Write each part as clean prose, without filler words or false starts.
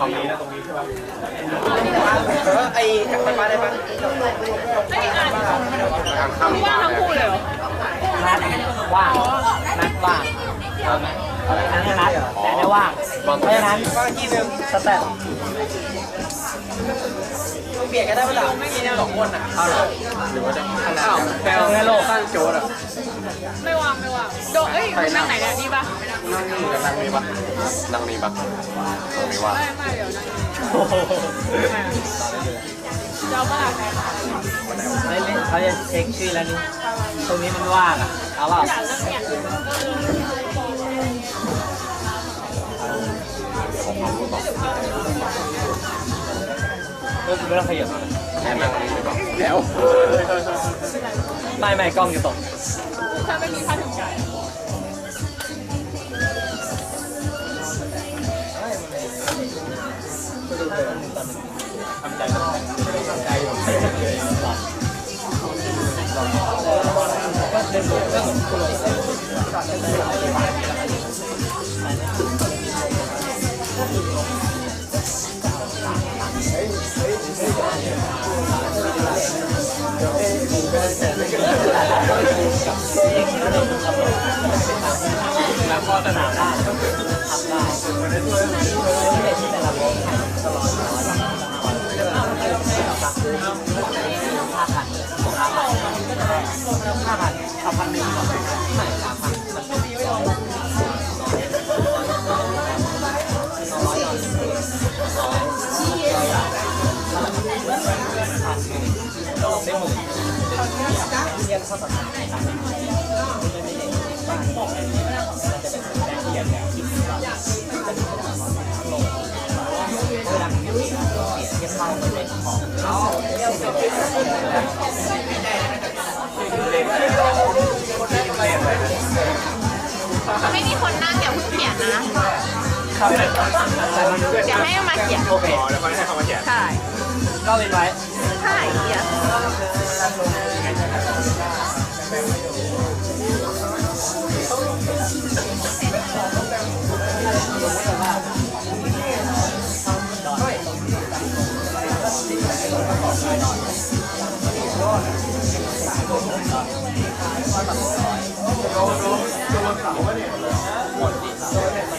รงนี้นะตรงนี้ใช่ไหมไอ้จากไฟฟ้าได้ปะว่างทั้งคู่เลยเหรอนัดว่างนัดว่างนัดนัดแต่ไม่ว่างเพราะฉะนั้นว่างที่หนึ่งสแตทเปลี่ยนกันได้เวลาไม่มีแนวหลอกคนอ่ะเอาหรอหรือว่าจะขนาด แปลให้โลก ตั้งโจทย์อ่ะไม่ว่างโดเอ้ยนั่งไหนเนี่ยนี่ปะนั่งนี่กับนั่งนี่ปะนั่งนี่ปะตรงนี้ว่าไม่เดี๋ยวนั่งเจ้าบ้าเขาจะเช็คชื่อแล้วนี่ตรงนี้มันว่างอ่ะเอาเปล่าไม่ต้องขยับแค่นั่งนี่ปะแล้ว ไม่กล้องจะตกถ้าไม่มีผ้าถุงใจแล้วก็สนามได้ทำได้ที่แต่ละวงตลอด5,000เอา1,000ไม่ไม่มีคนนั่งอย่าเพิ่งเขียนนะเดี๋ยวให้มาเขียนโอเคเดี๋ยวเขาให้เขามาแจกใช่ก็เป็นไว้ใช่เดี๋ยว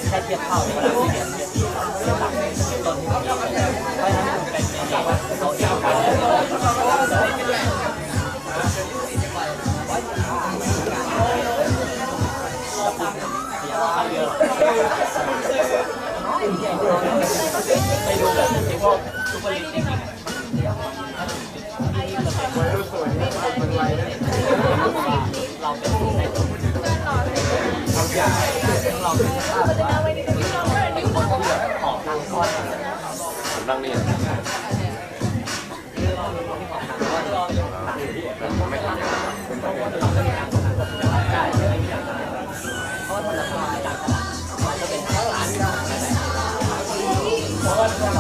แค่เทียบเท่าเวลาที่เรียนต้นที่มีเพราะฉะนั้นเป็นแบบว่าเขาเดียวกันไปดูแบบที่พวกซุปเปอร์ลีกเราเป็นในตัวเราอยากเราเป็นภาพว่าเป็นคนที่แบบออกทางก้อนผมนั่งนี่ไม่ทำอย่างนั้นได้ไม่มีอะไรเพราะมันจะมาจากตลาดมันจะเป็นทั้งร้านเพราะว่าเรา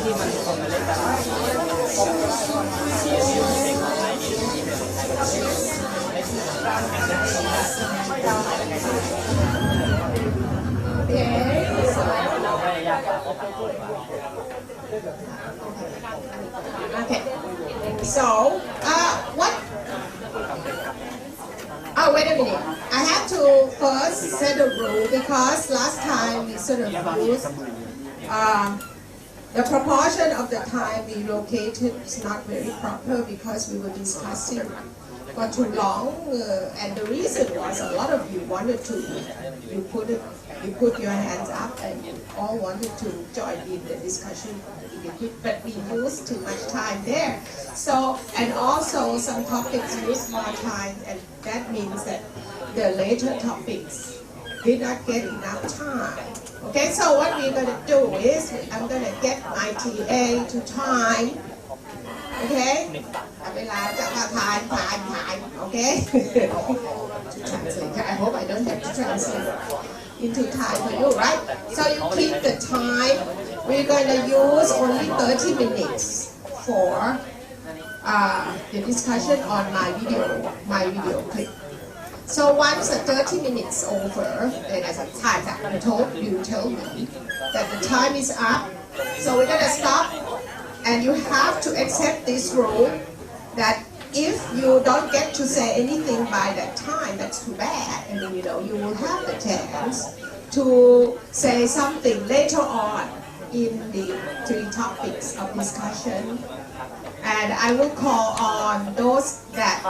ที่มันคนมาเล่นกันOkay. So, what? Oh, wait a minute. I have to first set a rule because last time we sort of used the proportion of the time we located is not very proper because we were discussing for too long, and the reason was a lot of you wanted to. You put your hands up and you all wanted to join in the discussion, but we used too much time there. So, and also some topics use more time, and that means that the later topics did not get enough time. Okay, so what we're going to do is I'm going to get my TA to time. Okay? เวลาจะมาทาน Okay? To translate. I hope I don't have to translate. into time for you, right? So you keep the time. We're going to use only 30 minutes for the discussion on my video clip. So once the 30 minutes over, then as a time that you tell me that the time is up. So we're going to stop, and you have to accept this rule that if you don't get to say anything by that time, that's too bad. And then, you will have the chance to say something later on in the 3 topics of discussion. And I will call on those that,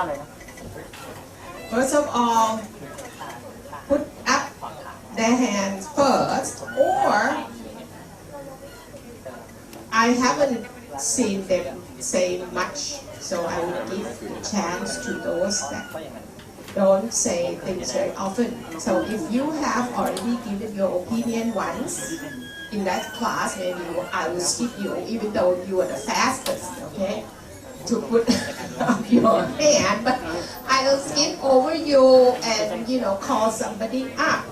first of all, put up their hands first, or I haven't seen them say much, so I will give a chance to those that don't say things very often. So if you have already given your opinion once in that class, maybe I will skip you, even though you are the fastest, okay, to put up your hand, but I will skip over you and call somebody up.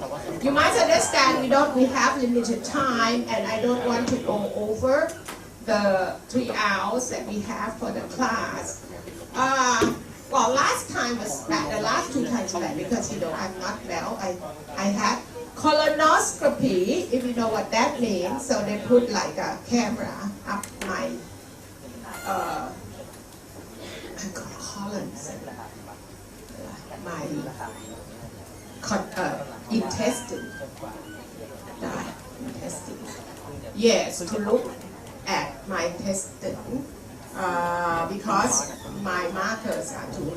You must understand we have limited time, and I don't want to go over the 3 hours that we have for the class. Well, last time was bad, the last 2 times were bad because I'm not well. I had colonoscopy, if you know what that means. So they put like a camera up my colons, my intestine. Yes, to look at my intestine because my markers are too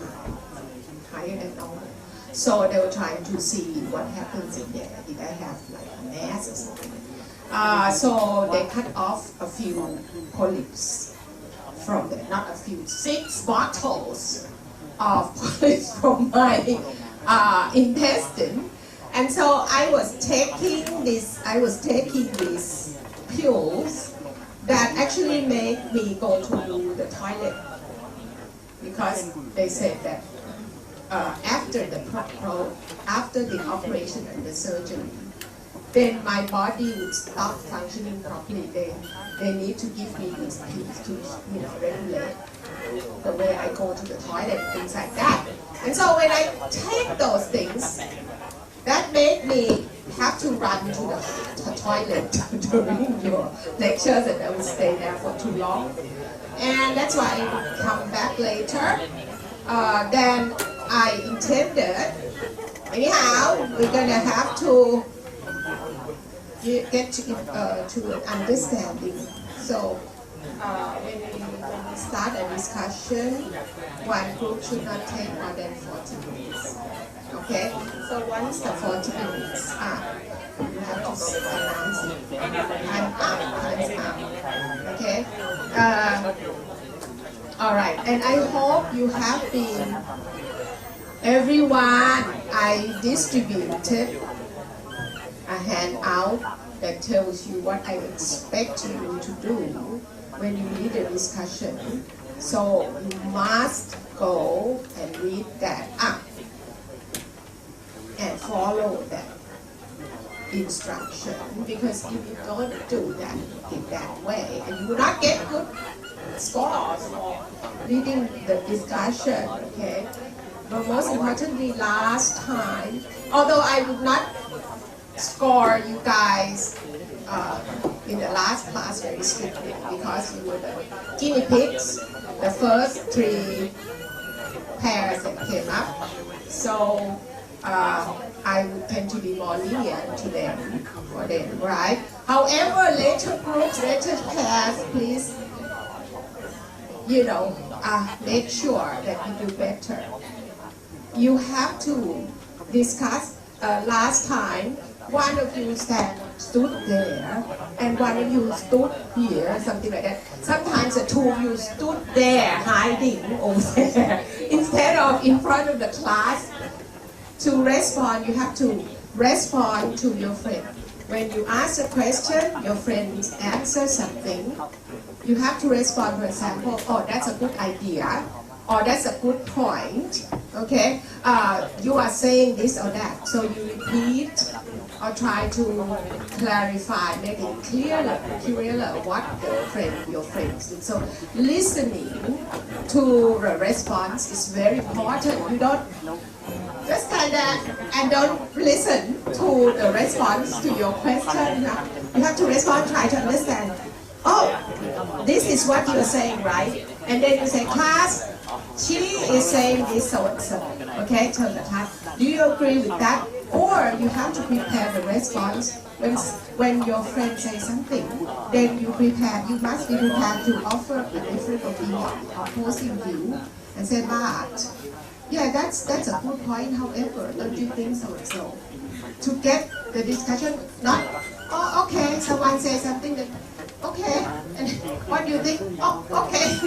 higher than normal. So they were trying to see what happens in there. Did I have like a mass or something? So they cut off a few polyps from there, not a few, 6 bottles of polyps from my intestine. And so I was taking these pills that actually made me go to the toilet, because they said that after the operation and the surgery, then my body would stop functioning properly. They need to give me these pills to regulate the way I go to the toilet, things like that. And so when I take those things, that made me have to run to the toilet during your lectures, and I would stay there for too long. And that's why I would come back later than I intended. Anyhow, we're going to have to get to an understanding. So when we start a discussion, one group should not take more than 40 minutes. Okay? So once the 40 minutes are, you have to announce it. Time's up. Okay? All right. And I hope you have been, everyone, I distributed a handout that tells you what I expect you to do when you lead a discussion. So you must go and read that up and follow that instruction, because if you don't do that in that way, and you will not get good scores for leading the discussion, okay? But most importantly, last time, although I would not score you guys in the last class very strictly, because you were the guinea pigs, the first 3 pairs that came up. So I would tend to be more lenient to them, for them, right? However, later groups, later pairs, please, make sure that you do better. You have to discuss. Last time, one of you stood there, and one of you stood here, something like that. Sometimes the 2 of you stood there, hiding over there, instead of in front of the class. To respond, you have to respond to your friend. When you ask a question, your friend answers something, you have to respond. For example, oh, that's a good idea, or that's a good point, okay? You are saying this or that, so you repeat or try to clarify, make it clearer what your friends do. So listening to the response is very important. You don't just kind of and don't listen to the response to your question. You have to respond, try to understand. Oh, this is what you're saying, right? And then you say, class, she is saying this so and so. Okay, tell the class, do you agree with that? Or you have to prepare the response when your friend says something. Then you must be prepared to offer a different opinion, opposing view, and say, but yeah, that's a good point. However, don't you think so and so? To get the discussion, not oh okay, someone says something that okay, and what do you think? Oh okay.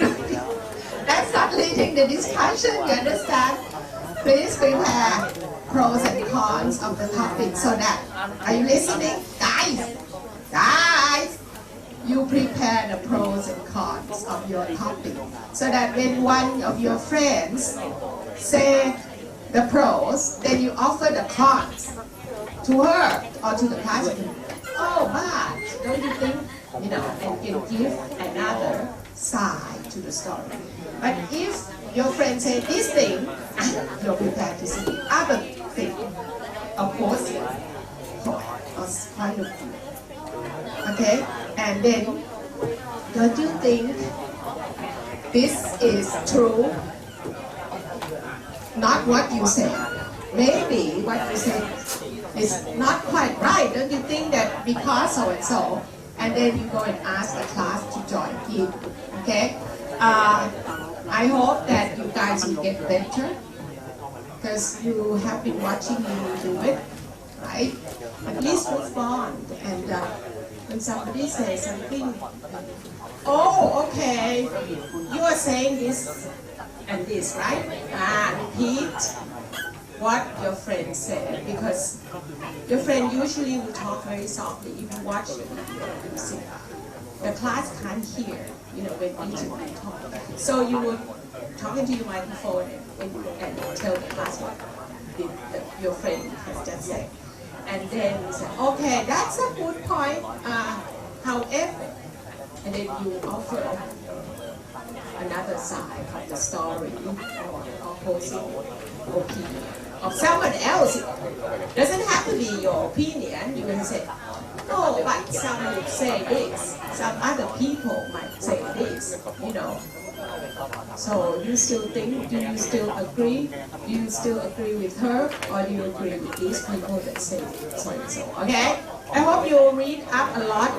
That's not leading the discussion, you understand? Please prepare pros and cons of the topic so that, are you listening? Guys, you prepare the pros and cons of your topic so that when one of your friends say the pros, then you offer the cons to her or to the classroom. Oh, but don't you think, and you give another side to the story. But if your friend said this thing, you're prepared to see the other thing, opposite point of view. Okay? And then, don't you think this is true? Not what you said. Maybe what you said is not quite right. Don't you think that because so and so, and then you go and ask the class to join in. Okay? I hope that you guys will get better because you have been watching me do it, right? At least respond. And when somebody says something, oh, okay, you are saying this and this, right? Repeat what your friend said, because your friend usually will talk very softly. If you watch the video, the class can't hear, when each of you talk. So you would talk into your microphone and tell the class what your friend has just said. And then you say, okay, that's a good point. However, and then you offer another side of the story or opposing opinion of someone else. It doesn't have to be your opinion. You can say, no, but some would say this. Some other people might say this, So you still think, do you still agree? Do you still agree with her? Or do you agree with these people that say so and so? Okay? I hope you read up a lot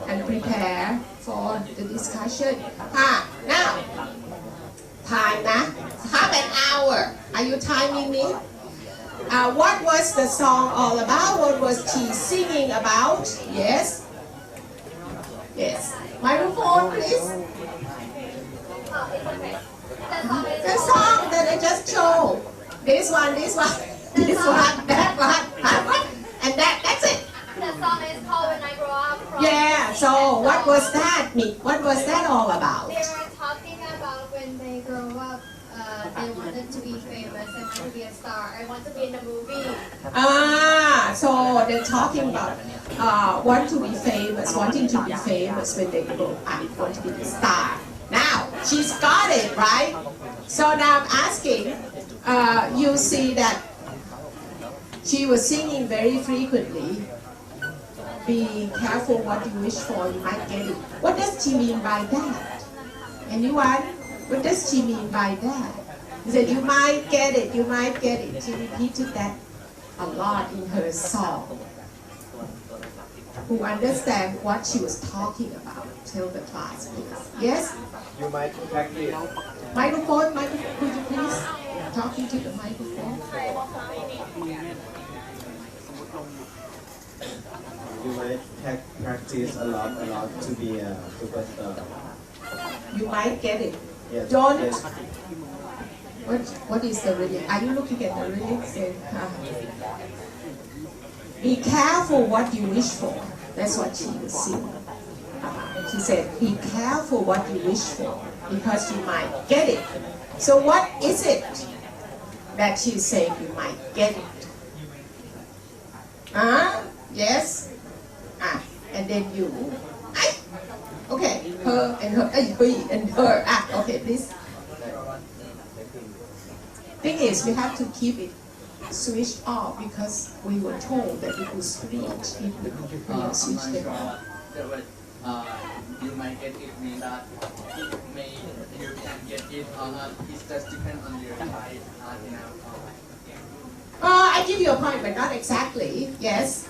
and prepare for the discussion. Now, time na? Half an hour. Are you timing me? What was the song all about? What was she singing about? Yes? Yes. Microphone, please. The song that I just showed. This one, that one, and that's it. The song is called When I Grow Up. Yeah, so what was that? What was that all about? They were talking about when they grow up, they wanted to be famous, they want to be a star, I want to be in a movie. So they're talking about want to be famous, wanting to be famous when they grow up, want to be a star. Now, she's got it, right? So now I'm asking, you see that she was singing very frequently. Be careful what you wish for, you might get it. What does she mean by that? Anyone? What does she mean by that? She said, you might get it, you might get it. She repeated that a lot in her song. Who understand what she was talking about? Tell the class, please. Yes? You might practice. Microphone, could you please talk into the microphone? You might practice a lot to be a superstar. You might get it. Yes. Don't. Yes. What is the lyric? Are you looking at the lyrics? Be careful what you wish for. That's what she was singing. She said, be careful what you wish for, because you might get it. So what is it that she's saying you might get it? Yes. And then you. Okay, her and her, we and her. Okay, please. Thing is, we have to keep it switched off because we were told that it would switch. It would switch them off. You might get it, mean that it may, you can get it or not. It just depends on your type, I give you a point, but not exactly. Yes.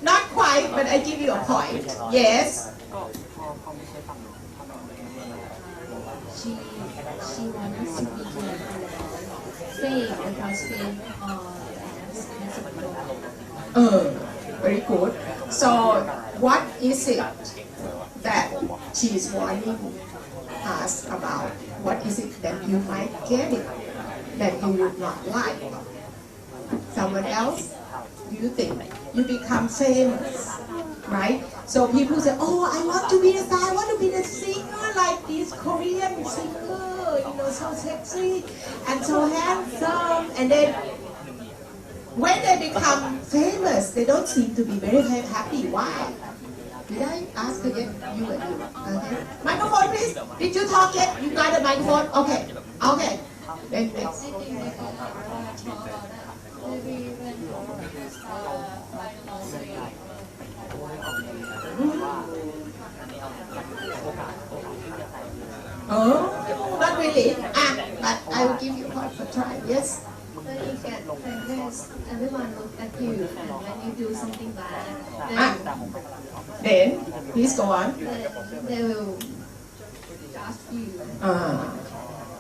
Not quite, but I give you a point. Yes. She wants to be fame because fame Very good. So, what is it that she is warning us about? What is it that you might get it that you would not like? Someone else? Do you think? You become famous, right? So people say, oh, I want to be a star, I want to be the singer like this Korean singer, so sexy and so handsome. And then when they become famous, they don't seem to be very happy. Why? Did I ask again? You and you. Okay. Microphone, please. Did you talk yet? You got a microphone? Okay. Okay. Then next. Oh, not really. But I will give you one for try. Yes. When you get famous, everyone look at you, and when you do something bad, Then, please go on. they will judge you.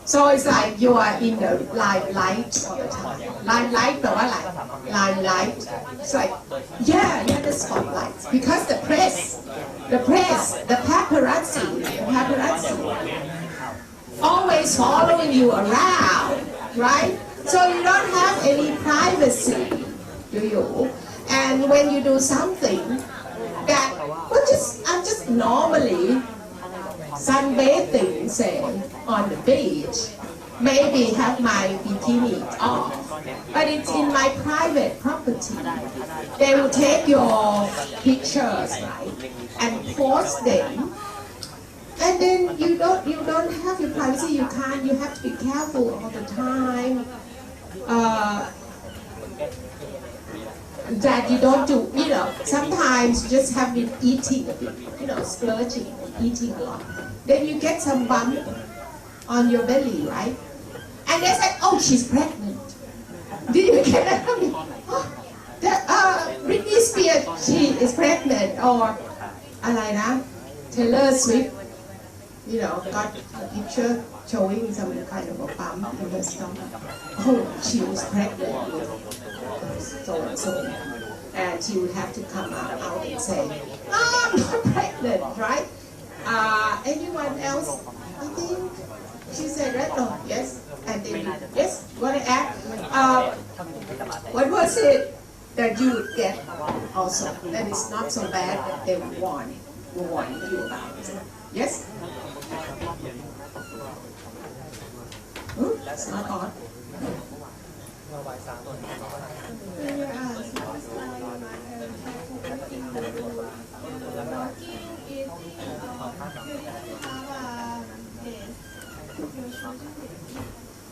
So it's like you are in the limelight all the time. Limelight, but what like? Limelight. It's like, yeah, the spotlight. Because the press, the paparazzi, always following you around, right? So you don't have any privacy, do you? And when you do something that, I'm just normally sunbathing, say, on the beach, maybe have my bikini off, but it's in my private property. They will take your pictures, right, and post them, and then you don't have your privacy. You have to be careful all the time. That you don't do, sometimes you just have been eating a bit, splurging, eating a lot. Then you get some bump on your belly, right? And they say, oh, she's pregnant. Did you get that? Britney Spears, she is pregnant, or Taylor Swift, got a picture showing some kind of a bump in her stomach. Oh, she was pregnant with so and so. And she would have to come out and say, I'm not pregnant, right? Anyone else? I think she said that. Oh, yes. And then, yes, want to add? What was it that you would get also? That is not so bad that they would warn you about it. Yes? That's not odd.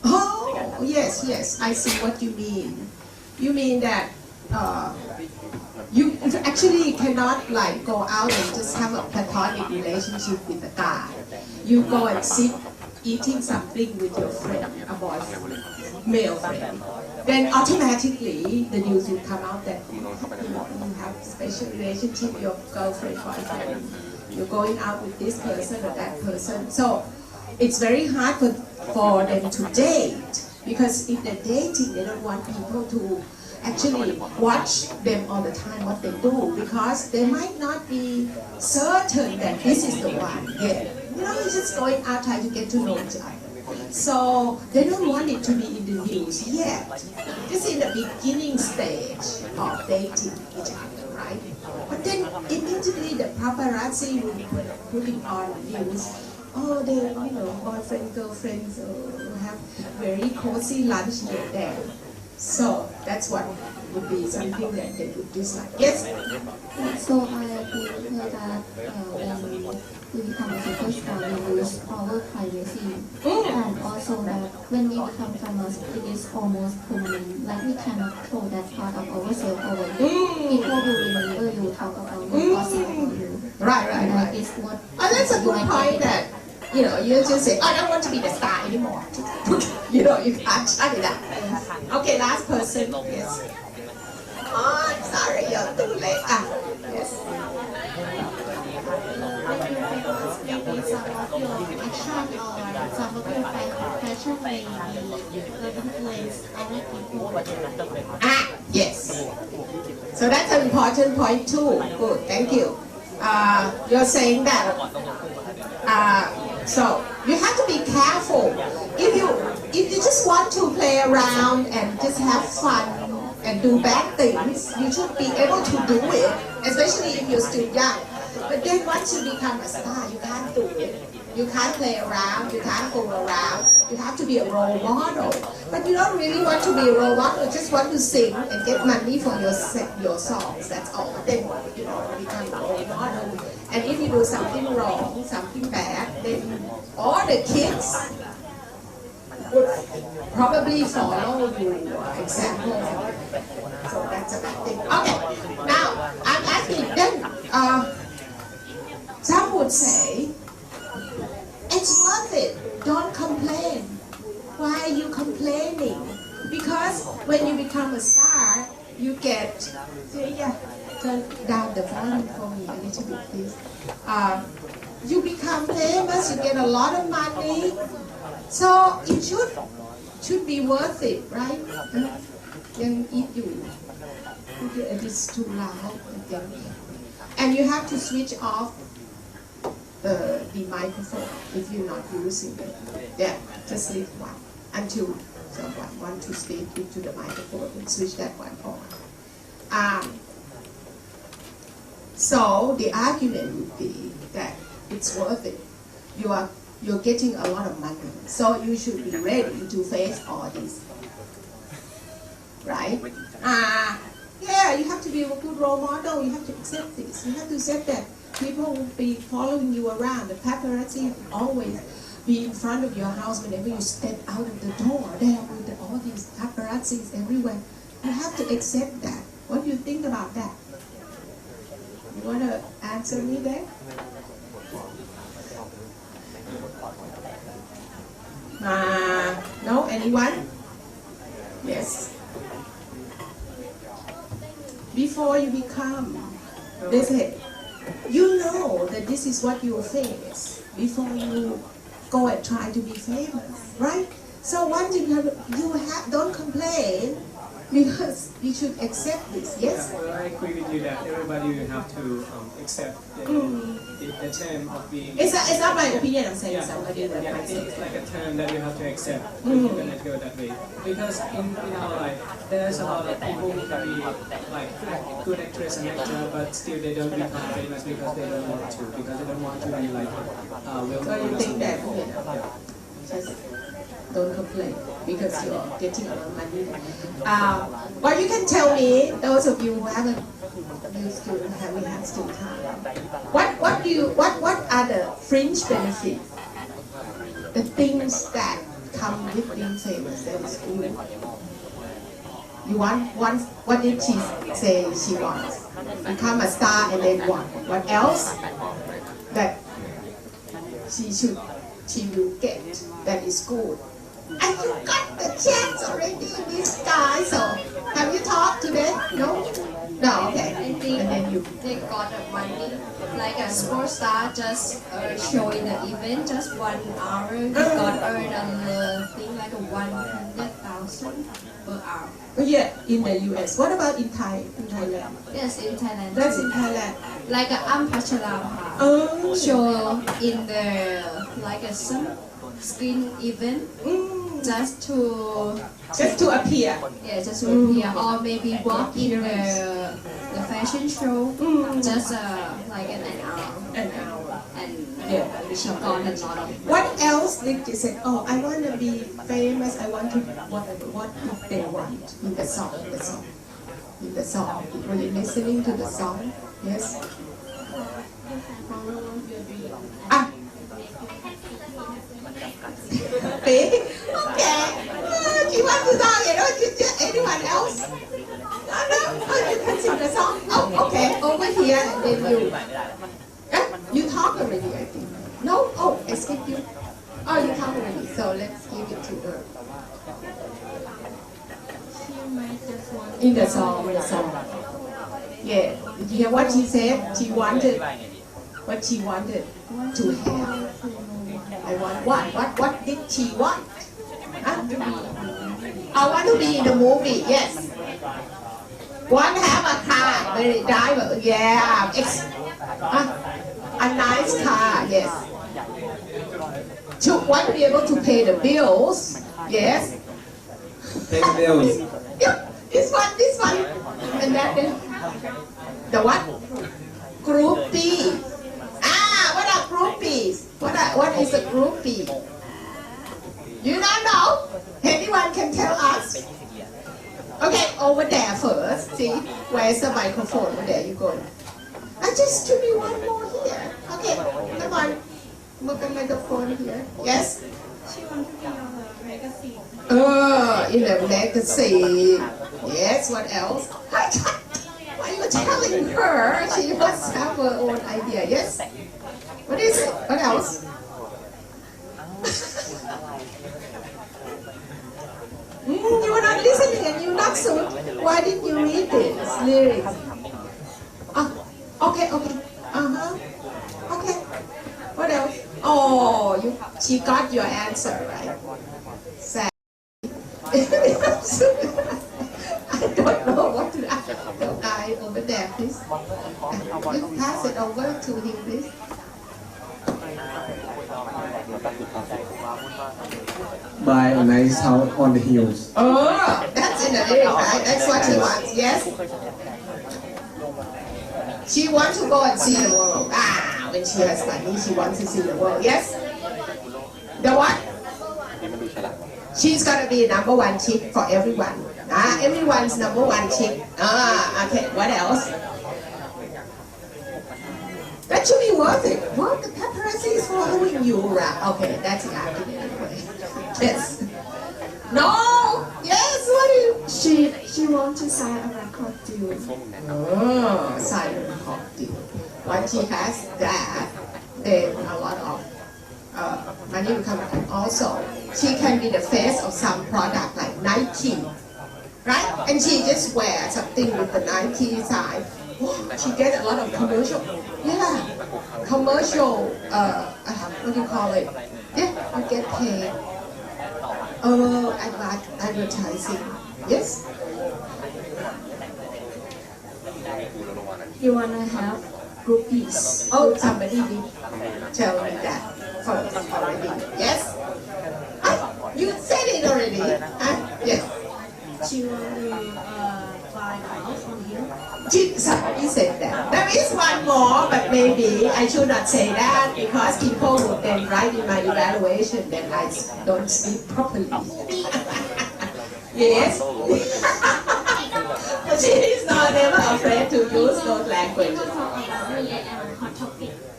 Oh, yes, I see what you mean. You mean that you actually cannot go out and just have a platonic relationship with a guy. You go and sit eating something with your friend, a boyfriend, male friend. Then automatically the news will come out that you have a special relationship, your girlfriend, boyfriend. You're going out with this person or that person. So it's very hard for them to date, because if they're dating, they don't want people to actually watch them all the time, what they do, because they might not be certain that this is the one. Yeah. You're just going out trying to get to know each other. So they don't want it to be in the news yet. Just in the beginning stage of dating each other, right? But then immediately the paparazzi will put it on news. Oh, they, boyfriend, girlfriends have very cozy lunch here there. So that's what would be something that they would dislike. Yes? So I agree with her that when we become a superstar, we lose our privacy. And also that when we become famous, it is almost permanent. Like we cannot throw that part of ourselves away. People will remember you, talk about you, gossip about you. Right. That is what. Oh, that's a good point that, you just say, I don't want to be the star anymore. You can't shut it up. Okay, last person. Yes. Oh, I'm sorry, you're too late. Yes. Maybe some of your action or some of your fashion may influence other people. Yes. So that's an important point too. Good, thank you. You're saying that. So you have to be careful. If you just want to play around and just have fun and do bad things, you should be able to do it, especially if you're still young. But then once you become a star, you can't do it. You can't play around, you can't go around. You have to be a role model. But you don't really want to be a role model, you just want to sing and get money for your songs, that's all. But then, become a role model. And if you do something wrong, something bad, then all the kids would probably follow your example. So that's a bad thing. Okay, now I'm asking then, some would say, it's worth it, don't complain. Why are you complaining? Because when you become a star, you get, turn down the volume for me a little bit, please. You become famous, you get a lot of money, so it should be worth it, right? Then if it is too loud, and you have to switch off the microphone if you're not using it. Yeah, just leave one until someone wants to speak into the microphone and switch that one on. So the argument would be that it's worth it. You're getting a lot of money, so you should be ready to face all this, right? Yeah, you have to be a good role model. You have to accept this. You have to accept that people will be following you around. The paparazzi will always be in front of your house whenever you step out of the door. There with all these paparazzis everywhere. You have to accept that. What do you think about that? You want to answer me there? No? Anyone? Yes. Before you become, they say, you know that this is what you face before you go and try to be famous, right? So once don't complain, because you should accept this, yes? Yeah, well, I agree with you that everybody will have to accept the term of being... It's not my opinion, I'm saying somebody that I might think say. it's like a term that you have to accept if you're going to go that way. Because in our life, there's a lot of people who can be like good actress and actor, but still they don't become famous because they don't want to, because they don't want to be like So you think that, just don't complain because you're getting a lot of money. Well, you can tell me, those of you who haven't used to have still time. What are the fringe benefits? The things that come with being famous that is good. You want what did she say she wants? Become a star and then what? What else that she will get that is good? And you got the chance already, this guy, so have you talked today? No? No, okay. I think they got the money. Like a sports star just showing the event just 1 hour, you got earned a thing like a 100,000 per hour. Yeah, in the US. What about in Thailand? Yes, in Thailand. That's in Thailand. Like a Pacharama Oh. show in the like a screen event just to appear. yeah, just to appear, or maybe walk in the fashion show, just like an hour. An hour. And Yeah. she got a lot of. What else did you say? Oh, I want to be famous. I want to what they want in the song. In the song. Were you listening to the song? Yes. Ah. Okay. You want to talk? You know, anyone else? No. Oh, you can sing the song. Oh, okay. Over here, and then you talk already, I think. No? Oh, I skipped you. Oh, you talk already. So let's give it to her. In the song. Yeah. Did you hear what she said? She wanted what she wanted to have. I want what? What did she want? Huh? I want to be in the movie. Yes. Want to have a car, very driver. Yeah. A nice car. Yes. To want to be able to pay the bills. Yes. Pay the bills. Yep. This one. And then the what? Groupie. What are groupies? What is a groupie? You don't know? Anyone can tell us? Okay, over there first. See, where's the microphone? Oh, there you go. Just give me one more here. Okay, come on. Look at the microphone here. Yes? She wants to be on the magazine. In the magazine. Yes, what else? Why are you telling her? She must have her own idea. Yes? What is it? What else? You were not listening and you not so. Why didn't you read this lyrics? Okay. Okay. What else? Oh, she got your answer right. Sad. I don't know what to ask. The guy over there, please. You pass it over to him, please. Buy a nice house on the hills. Oh, that's in the lyrics, right? That's what she wants, yes? She wants to go and see the world. When she has money, she wants to see the world, yes? The what? She's gonna be number one chick for everyone. Everyone's number one chick. Okay, what else? That should be worth it. What? The paparazzi is following you around. Okay, that's the argument anyway. Yes. No! Yes, what do you... She wants to sign a record deal. Sign a record deal. Once she has that, then a lot of money will come. Also, she can be the face of some product like Nike, right? And she just wears something with the Nike sign. She gets a lot of commercial. Yeah, commercial. What do you call it? Yeah, you get paid. Advertising. Yes. You wanna have groupies. Oh, somebody did tell me that first already. Yes. You said it already. Yes. She want to buy a house on here. Somebody said that. There is one more, but maybe I should not say that because people would then write in my evaluation that I don't speak properly. Yes. But she is not never afraid to use those languages.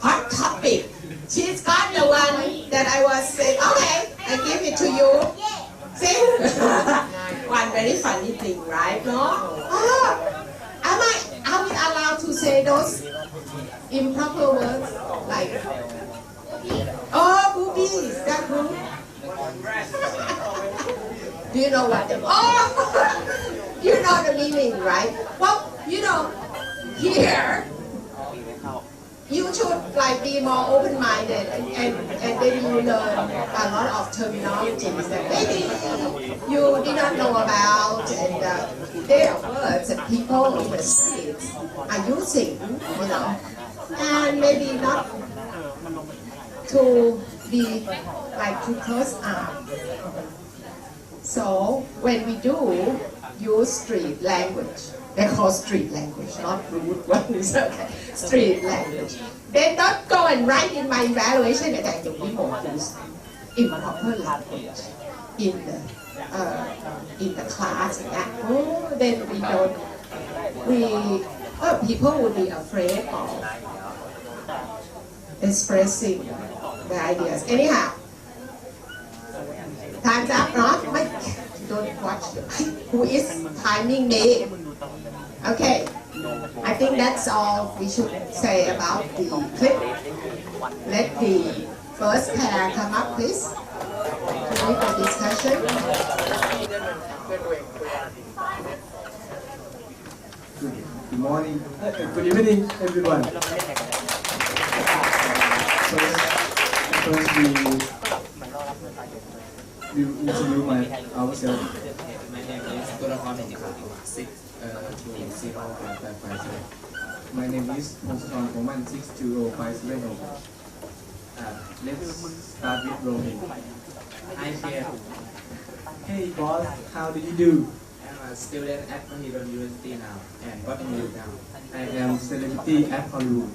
Hot topic. She's got the one that I was saying. Okay, I give it to you. See? One very funny thing, right? No? Are we allowed to say those improper words like boobies, that group? Do you know what they you know the meaning, right? Well, here you should be more open-minded and then you learn a lot of terminologies that maybe you did not know about, and they are words that people in the streets are using, and maybe not to be like to close arm. So when we do use street language, they call street language, not rude ones, okay? Street language. Then don't go and write in my evaluation that you won't use improper language in the class. Oh, then people would be afraid of expressing the ideas. Anyhow, time's up, right? Don't watch. Who is timing me? Okay, I think that's all we should say about the clip. Let the first pair come up, please, to lead the discussion. Good morning. Good evening, everyone. First we introduce ourselves. My name is Torakon 6205557. My name is Pongsathorn Pongman 62057. Let's start with Rohit. Hi here. Hey boss, how do you do? I'm a student at Mahidol University now. And what do you do now? I am celebrity at Hollywood.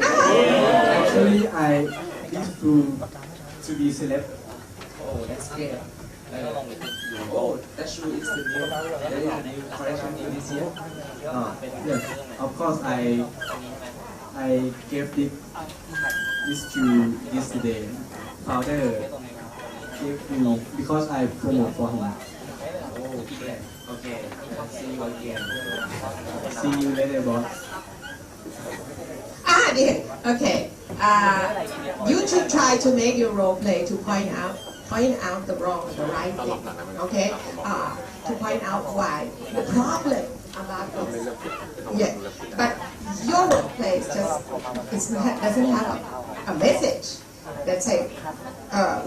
Actually, I used to be celeb. Oh, that's great. Oh, that shoe is the new collection in this year. Yes, of course I gave this shoe yesterday. Founder gave me because I promote for him. Oh, okay. Okay. See you again. See you later, boss. Okay. You should try to make your role play to point out the wrong, the right thing. Okay. To point out why the problem about this. Yeah. But your role play doesn't have a message that say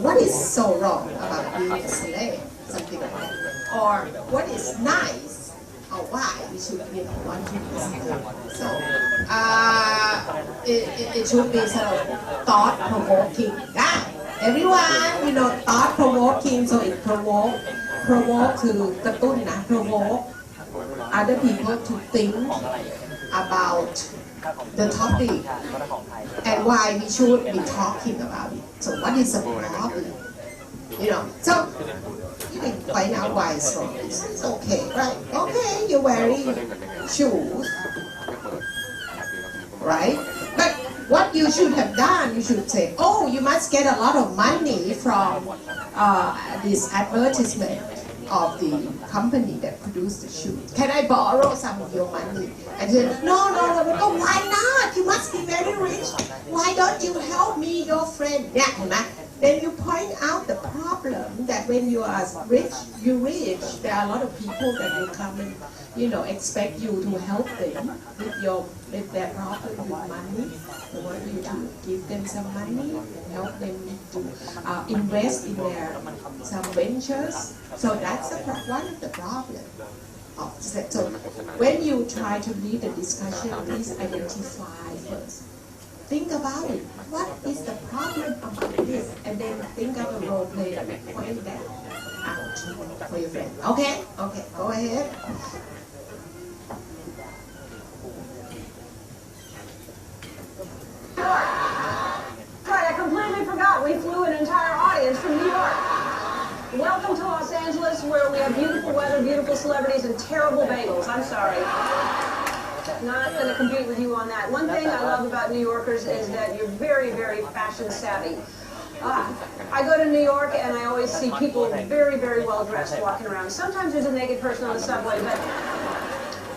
what is so wrong about being a slave, something like that, or what is nice, or why we should want to be slave. So it should be sort of thought-provoking. Everyone, thought-provoking, so it provoke คือกระตุ้นนะ provoke other people to think about the topic and why we should be talking about it. So what is the problem? So you can find out why it's wrong. It's okay, right? Okay, you're wearing shoes, right? But what you should have done, you should say, oh, you must get a lot of money from this advertisement of the company that produced the shoes. Can I borrow some of your money? And then, no, why not? You must be very rich. Why don't you help me, your friend? Yeah, then you point out the problem that when you are rich, there are a lot of people that will come and, expect you to help them with their problem with money. They want you to give them some money, help them to invest in some ventures. So that's one of the problems. So when you try to lead the discussion, please identify first. Think about it. What is the problem about this? And then think of a role play that will point that out for your friend. Okay, go ahead. Right, I completely forgot we flew an entire audience from New York. Welcome to Los Angeles, where we have beautiful weather, beautiful celebrities, and terrible bagels. I'm sorry. Not going to compete with you on that. One thing I love about New Yorkers is that you're very, very fashion savvy. I go to New York and I always see people very, very well dressed walking around. Sometimes there's a naked person on the subway, but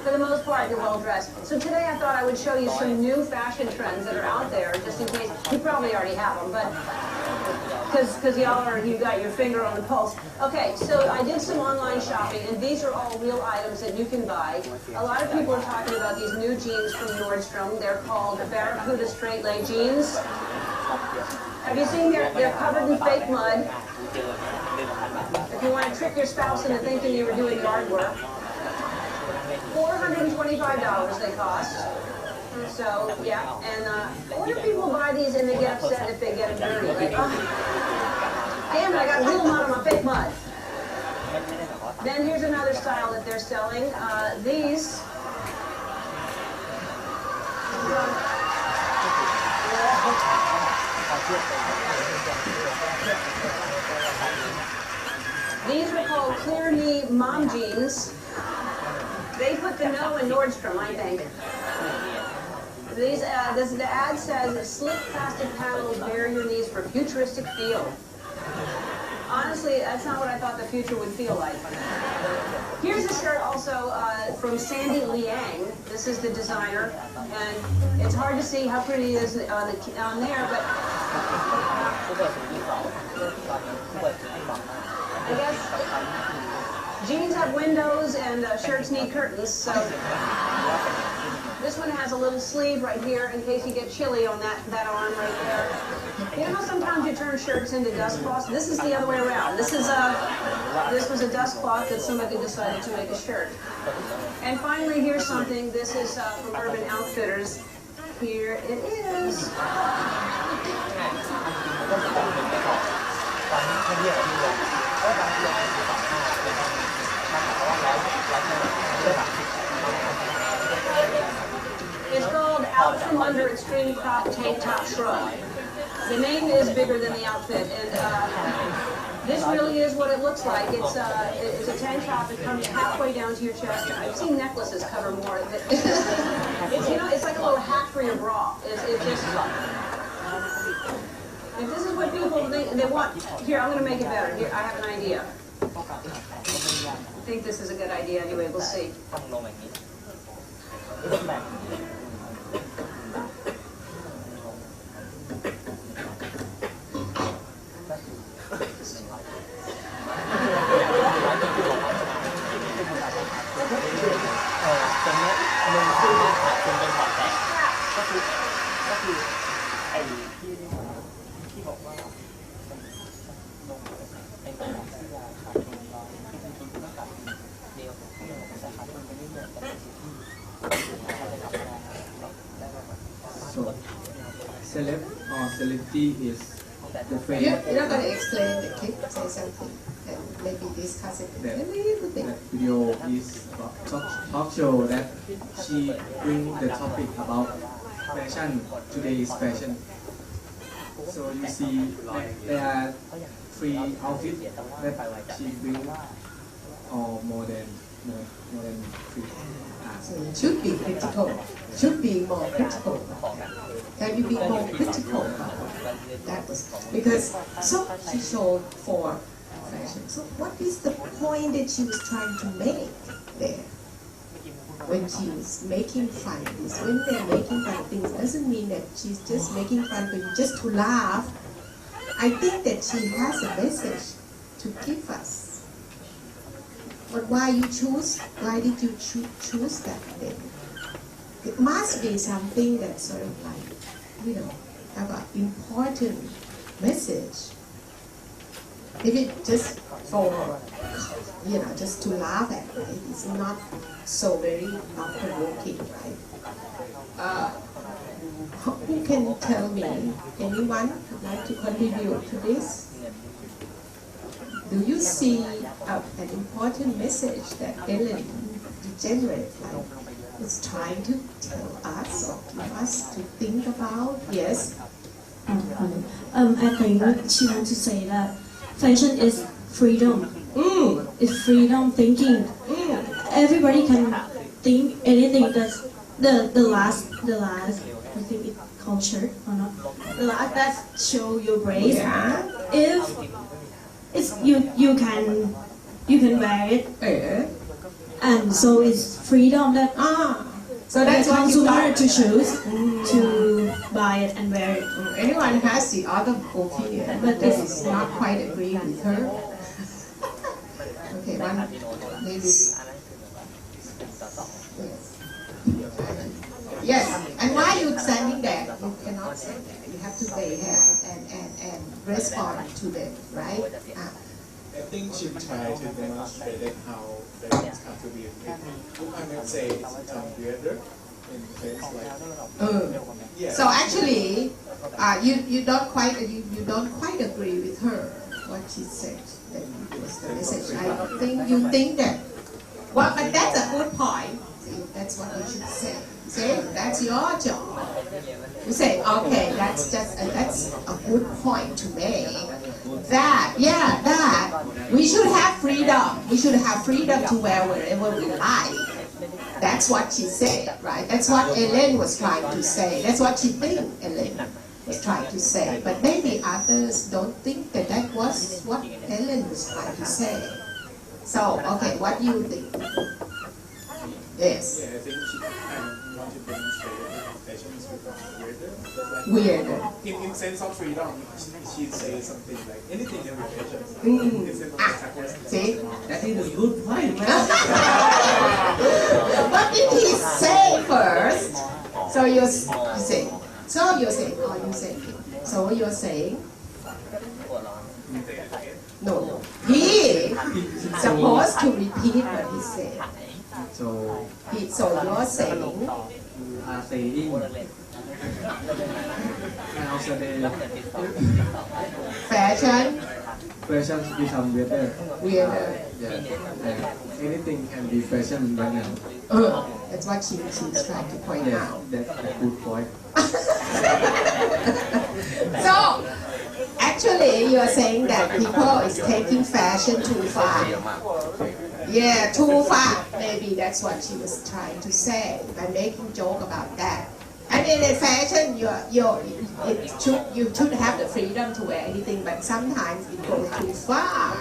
for the most part, you're well dressed. So today I thought I would show you some new fashion trends that are out there, just in case. You probably already have them, but because you got your finger on the pulse. Okay, so I did some online shopping, and these are all real items that you can buy. A lot of people are talking about these new jeans from Nordstrom. They're called Barracuda straight leg jeans. Have you seen they're covered in fake mud? If you want to trick your spouse into thinking you were doing yard work. $425 they cost. So, yeah, and why do people buy these and they get upset if they get them dirty? Like, Damn it, I got a little mud on my fake mud. Then here's another style that they're selling. These. These are called clear knee mom jeans. They put the no in Nordstrom, I think. The ad says, slick plastic panels bare your knees for futuristic feel. Honestly, that's not what I thought the future would feel like. Here's a shirt also from Sandy Liang. This is the designer, and it's hard to see how pretty it is on there, but I guess jeans have windows and shirts need curtains, so this one has a little sleeve right here in case you get chilly on that arm right there. You know how sometimes you turn shirts into dust cloths? This is the other way around. This was a dust cloth that somebody decided to make a shirt. And finally, here's something. This is from Urban Outfitters. Here it is. It's called Out From Under Extreme Crop Tank Top Shrug. The name is bigger than the outfit, and this really is what it looks like. It's a tank top that comes halfway down to your chest. I've seen necklaces cover more. It's like a little hat for your bra. It's just. If this is what people think they want, here, I'm going to make it better. Here, I have an idea. I think this is a good idea anyway. We'll see. So, celeb or celebrity is the friend You're not going to explain the clip, say something, and maybe discuss it a little bit. that video is about talk show that she bring the topic about fashion. Today is fashion. So you see there are 3 outfits that she bring, or more than 3. So it should be critical. Should be more critical. Can you be more critical about that? Was because so she showed 4 fashion. So what is the point that she was trying to make there? When she was making fun of this, when they're making fun of things, doesn't mean that she's just making fun for you just to laugh. I think that she has a message to give us. But why you choose? Why did you choose that thing? It must be something that sort of like, have an important message. If it just for, just to laugh at, right? It's not so very provoking, right? Who can tell me? Anyone would like to contribute to this? Do you see an important message that Ellen DeGenerate is trying to tell us or give us to think about? Yes? I think she wants to say that fashion is freedom. It's freedom thinking. Everybody can think anything. That's the last. I think it's called shirt or not. The last that show your brace. Yeah. If it's you can wear it. And so it's freedom that so that's the what you consumer got to choose to buy it and wear it. Anyone has the other opinion, but this is not quite agree with her. Okay, one maybe. Yes, and why are you standing there? You cannot stand there. You have to lay here and respond to them, right? I think she tried to demonstrate how fashions have to be people. I might say it's come together in place like. So actually, you don't quite agree with her. what she said. That was the message. I think you think that. Well, but that's a good point. See, that's what you should say. See, that's your job. You say, okay, that's a good point to make. That we should have freedom. We should have freedom to wear wherever we like. That's what she said, right? That's what Ellen was trying to say. That's what she thinks Ellen was trying to say. But maybe others don't think that that was what Ellen was trying to say. So, okay, what do you think? Yes. Yeah, I think she want to demonstrate that fashion is becoming weirder. In sense of freedom, she'd say something like anything can be fashion. Instead of see? That is a good point. What did he say first? So you're saying. So you're saying. Or you saying. So you're saying. No. He supposed to repeat what he said. So you're saying. You are saying. Fashion become weirder. Weirder. Yeah. And anything can be fashion right now. That's what she's trying to point out. That's a good point. So, actually, you are saying that people is taking fashion too far. Yeah, too far. Maybe that's what she was trying to say by making joke about that. I mean, in fashion, you should have the freedom to wear anything, but sometimes it goes too far.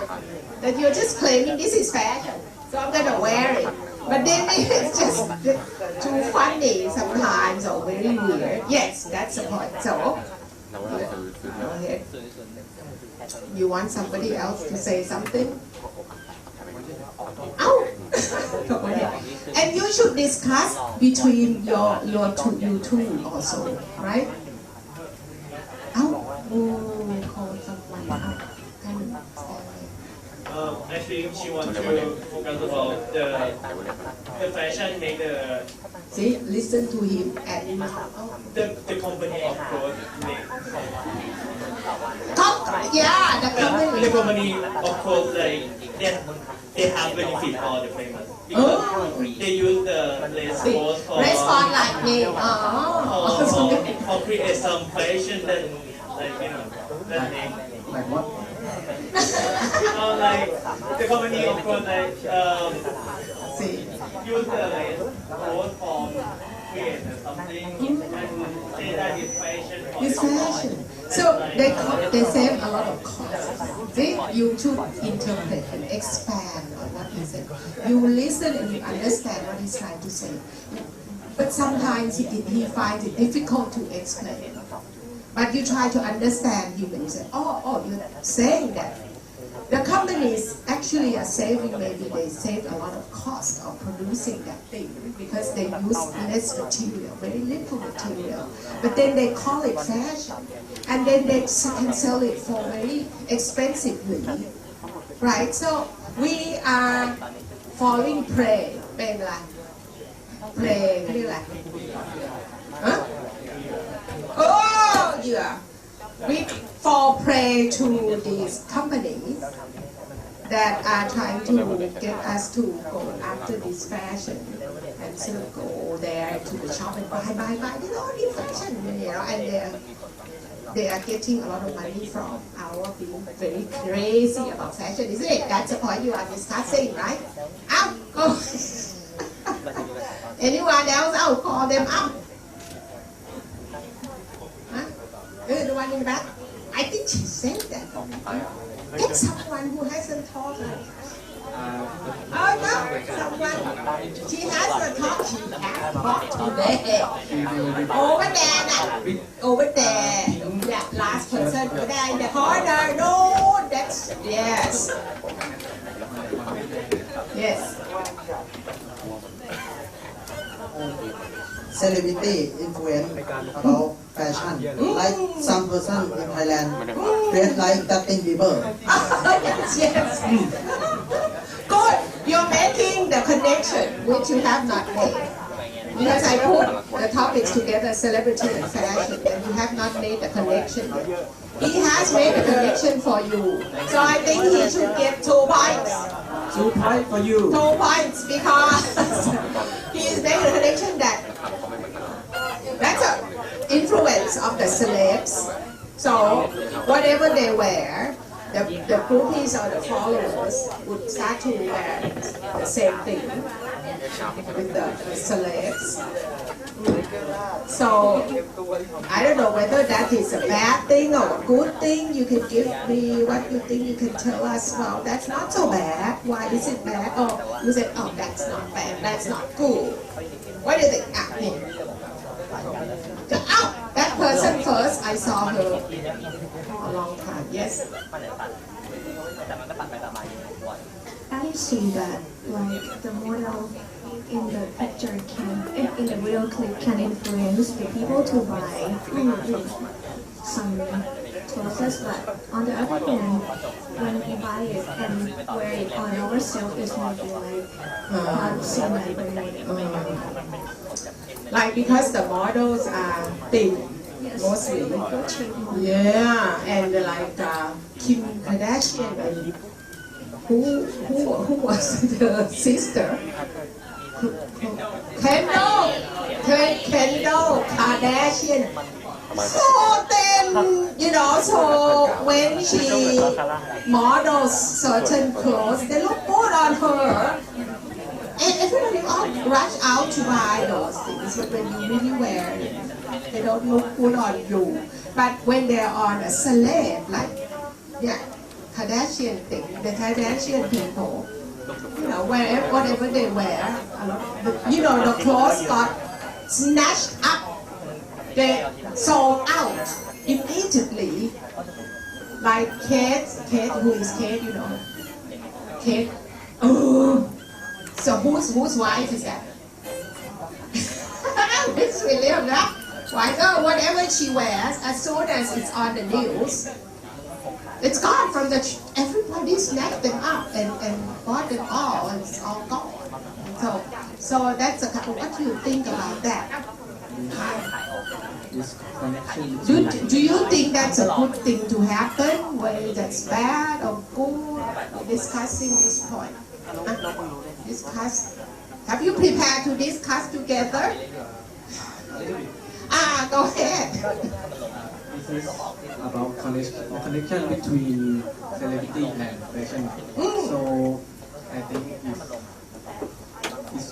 That you're just claiming this is fashion, so I'm gonna wear it. But then it's just too funny sometimes or very weird. Yes, that's the point. So, go ahead. You want somebody else to say something? Oh, go ahead. And you should discuss between you two also, right? Call someone out. I think she wants to focus about the fashion make the. See, listen to him and the company of clothes make. Yeah, the company. The company of clothes like they have benefit for the famous because they use the response for like me. Or create some fashion that that they. Like what? Like the company of course use the clothes for create something and say that it's fashion. It's fashion. So they save a lot of cost. See, you should interpret and expand on what he said. You listen and you understand what he's trying to say. But sometimes he finds it difficult to explain. But you try to understand him and you say, you're saying that. The companies actually are saving, maybe they save a lot of cost of producing that thing because they use less material, very little material. But then they call it fashion. And then they can sell it for very expensively. Right? So we are falling prey. Prey. Huh? Oh, yeah. We fall prey to these companies that are trying to get us to go after this fashion and sort of go there to the shop and buy, new fashion, and they are getting a lot of money from our being very crazy about fashion, isn't it? That's the point you are discussing, right? Out, go. Anyone else? I'll call them up. The one in the back. I think she said that. Get someone who hasn't talked. Someone. She hasn't talked. She has talked today. Over there. That last person over there in the corner. No, that's yes. Yes. Celebrity influence about fashion. Like some person in Thailand dress like Justin Bieber. Yes. Good. You're making the connection which you have not made. Because I put the topics together, celebrity and fashion, and you have not made the connection yet. He has made a connection for you, so I think he should get 2 points. 2 points for you. 2 points because he is making a connection that's an influence of the celebs. So whatever they wear, the groupies or the followers would start to wear the same thing with the celebs. So I don't know whether that is a bad thing or a good thing. You can give me what you think. You can tell us, well, that's not so bad. Why is it bad? Or you say, oh, that's not bad. That's not good. What do you think? That person first, I saw her a long time. Yes. I see that like the model in the picture in the real clip can influence the people to buy some clothes, but on the other hand, when we buy it and wear it on ourselves, it's not like not seen like like because the models are thin, mostly. Yeah, and like Kim Kardashian and who was the sister? Kendall Kardashian. So then, so when she models certain clothes, they look good on her. And everybody all rush out to buy those things, but when you really wear it, they don't look good on you. But when they're on a celeb, like, Kardashian thing, the Kardashian people, whatever they wear, the clothes got snatched up, they sold out immediately. Like Kate, who is Kate, Kate, so whose wife is that? Miss William, whatever she wears, as soon as it's on the news, it's gone from everybody snatched them up and bought it all, and it's all gone. So that's what do you think about that? Do you think that's a good thing to happen? Whether that's bad or good? We're discussing this point. Discuss. Have you prepared to discuss together? Go ahead. This is about connection between celebrity and fashion. So I think it's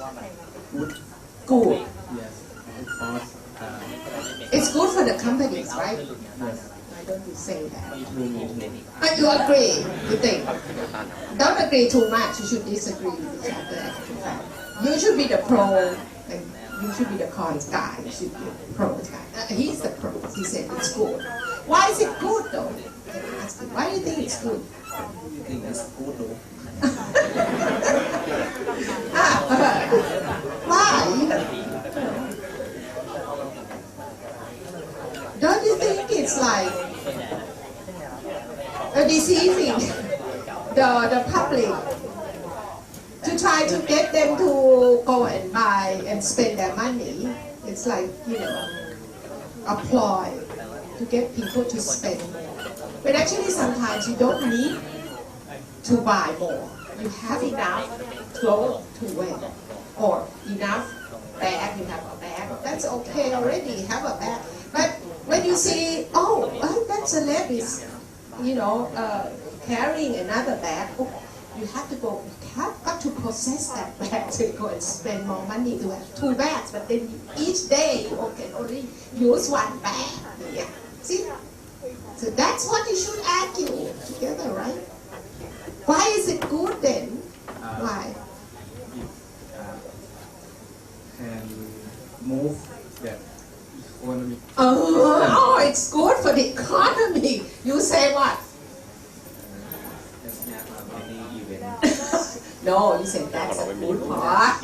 good. Good. Yes, because it's good for the companies, right? Yes. Why don't you say that? You agree? You think? Don't agree too much. You should disagree with each other. You should be the pro, and you should be the cons guy. You should be the pro guy. He's the pro. He said it's good. Why is it good though? Why do you think it's good? You think it's good though? Why? Don't you think it's like deceiving the public to try to get them to go and buy and spend their money? It's like, a ploy to get people to spend more. But actually sometimes you don't need to buy more. You have enough clothes to wear or enough bag, you have a bag. That's okay already, have a bag. But when you see, that celeb is, carrying another bag, you have to go, got to possess that bag to go and spend more money to have 2 bags, but then each day you can only use 1 bag. Yeah. See? So that's what you should argue together, right? Why is it good then? Why? And move that economy. It's good for the economy. You say what? No, you said that's a good part.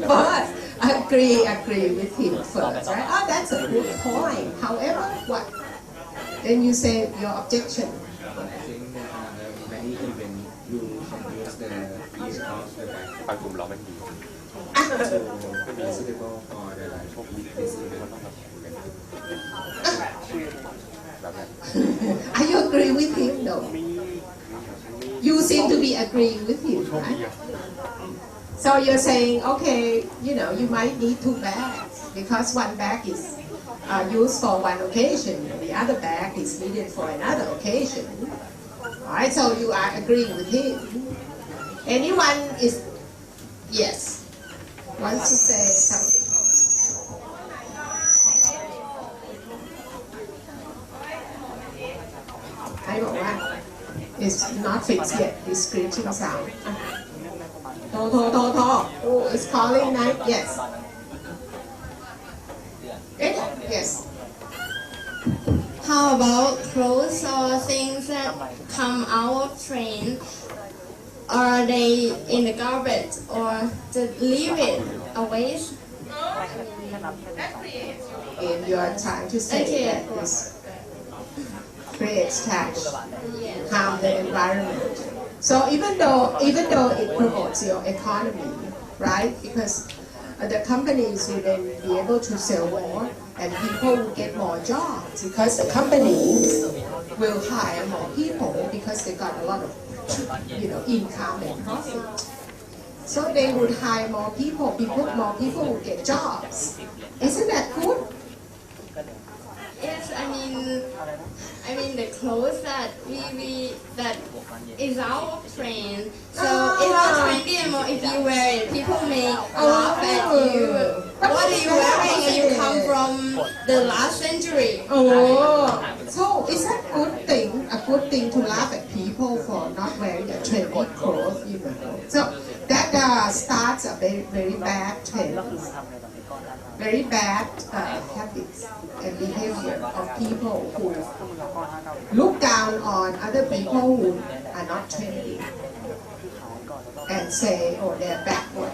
But agree with him first, right? That's a good point. However, what? Then you say your objection. I think many events you can use the each of the bag. suitable for the disability. Are you agree with him? No. You seem to be agreeing with him, right? So you're saying, okay, you know, you might need 2 bags because one bag is used for one occasion, and the other bag is needed for another occasion. Alright, so you are agreeing with him. Anyone is, yes, wants to say something? I don't know. It's not fixed yet, this screeching sound. Oh, it's calling night, yes. Yes. How about clothes or things that come out of train? Are they in the garbage or just leave it away? And you are trying to say that this creates tax, harm the environment. So even though it promotes your economy, right? Because the companies will then be able to sell more, and people will get more jobs because the companies will hire more people because they got a lot of, income and profit. So they would hire more people. More people will get jobs. Isn't that good? Yes, I mean the clothes that that is out of trend. So it's not trendy anymore. If you wear it, people may laugh at you. What are you wearing? You come from the last century. Oh, so is that a good thing to laugh at people for not wearing a trendy clothes, So that starts a very, very bad trend. Very bad habits and behavior of people who look down on other people who are not trendy and say, oh, they're backward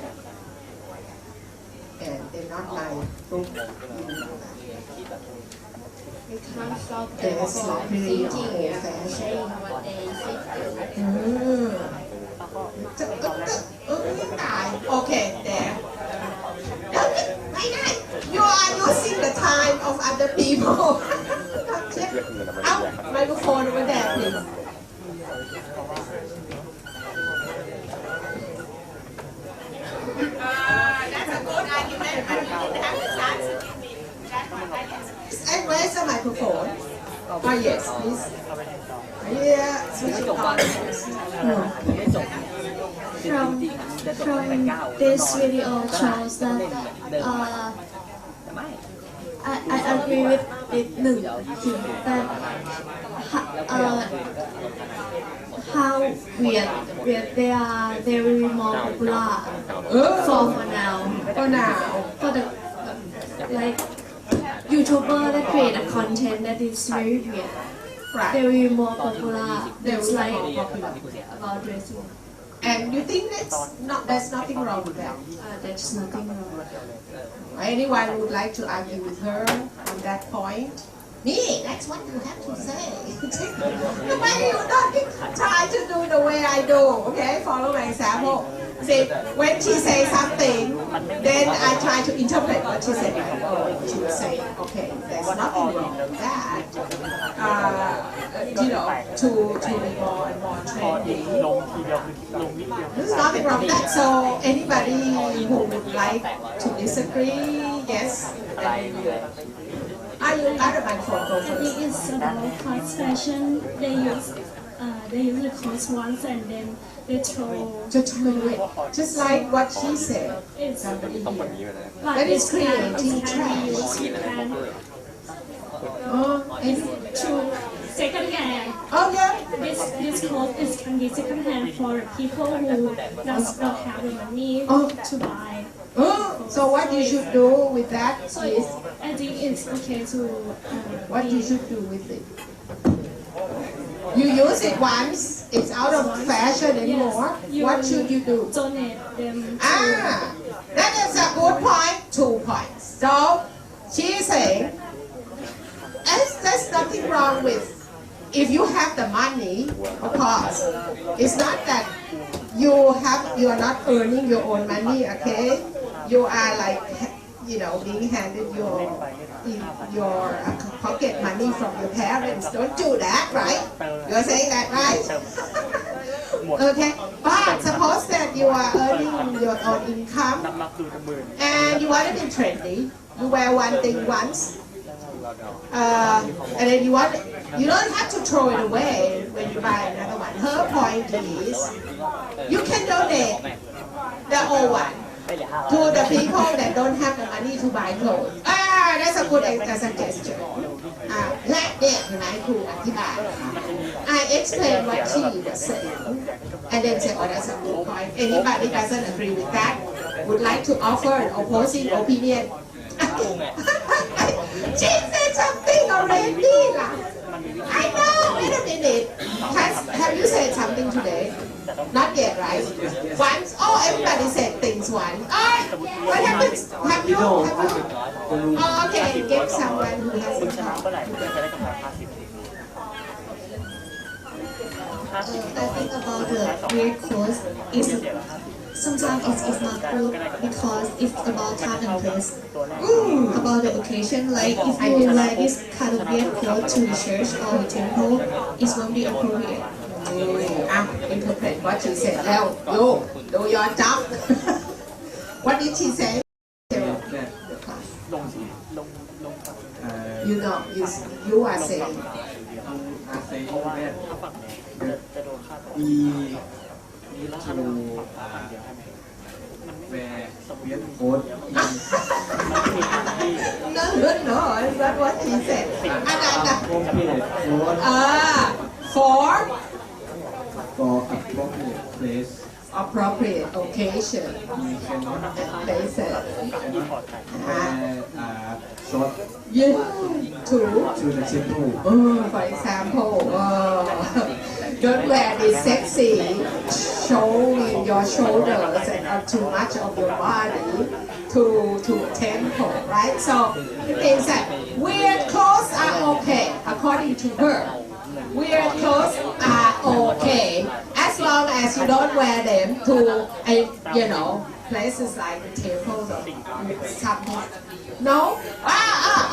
and they're not my group. We can't stop them from thinking and saying what they think. Okay, there. You are using the time of other people. Microphone over there, please. That's a good argument, but we didn't have the chance to give me that one. Where's the microphone? Oh yes, please. Yeah, switch it on. From this video shows that I agree with Nung that how weird they are very more popular for now. For the like YouTuber that create a content that is very weird. Right. They will be more popular. It's like about dressing. And you think there's nothing wrong with that? There's nothing wrong. Anyone would like to argue with her on that point? Me, that's what you have to say. Why you not try to do the way I do? Okay, follow my example. See, when she says something, then I try to interpret what she said. Oh, she was saying, okay, there's nothing wrong with that. To be more and more trendy. There's nothing wrong with that. So anybody who would like to disagree, yes. You got a microphone, go first. It's about fast fashion. They use the clothes once and then they throw it. Just like what she said. It's somebody here. But that is creating trash. To second hand. Oh yeah. This clothes can be second hand for people who does not have the money to buy. So what you should do with that is? I think it's okay to. What you should do with it? You use it once, it's out of fashion anymore. What should you do? Donate them. That is a good point. 2 points. So she is saying, there's nothing wrong with if you have the money, of course. It's not that you are not earning your own money, okay? You are like, being handed your pocket money from your parents. Don't do that, right? You're saying that, right? Okay, but suppose that you are earning your own income and you want to be trendy. You wear one thing once, and then you don't have to throw it away when you buy another one. Her point is, you can donate the old one to the people that don't have the money to buy clothes. That's a good suggestion. และเนี่ยเห็นไหมครูอธิบาย I explain what she was saying and then say, oh, that's a good point. Anybody doesn't agree with that would like to offer an opposing opinion. She said something already. I know. Wait a minute. Have you said something today? Not yet, right? Once. Oh, everybody said things once. What happens? Have you? Oh, okay. Give someone who hasn't talked. I think about the weird clothes is sometimes it's not good because it's about time and place. About the occasion, like if you wear this kind of weird clothes to the church or the temple, it won't be appropriate. Interpret what she said. Now, you do your job. What did she say? You are saying. We need to wear weird clothes. No, it's not what she said. For appropriate place. Appropriate occasion. We cannot places. Short. To the temple. For example, don't wear this sexy, showing your shoulders and too much of your body to temple, right? So it means that weird clothes are okay, according to her. Weird clothes are okay as long as you don't wear them to, places like the temples or something. No?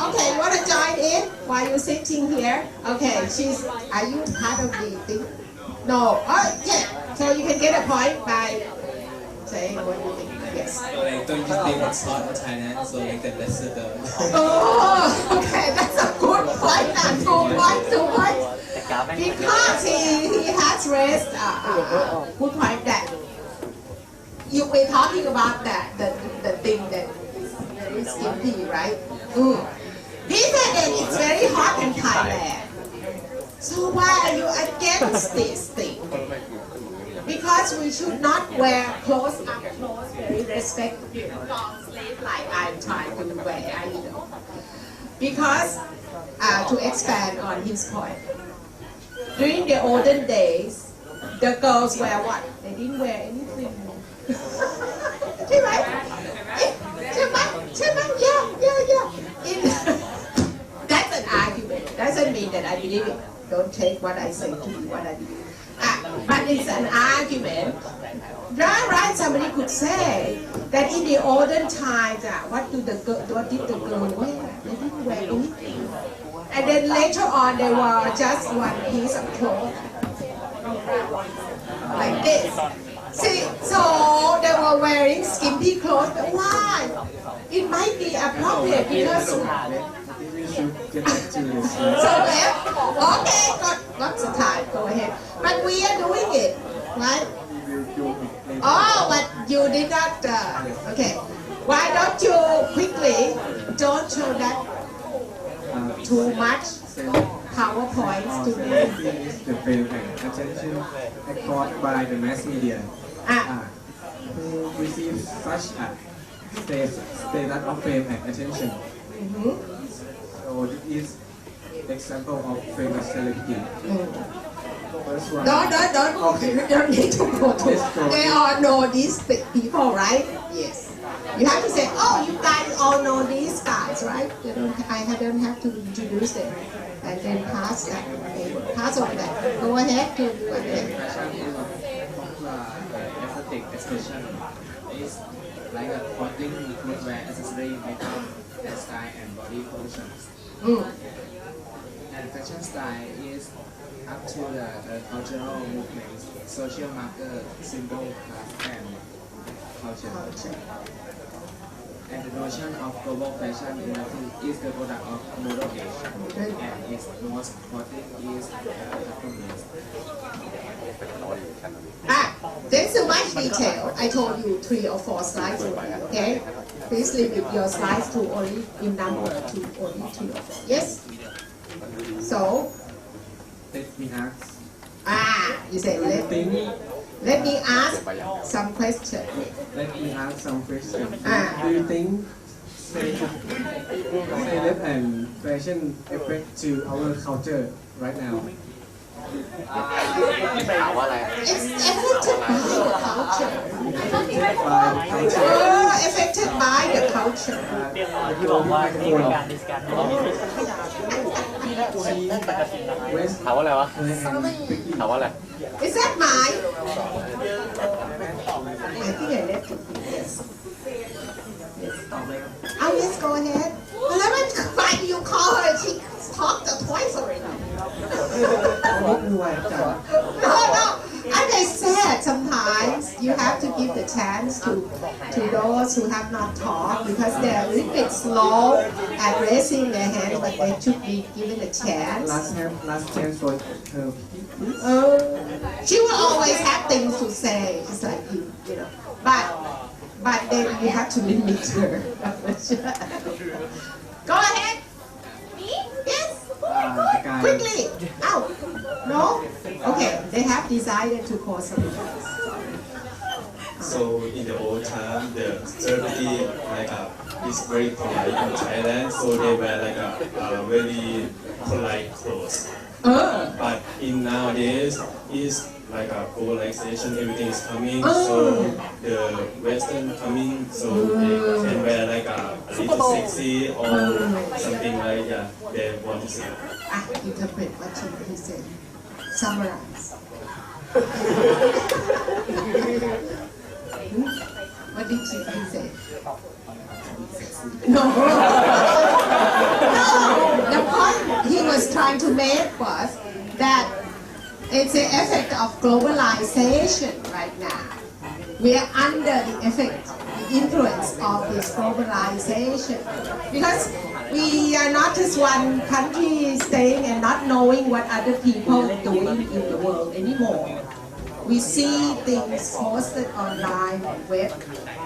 Okay, you want to join in while you're sitting here? Okay, are you part of the thing? No? Okay, so you can get a point by saying what you think. Yes. Like, don't you think it's hot in Thailand, so like the lesser the... Okay, that's a good point. Two points. Because he has raised good point that we're talking about the thing that is skimpy, right? He said that it's very hot in Thailand. So why are you against this thing? Because we should not wear clothes up close, very respectful, long sleeve like I'm trying to wear, Because, to expand on his point, during the olden days, the girls wear what? They didn't wear anything. That's an argument. Doesn't mean that I believe it. Don't take what I say to be what I believe. But it's an argument. Right? Somebody could say that in the olden times, what did the girl wear? They didn't wear anything. And then later on, they were just one piece of cloth, like this. See, so they were wearing skimpy clothes. But why? It might be appropriate because. So okay, got the time. Go ahead. But we are doing it, right? But you did not. Okay. Why don't you quickly? Don't show that too much PowerPoints to me. The fame and attention acquired by the mass media who receive such a status of fame and attention. So this is example of famous celebrity. First one. You don't need to go to. They all know these people, right? Yes. You have to say, oh, you guys all know these guys, right? I don't have to introduce them. And then pass that. Okay. Pass over that. Go ahead to do it. aesthetic expression is like a clothing, footwear, accessory, makeup, hairstyle, and body positions. And fashion style is up to the cultural movements, social marker, symbol, class, and culture. And the notion of global fashion is the product of model age, and its most important is customized. There's so much detail. I told you 3 or 4 slides already, okay? Please limit your slides to only in number to only 3 or 4. Yes? So? Let me ask. You say let me ask some questions. Let me ask some questions. Do you think celeb and fashion affect to our culture right now? It's affected by the culture. Affected by the culture. ถามว่าอะไรวะถามว่าอะไร Is that mine? I think I left it. Yes. Oh yes, go ahead. Well, why do you call her? She talked twice already. No. As I said, sometimes you have to give the chance to those who have not talked because they're a little bit slow at raising their hands, but they should be given a chance. Last chance for her. She will always have things to say, just like you know. But then you have to limit her. Go ahead. Me? Yes. Quickly. Out. No? Okay. They have decided to call somebody else. So in the old time, the celebrity is very polite in Thailand. So they wear a very polite clothes. But in nowadays, is like a globalization, everything is coming, so the Western coming, so they can wear like a little sexy or something like they want to say. Interpret what he said. Summarize. What did he say? No. The point he was trying to make was that it's the effect of globalization right now. We are under the effect, the influence of this globalization. Because we are not just one country staying and not knowing what other people are doing in the world anymore. We see things posted online on web.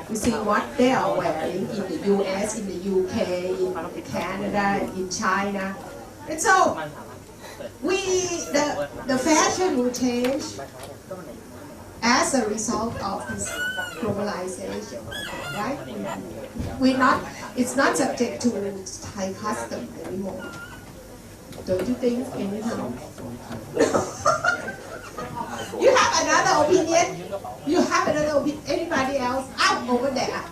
We see what they are wearing in the US, in the UK, in Canada, in China. And so, the fashion will change as a result of this globalization, right? It's not subject to Thai custom anymore. Don't you think anyhow? You have another opinion? You have another opinion? Anybody else? Out over there.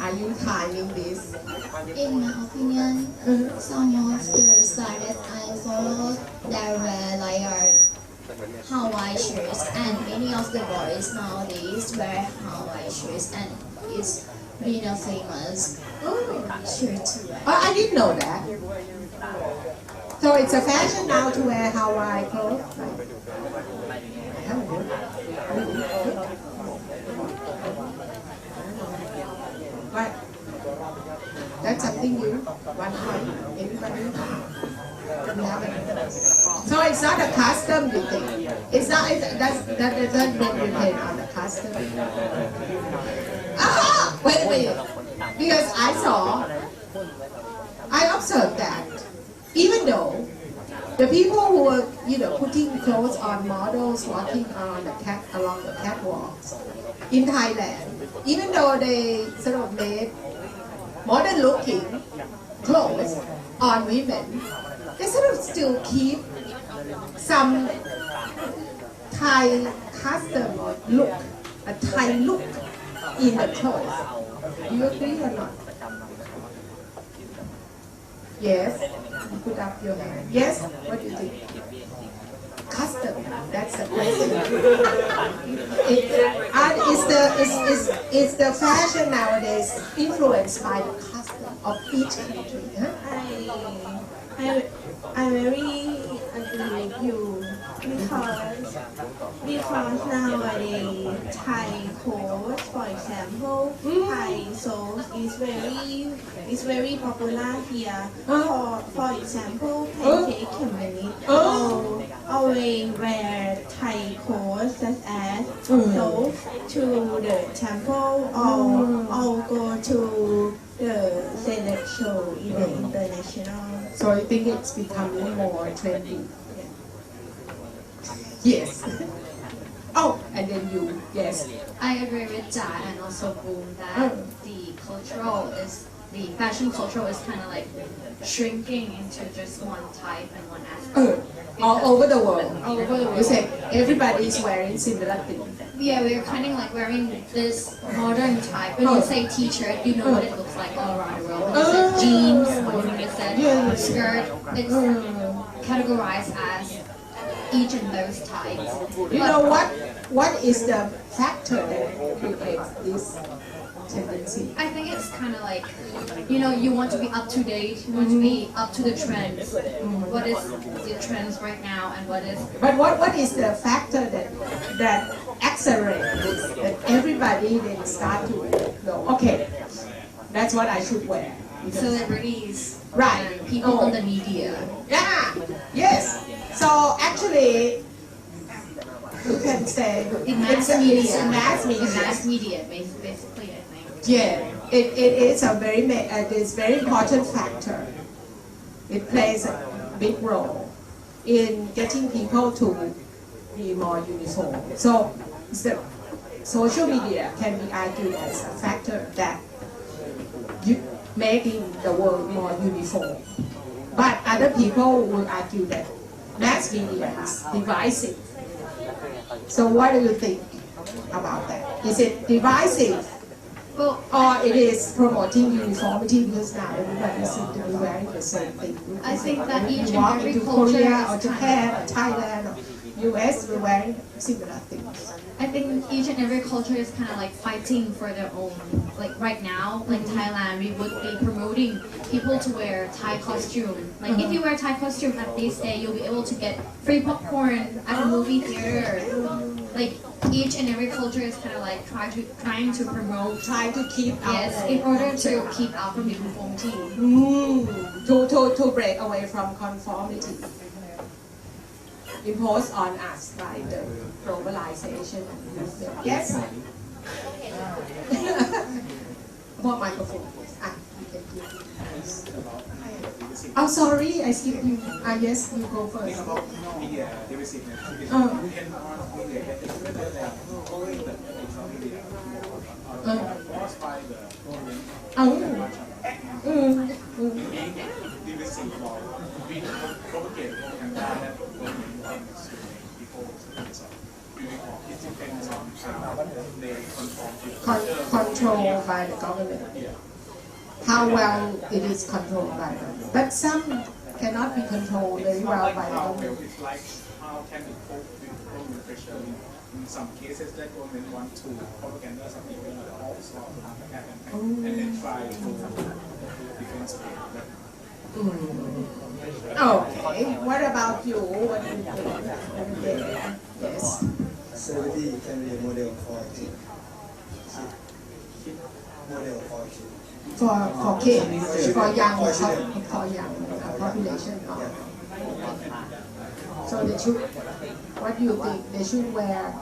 Are you timing this? In my opinion, some of the style that I follow, there were like Hawaii shirts, and many of the boys nowadays wear Hawaii shirts, and it's been a famous shirt to wear. Oh, I didn't know that. So it's a fashion now to wear Hawaii clothes? Right. That's something new. One point. Everybody. So it's not a custom, you think? It's not. That doesn't depend on the custom. Aha! Wait a minute. Because I observed that even though the people who were, putting clothes on models walking along the catwalks in Thailand, even though they sort of made modern-looking clothes on women, they sort of still keep some Thai custom look, a Thai look in the clothes. Do you agree or not? Yes. Put up your hand. Yes? What do you think? custom? That's the question. Is the fashion nowadays influenced by the custom of each country? Huh? I very agree with you because nowadays Thai clothes, for example, Thai sauce is very popular here. For example, pancake community always wear Thai clothes such as clothes to the temple or go to the select show in the international. So I think it's becoming more trendy. Yes. Oh, and then you, yes. I agree with Jai and also Boom that the fashion cultural is kind of like shrinking into just one type and one aspect. All over the world. All over the world. You say everybody is wearing similar things. Yeah, we're kind of like wearing this modern type. When you say t-shirt, you know what it looks like all around the world. When you said jeans, when you said skirt, it's categorized as each of those types. You know what is the factor that creates this tendency? I think it's kind of like, you want to be up to date, you want to be up to the trends. What is the trends right now and what is... But what is the factor that accelerates this, that everybody then start to go, okay, that's what I should wear. Celebrities. Right. And people on the media. Yeah, yes. So actually, you can say Mass media, basically, I think. Yeah, it is a very important factor. It plays a big role in getting people to be more uniform. So the social media can be argued as a factor that making the world more uniform. But other people will argue that mass media is divisive. So what do you think about that? Is it divisive? Well, or it is promoting uniformity because now everybody seems to be wearing the same thing? I think that each and walk every into culture Korea or is Japan or Thailand or US, we're wearing similar things. I think each and every culture is kind of like fighting for their own. Like right now, like Thailand, we would be promoting people to wear Thai costume. Like if you wear Thai costume at this day, you'll be able to get free popcorn at a movie theater. Like each and every culture is kind of like trying to promote, trying to keep yes, out in order to keep out from uniformity. To break away from conformity imposed on us by the globalization. Yes. What microphone? You can give. Oh, sorry, I skipped you. Yes, you go first. Controlled by the government. How well it is controlled by them. But some cannot be controlled very well by the government. It's like how can we cope with government pressure in some cases that government want to propaganda some people also and then try to defense that. Okay, what about you? What do you think? Yes. Celebrity can be a model for kids, for young population. So they should. What do you think? They should wear.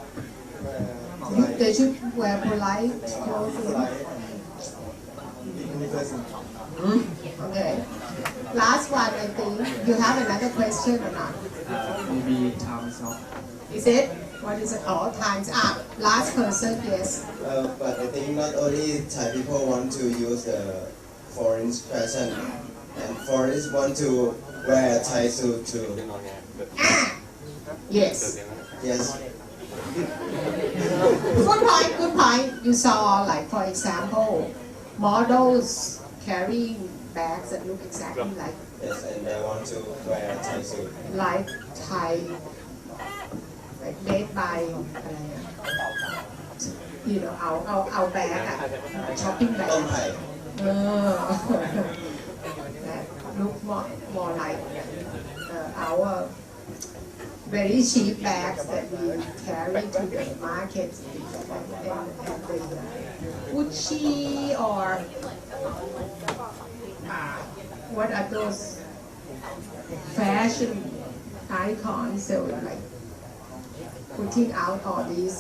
They should wear polite clothing. Okay. Last one, I think. You have another question or not? Maybe time's up. Is it? What is it? Oh, time's up. Last person, yes. But I think not only Thai people want to use the foreign fashion, and foreigners want to wear a Thai suit too. Yes. Yes. Good point. You saw, like, for example, models carrying bags that look exactly like. Yes, and they want to wear a Thai suit. Like Thai made by อะไรนะ you know เอาแบกอะ shopping bag that look more like our very cheap bags that we carry to the markets and the Gucci or what are those fashion icons, so like putting out all these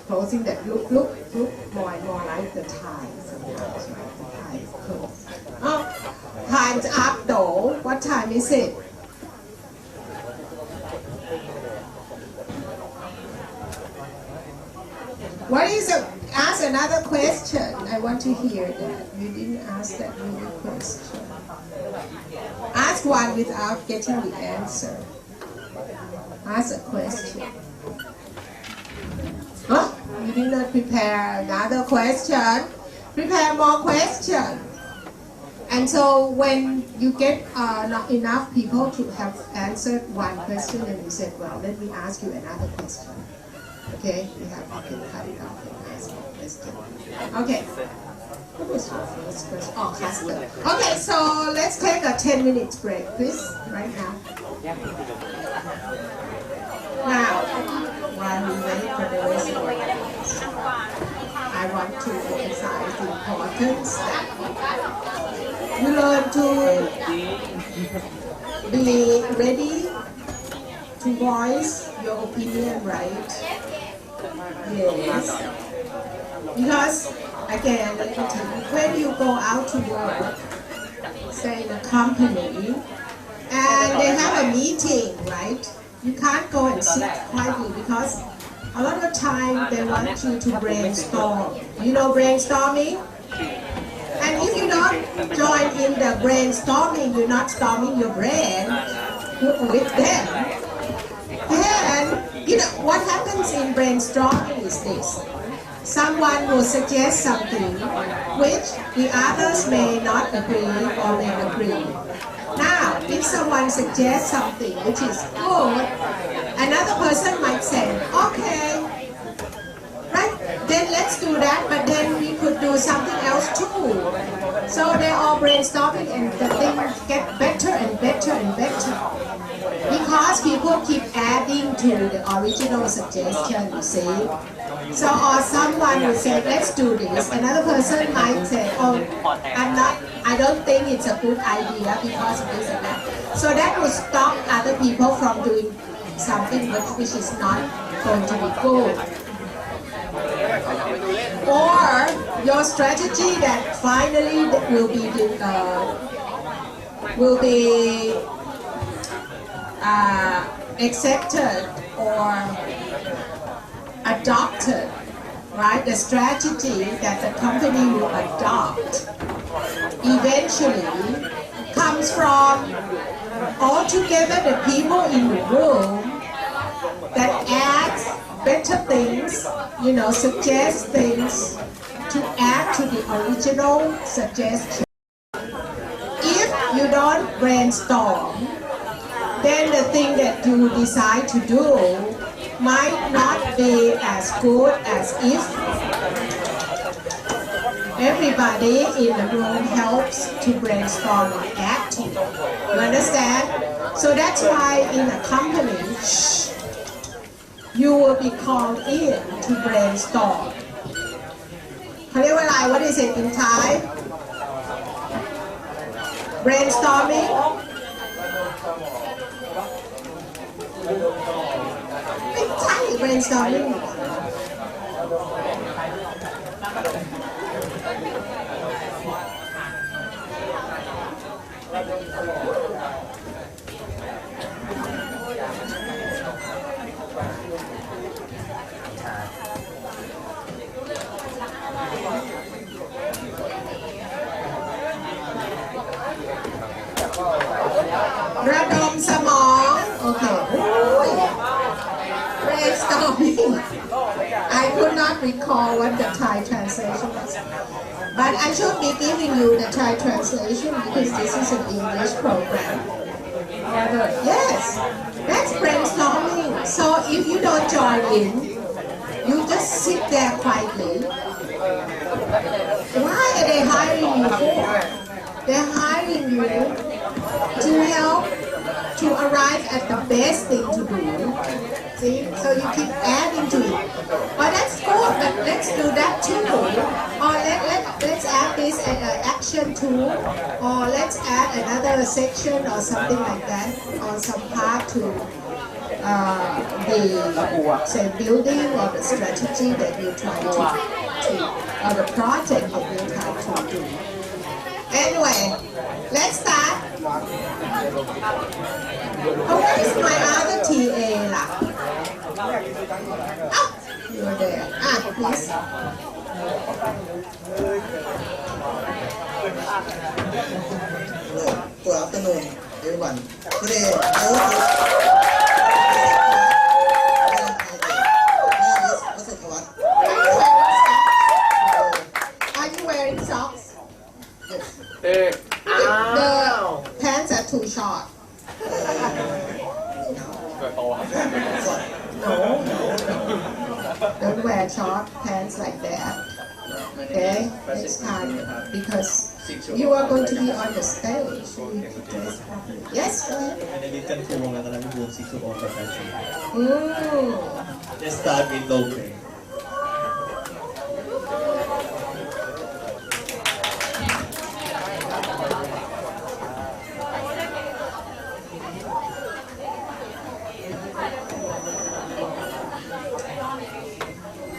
clothing that look more like the Thai, sometimes, right? The Thai clothes. Oh, time's up though. What time is it? What is it? Ask another question. I want to hear that. You didn't ask that really question. Ask one without getting the answer. Ask a question. Huh? You did not prepare another question. Prepare more questions. And so when you get not enough people to have answered one question, and you said, well, let me ask you another question. Okay, you can cut it off and ask more questions. Okay. What was your first question? Oh, custom. Okay, so let's take a 10 minutes break, please, right now. Now, while we wait for the rest of the class, I want to emphasize the importance that you learn to be ready to voice your opinion, right? Yes. Because, again, when you go out to work, say in a company, and they have a meeting, right? You can't go and sit quietly because a lot of time they want you to brainstorm. You know brainstorming? And if you don't join in the brainstorming, you're not storming your brain with them. Then, you know, what happens in brainstorming is this. Someone will suggest something which the others may not agree or may agree. Now, if someone suggests something which is good, another person might say, okay, right, then let's do that, but then we could do something else too. So they're all brainstorming and the thing get better and better and better. Because people keep adding to the original suggestion, you see. So, or someone will say, let's do this. Another person might say, oh, I don't think it's a good idea because of this and that. So that will stop other people from doing something which is not going to be good. Or your strategy that finally will be accepted or adopted, right? The strategy that the company will adopt eventually comes from altogether the people in the room that add better things, you know, suggest things to add to the original suggestion. If you don't brainstorm, then the thing that you decide to do might not be as good as if everybody in the room helps to brainstorm and add to it. You understand? So that's why in a company, you will be called in to brainstorm. เขาเรียกว่าอะไร What is it in Thai? Brainstorming? Brainstorming. Radom samong. Okay. Brainstorming. I could not recall what the Thai translation was. But I should be giving you the Thai translation because this is an English program. Yes. That's brainstorming. So if you don't join in, you just sit there quietly. Why are they hiring you for? They're hiring you to help to arrive at the best thing to do. See? So you keep adding to it. But that's good, but let's do that too. Or let's add this as an action tool. Or let's add another section or something like that. Or some part to the say building or the strategy that you try to or the project that you try to do. Anyway, let's start. Oh, where is my other TA lah? Oh, you're there. Please. Hello, good afternoon, everyone. Today, Are you wearing socks? Yes. The pants are too short. No. Don't wear short pants like that. Okay? Next time, because you are going to be on the stage. You need to dress properly. Yes, go ahead. Let's start with low grade.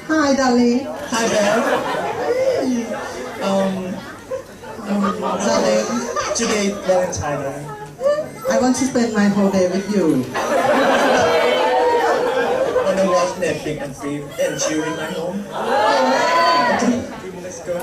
Hi, darling. Hi there. Darling, today is Valentine's Day. I want to spend my whole day with you. Wanna watch Netflix and film and chill in my home? Let's go.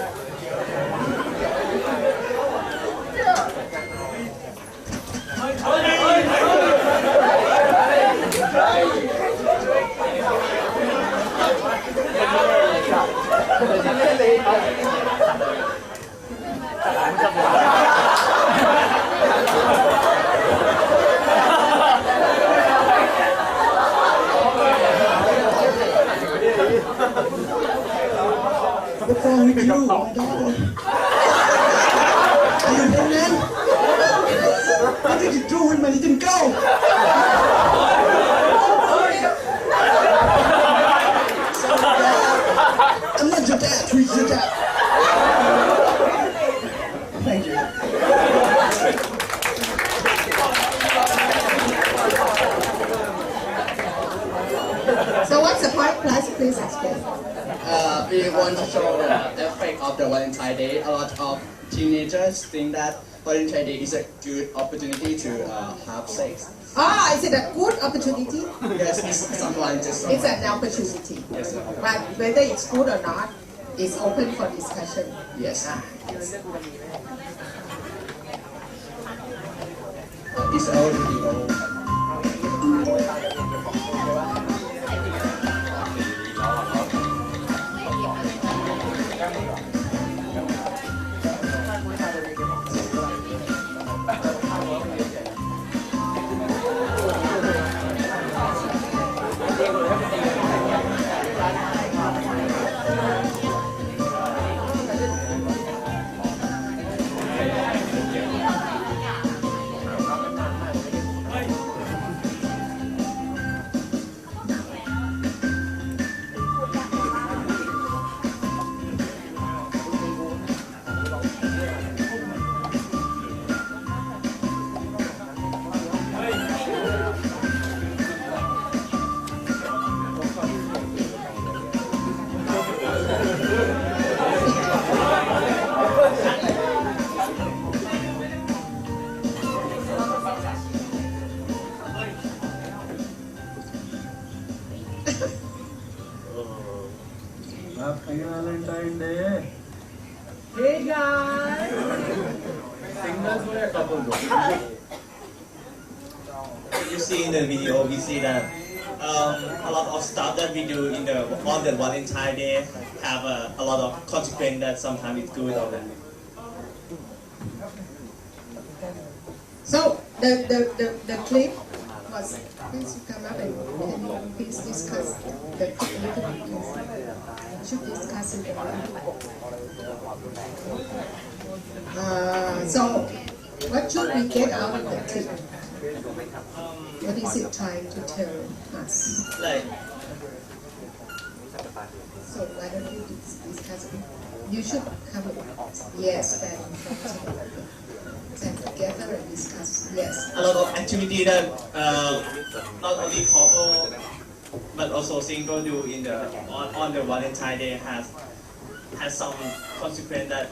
What's wrong with you, my daughter? Are you pregnant? What did you do when you didn't go? I'm not your dad, who's your dad? Thank you. So what's the point? Please explain. We want to show the effect of the Valentine's Day. A lot of teenagers think that Valentine's Day is a good opportunity to have sex. Ah, is it a good opportunity? Yes, it's someone just. It's an opportunity. Yes. But whether it's good or not is open for discussion. Yes. Yes. It's already old. Happy Valentine's Day. Hey guys. Singles were a couple You see in the video, we see that a lot of stuff that we do on the Valentine's Day have a lot of consequence that sometimes it's good or bad. So the clip was please come up and can you please discuss the curriculum? Should discuss it. So, what should we get out of the clip? What is it trying to tell us? Like, so why don't you discuss it? You should come up. Yes, stand together and discuss. Yes. a lot of activity that not only couple but also single do in the on the Valentine Day has some consequence that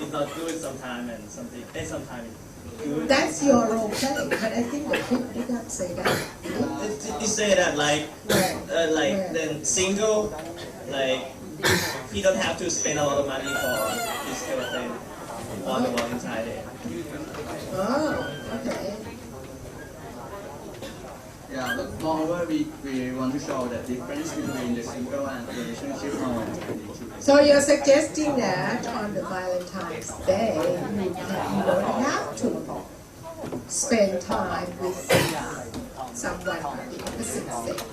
it's not good sometimes and sometimes good. That's your role play, but I think the clip did not say that. It say that like then single, like he don't have to spend a lot of money for his girlfriend on the Valentine Day. Oh, okay. Yeah, but moreover, we want to show the difference between the single and relationship. So you're suggesting that on the Valentine's Day, you don't have to spend time with someone of the opposite sex.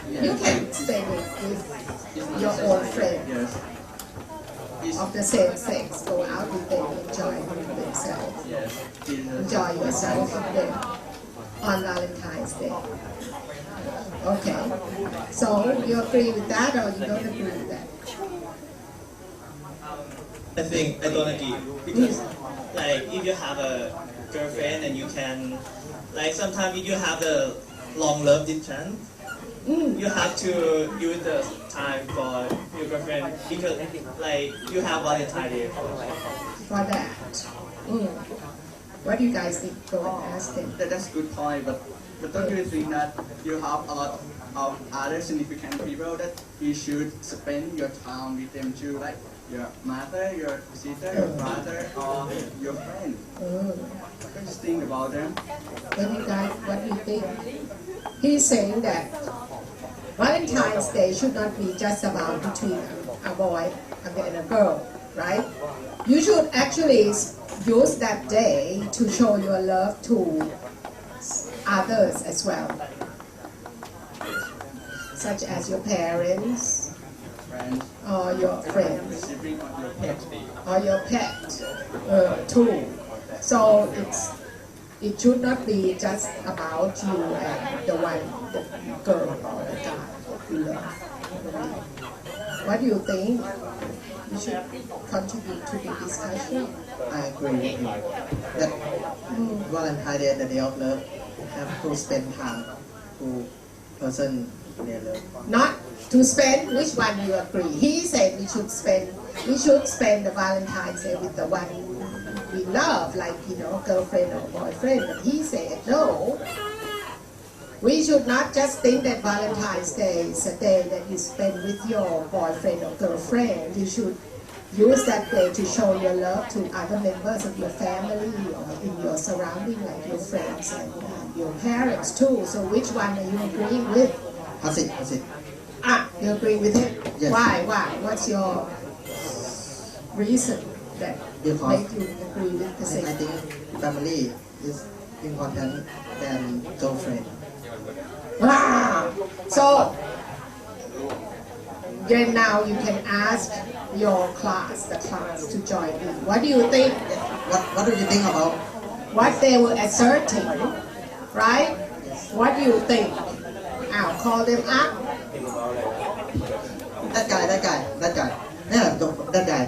You can spend it with your own friend of the same sex. Go out with them, enjoy themselves. Enjoy yourself with them on Valentine's Day. Okay. So you agree with that or you don't agree with that? I think I don't agree because like if you have a girlfriend and you can like sometimes if you have the long love distance, you have to use the time for your girlfriend because like you have Valentine's Day for that. What do you guys think? Go and ask them. That's a good point, but don't you think that you have a lot of other significant people that you should spend your time with them too, like your mother, your sister, your brother, or your friend? Just think about them. What do you think? He's saying that Valentine's Day should not be just about between a boy and a girl, right? You should actually use that day to show your love to others as well, such as your parents, or your friends, or your pet too. So it should not be just about you and the girl or the guy you love. What do you think? You should contribute to the discussion. I agree with you. That Valentine's Day, the day of love, have to spend time to person they love. Not to spend. Which one you agree? He said we should spend the Valentine's Day with the one we love, like girlfriend or boyfriend. But he said no. We should not just think that Valentine's Day is a day that you spend with your boyfriend or girlfriend. You should use that day to show your love to other members of your family or in your surrounding, like your friends and your parents too. So which one are you agreeing with? Hasid. You agree with him? Yes. Why? What's your reason that make you agree with the same? I think family is important than girlfriend. So then now you can ask your class, the class, to join in. What do you think? What do you think about what they were asserting, right? What do you think? I'll call them up. That guy. Yeah, that guy.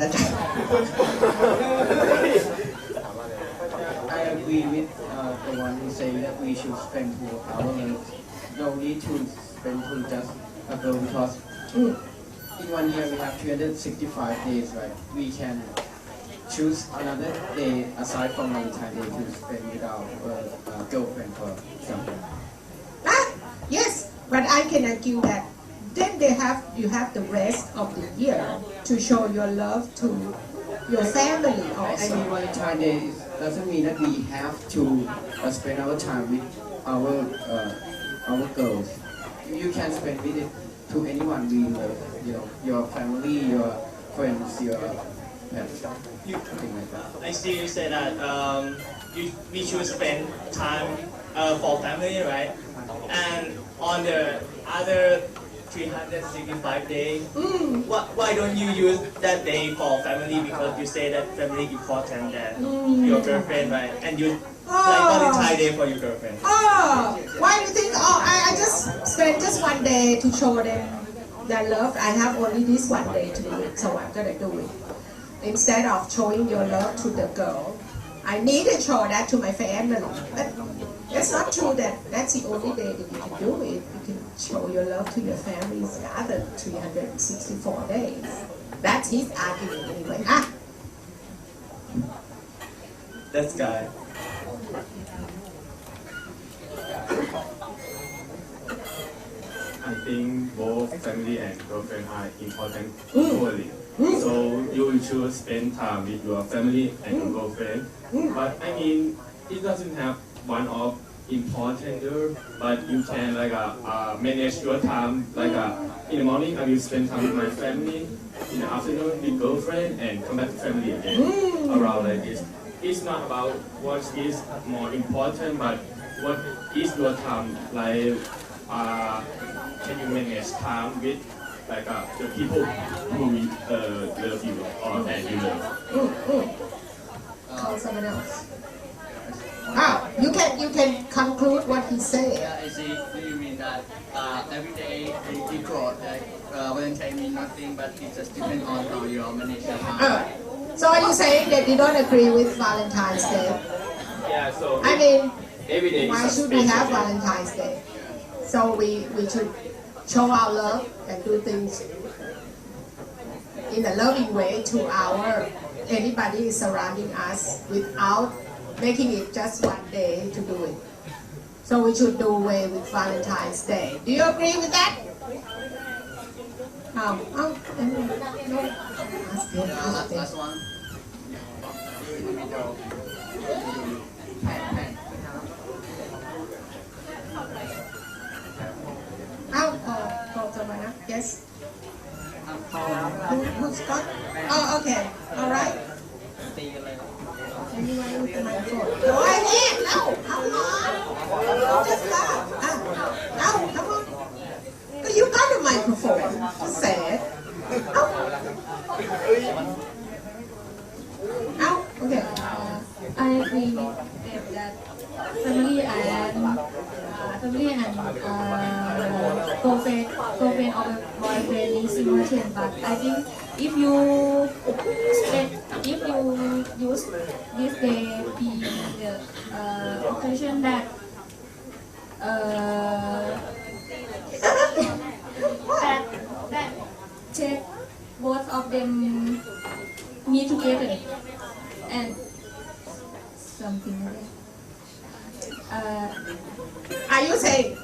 I agree with the one who say that we should spend 2 hours. No need to spend to just a girl because in 1 year we have 365 days, right? We can choose another day aside from Valentine's Day to spend with our girlfriend for example. Yes, but I can argue that then you have the rest of the year to show your love to your family also. I mean, Valentine's Day doesn't mean that we have to spend our time with our girls. You can spend with it to anyone we love, your family, your friends, your pets, something like that. I see you say that we should spend time for family, right? And on the other 365 days, why don't you use that day for family? Because you say that family important than your girlfriend, right? And you like Valentine's Day for your girlfriend. Oh, why do you think? Oh, I just spent just one day to show them their love. I have only this one day to do it, so I'm gonna do it. Instead of showing your love to the girl, I need to show that to my family. But it's not true that that's the only day that you can do it. You can show your love to your family the other 364 days. That's his argument anyway. That's guy. I think both family and girlfriend are important equally. So you will choose spend time with your family and your girlfriend. But I mean, it doesn't have one of important there, but you can like manage your time. Like in the morning, I will spend time with my family. In the afternoon, with girlfriend, and come back to family again. Around like this. It's not about what is more important, but what is your time. Like, can you manage time with like the people who love you or that you love? Call someone else. You can conclude what he said. Yeah, I see. Do you mean that every day is equal? Like Valentine means nothing, but it just depends on how you manage your time. So are you saying that you don't agree with Valentine's Day? Yeah. So I mean, every day why should we have Valentine's Day? So we should show our love and do things in a loving way to our anybody surrounding us without making it just one day to do it. So we should do away with Valentine's Day. Do you agree with that? Last one. In the middle. Pen. Yes. Who's got? Oh, okay. All right. Anyone with the microphone? Go ahead. No, come on. Don't just laugh. No, come on. You got a microphone. Just say it. Out. Okay. I agree with that family and girlfriend or boyfriend is important, but I think if you use this day be the occasion that that take both of them meet together and something like that. Are you saying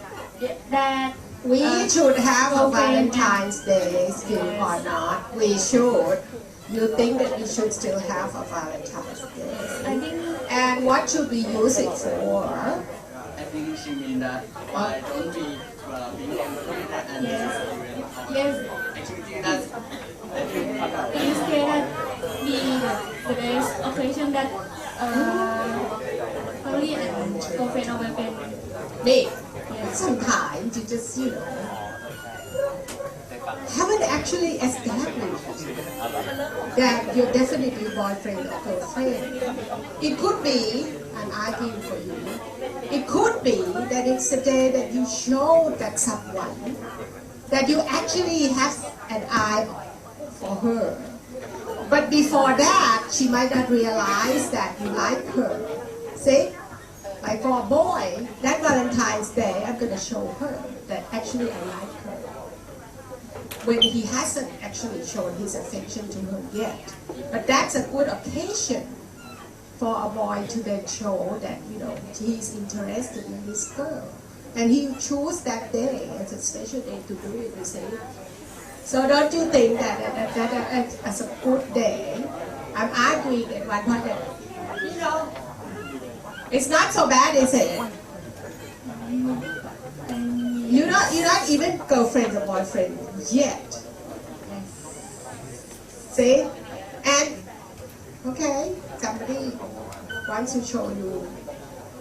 that we should have a Valentine's Day still or not? We should. You think that we should still have a Valentine's Day? I think. And what should we use it for? I think she means that why don't we being and Yes. actually that's Instead the best occasion that family and girlfriend or boyfriend. Sometimes you just, haven't actually established that you're definitely boyfriend or girlfriend. It could be, I'm arguing for you, it could be that it's a day that you show that someone that you actually have an eye for her. But before that, she might not realize that you like her. See? Like for a boy, that Valentine's Day, I'm going to show her that actually I like her. When he hasn't actually shown his affection to her yet. But that's a good occasion for a boy to then show that, he's interested in this girl. And he choose that day as a special day to do it, you see. So don't you think that as a good day, I'm arguing at one point that, it's not so bad, is it? You're not even girlfriend or boyfriend yet. See? And, okay, somebody wants to show you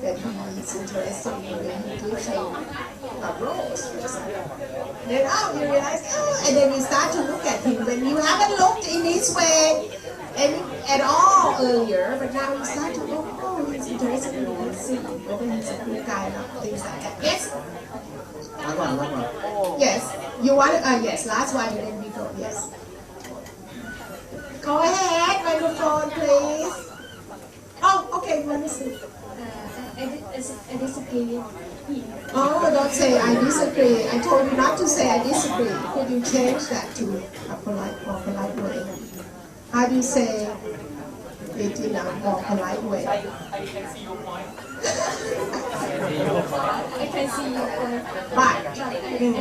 that he's interested in when he gives you a rose. Then you realize, and then you start to look at him when you haven't looked in this way at all earlier, but now you start to look, he's interested in you, see whether he's a good guy or not, things like that. Yes? Last one. Yes. You want yes, last one and then we go, yes. Go ahead, microphone, please. Oh, okay, let me see. I disagree with him. Oh, don't say I disagree. I told you not to say I disagree. Could you change that to a more polite way? How do you say it in a more polite way? I can see your point. Right. But I think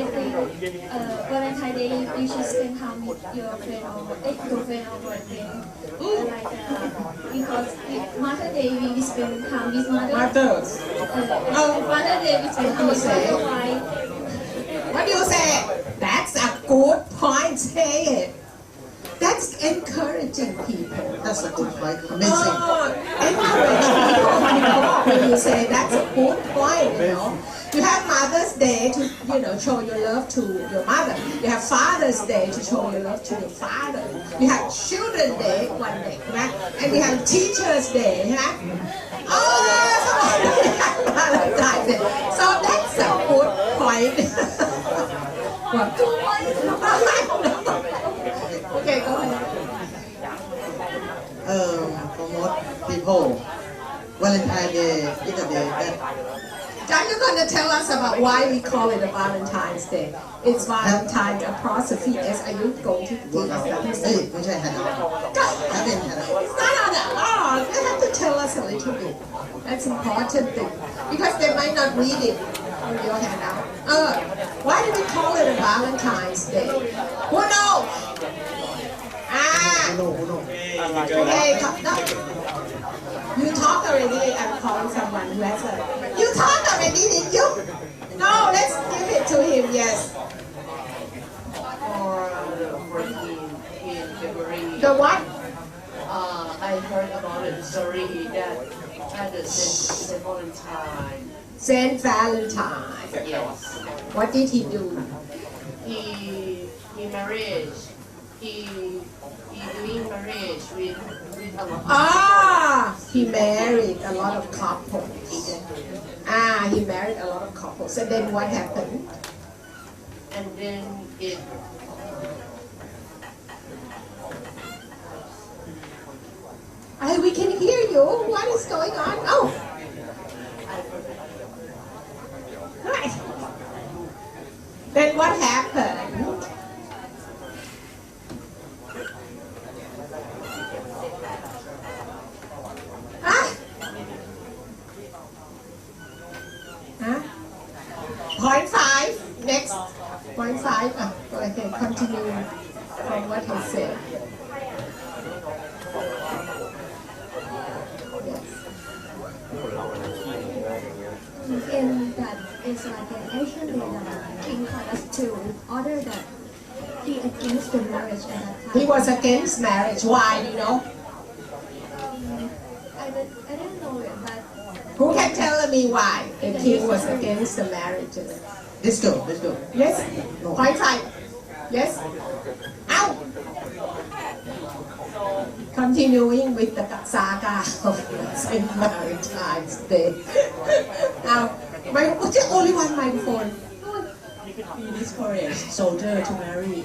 Valentine's Day you should spend time with your friend or girlfriend or boyfriend. Because Mother's Day we spend time with mother. Mother's. Mother's Day we spend time with mother wife. What do you say? That's a good point. Say it. That's encouraging people. That's a good point. Amazing. Encourage people when you say that's a good point, You have Mother's Day to, show your love to your mother. You have Father's Day to show your love to your father. You have Children's Day one day, right? And we have Teacher's Day, right? Valentine's Day. So that's a good point. Okay, go ahead. For most people, Valentine's Day is a day that. Are you going to tell us about why we call it a Valentine's Day? It's Valentine apostrophe S. Are you going to give us that? Which I had You have to tell us a little bit. That's important thing. Because they might not read it on your handout. Why do we call it a Valentine's Day? Who knows? Okay, you talked already. I'm calling someone who has a. You talked already, did you? No, let's give it to him. Yes. For the 14th in February. The what? I heard about the story that at the Saint Valentine. Saint Valentine. Yes. What did he do? He married. He doing marriage with a lot of he married a lot of couples. He married a lot of couples. And then what happened? and then it We can hear you. What is going on? Oh. Right. Then what happened? Point 5. Next. Point 5. Go ahead. Continue from what he said. In that it's like an ancient day that King Carlos II ordered that he against the marriage at that time. He was against marriage. Why? Do you know? I don't know it, but who can tell me why the king was against the marriages? Let's go. Yes? No. Point 5. Yes? Out! Continuing with the saga of St. Valentine's Day. Now, just only one microphone. he discouraged soldiers to marry.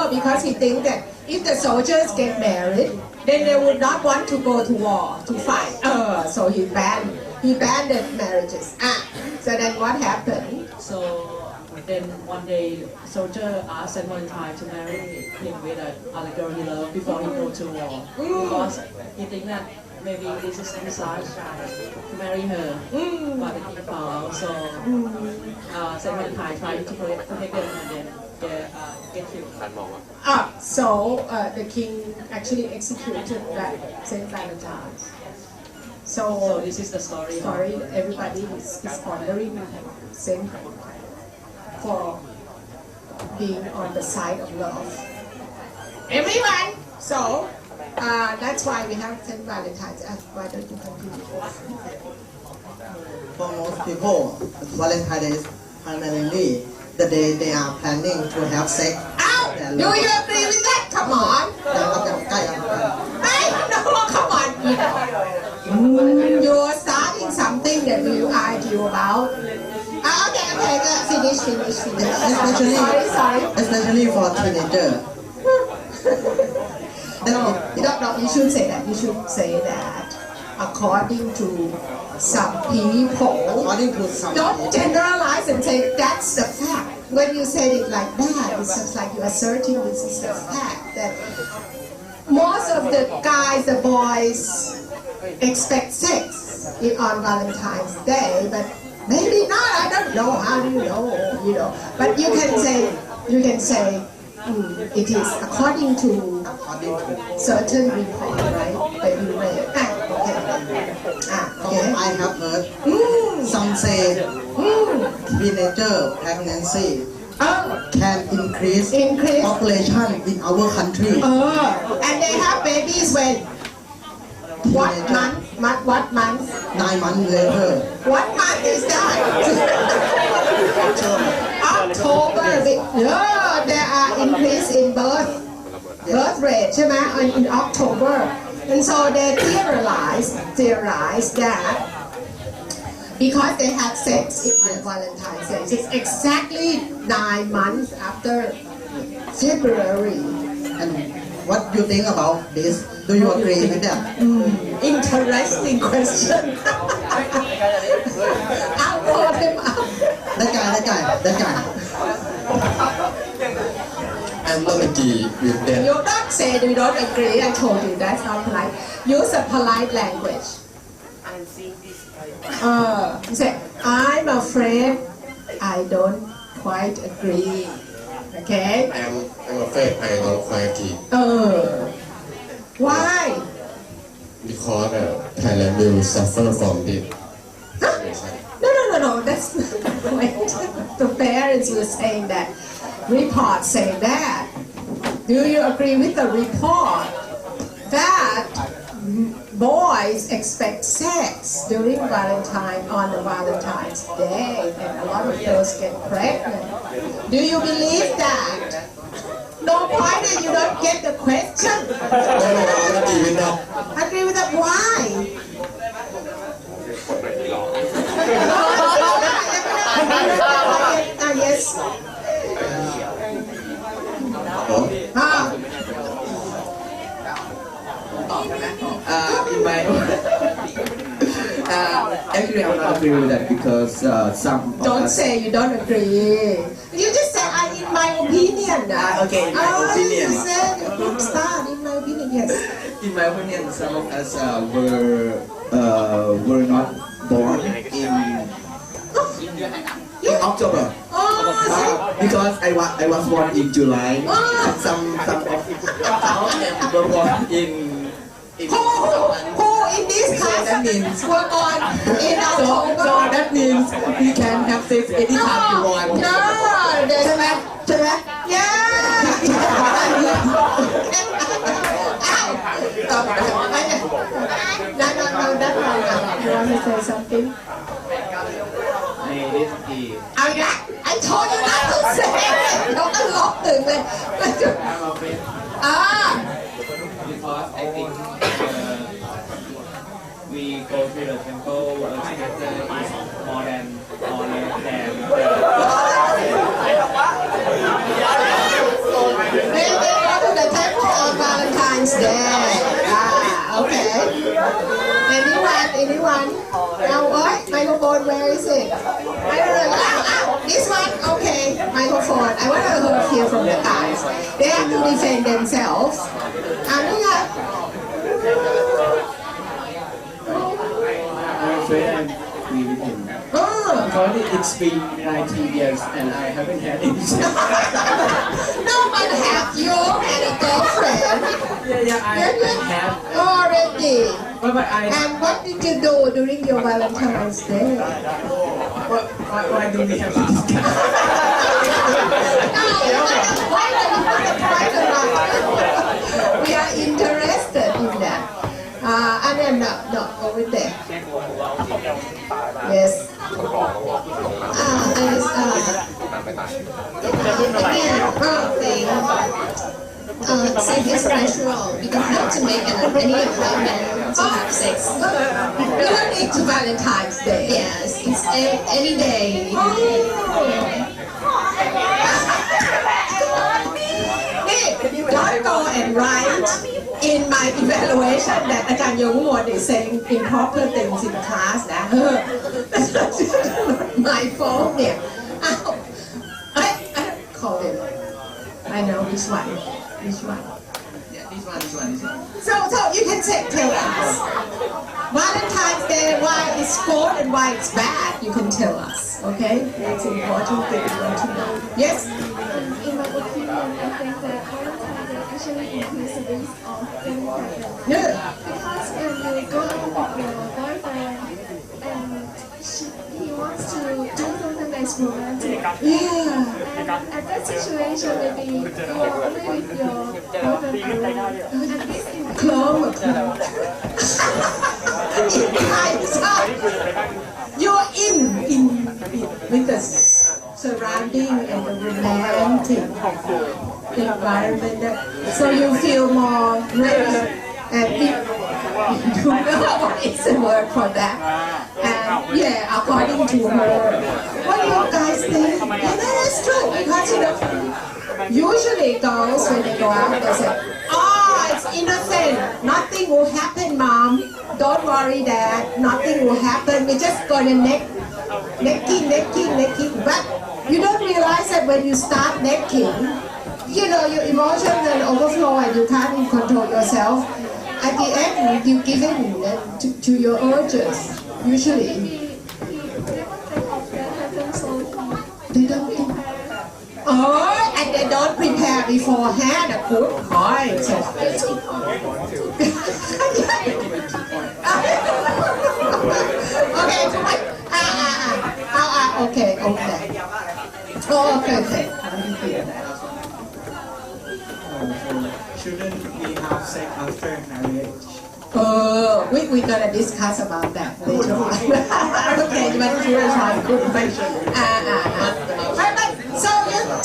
Because he thinks that if the soldiers get married, then they would not want to go to war, to fight. So he banned the marriages. So then what happened? So then one day, soldier asked Saint Valentine to marry him with a girl he loved before he go to war. Because he think that maybe this is his last chance to marry her. But the king found out. So Saint Valentine tried to protect them and then get killed. So the king actually executed that Saint Valentine. So this is the story. Everybody is honoring Saint Valentine for being on the side of love. Everyone! So, that's why we have Saint Valentine's. Why don't you continue? For most people, Valentine's Day is primarily the day they are planning to have sex. Ow! Do you agree with that? Come on. Hey, no, come on. You're starting something that you argue about. Okay, finish. Especially for teenagers. No, you should say that. You should say that. According to some people. Don't generalize and say that's the fact. When you say it like that, it's just like you're asserting this is the fact that most of the guys, the boys, expect sex on Valentine's Day, but maybe not. I don't know. How do you know? You know. But you can say. It is according to certain report, right? That you read. Okay. I have heard some say teenager pregnancy can increase population in our country. And they have babies when? What month? What month? 9 months later. What month is that? October. Yeah, there are increase in birth rate,ใช่ไหม in October, and so they theorize that because they have sex on Valentine's Day, it's exactly 9 months after February. And what do you think about this? Do you agree with that? Interesting question. I'll call him up. That guy. I'm not agree with that. You don't say you don't agree. I told you that's not polite. Use a polite language. You say, I'm afraid I don't quite agree. Okay? I'm afraid I don't quite agree. Why? Because Thailand will suffer from this situation. No, that's not the point. The parents were saying that. Report saying that. Do you agree with the report that boys expect sex during on the Valentine's Day, and a lot of girls get pregnant? Do you believe that? No point that you don't get the question. Agree with that. Agree with that? Why? Yes. Actually, I'm not agree with that because some. Don't say you don't agree. You just say in my opinion. Okay, in my opinion. You said start in my opinion. Yes. In my opinion, some of us were not born in October. Because I was born in July. Some of them were born in who in this class that means were born in October? So that means we can have sex anytime you want. No, No, that's not. You want to say something? I told you not to say it. Don't lock them. Because I think we go to the temple together is more than They go to the temple on Valentine's Day. Okay. Anyone? Now what? Microphone, where is it? This one? Okay. Microphone. I want to hear from the guys. They have to defend themselves. I'm afraid I agree with him. Because it's been 19 years and I haven't had any sex. No one have you had a girlfriend. Yeah, I have. Already. But and what did you do during your Valentine's Day? Why do we have to discuss? We are interested in that. And then no, over there. Sex is natural. You don't have to make any appointment to have sex. You don't need to Valentine's Day. Yes, it's any day. Don't go and write in my evaluation that อาจารย์ยงวอน is saying improper things in class นะ my fault เนี่ยอ้าวcall it I know which one Yeah, this one. so you can tell us Valentine's Day why it's good and why it's bad you can tell us okay it's important thing you want to know yes In my opinion, I think that Valentine's Day actually increase the risk of getting pregnant. Yeah. Because when you go out with your boyfriend and he wants to do something that's romantic. Yeah. And at that situation, maybe you are only with your boyfriend alone. And this includes you're in with the surrounding and the romantic environment so you feel more ready and you know what is the word for that and yeah according to her what do you guys think yeah that is true because you know usually girls when they go out they say oh it's innocent nothing will happen mom don't worry dad nothing will happen we're just gonna necking but you don't realize that when you start necking you know your emotions will overflow and you can't even control yourself at the end you give in to your urges usually they don't think oh and they don't prepare beforehand a good point okay Shouldn't we have sex after marriage? We're gonna discuss about that later on. Okay, but you are trying good question. But so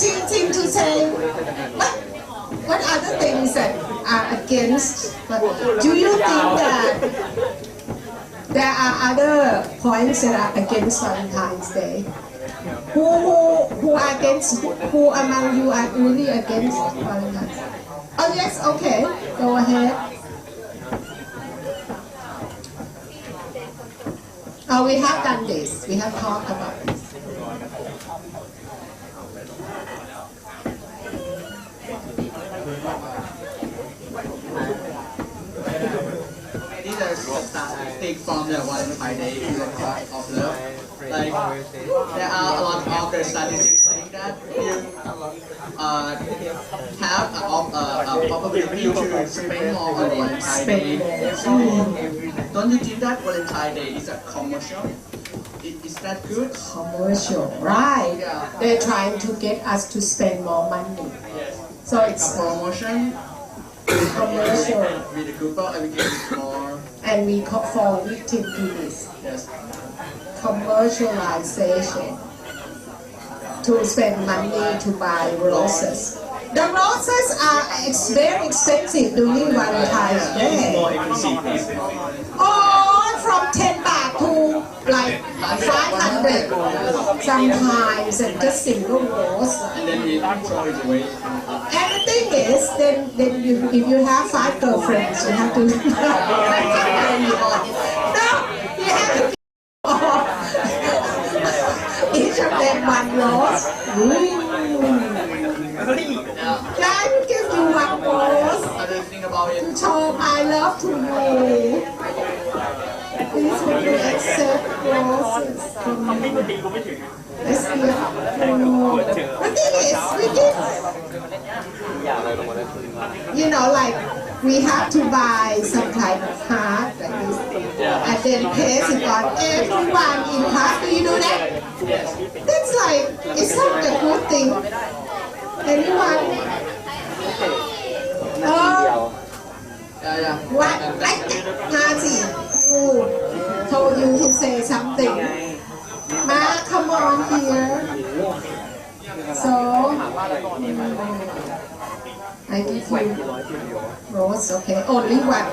you seem to say what other things that are against? Do you think that there are other points that are against Valentine's Day? Who are against? Who among you are really against Valentine's Day? Oh yes, okay. Go ahead. Oh, we have done this. We have talked about this. These are statistics from the Valentine's Day to the cause of love. Like there are a lot of the statistics saying that you have a probability to spend more on Valentine's Day. So don't you think that Valentine's Day is a commercial? Is that good? Commercial, right? Yeah. They're trying to get us to spend more money. So it's promotion. Commercial. With the couple, and we get more. And we fall victim to this. Yes. Commercialization. To spend money to buy roses. The roses are very expensive during Valentine's Day. More expensive. Oh, from 10 baht to like 500 sometimes, and just single rose. And then we throw it away. And the thing is, then if you have 5 girlfriends, you have to no, you have to each of them one rose. Can I give you one rose? To show my love to you. Please will you accept roses from me? Let's see. The thing is, we give. You know, like we have to buy some kind of heart like this, and then paste it on everyone in class. Do you do that? That's like, it's not a good thing. Anyone? What? Party. You told you to say something. Ma, come on here. So I give you rose, okay? Only one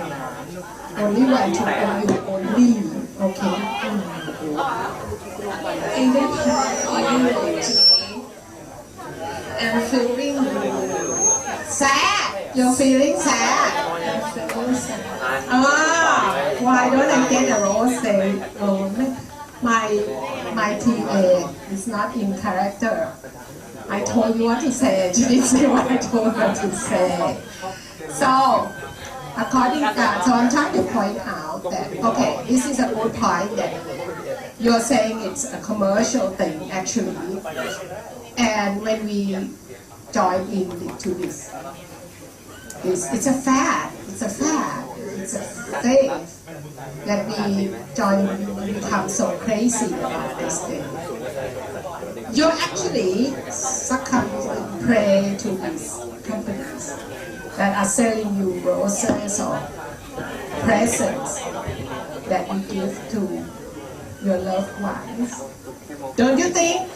to you, only, okay? Even how are you today? I'm feeling sad. You're feeling sad. I'm feeling sad. Why don't I get a rose? Say, oh, my TA is not in character. I told you what to say. She didn't say what I told her to say. So, so I'm trying to point out that, okay, this is a good point that you're saying it's a commercial thing actually. And when we join into this, it's a fad, it's a phase that we become so crazy about this thing. You're actually succumbing prey to these companies that are selling you roses or presents that you give to your loved ones. Don't you think?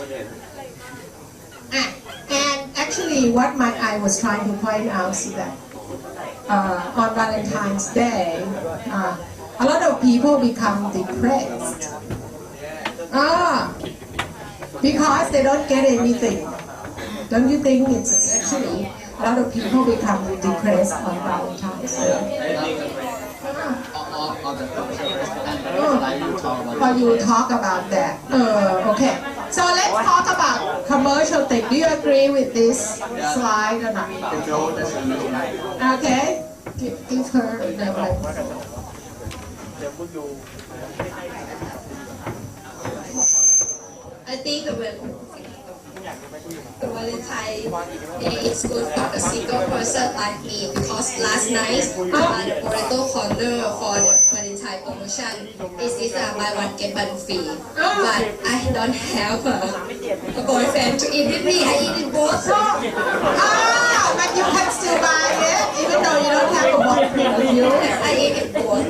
And actually what I was trying to point out is that on Valentine's Day, a lot of people become depressed. Because they don't get anything. Don't you think it's actually a lot of people become depressed on Valentine's Day? Or you talk about that. Okay. So let's talk about commercial thing. Do you agree with this slide or not? Okay. Give her the microphone. I think the Valentine Day is good for a single person like me because last night at the Potato Corner for the Valentine promotion, this is a buy one get one free. But I don't have a boyfriend to eat with me. I eat it both. But you can still buy it even though you don't have a boyfriend with you. Yes, I eat it both.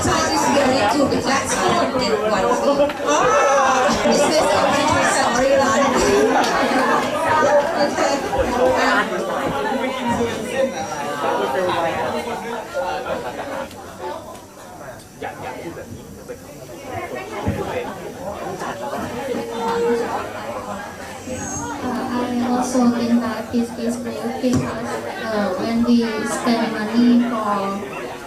So it's very good because I get one free. This is a very sorry line. I also think that it is great because when we spend money for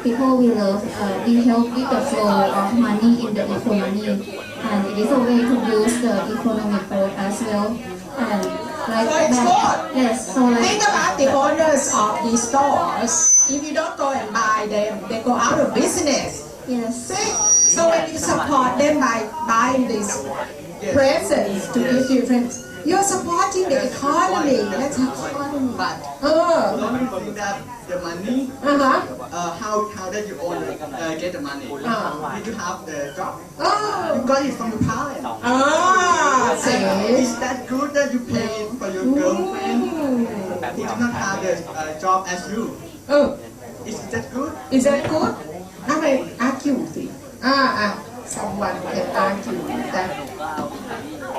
people we love, we help with the flow of money in the economy, and it is a way to boost the economic growth as well. And like so it's that, good. yes. So like think about the owners of these stores. If you don't go and buy them, they go out of business. Yes. See? So when you support them by buying these presents to give your friends, you're supporting the economy. That's economy. But don't you think that the money? How did you own get the money? Did you have the job? You got it from your parents. See? Is that good that you pay it for your girlfriend who did not have the job as you? Is that good? Is that good? I may argue. Someone can argue that.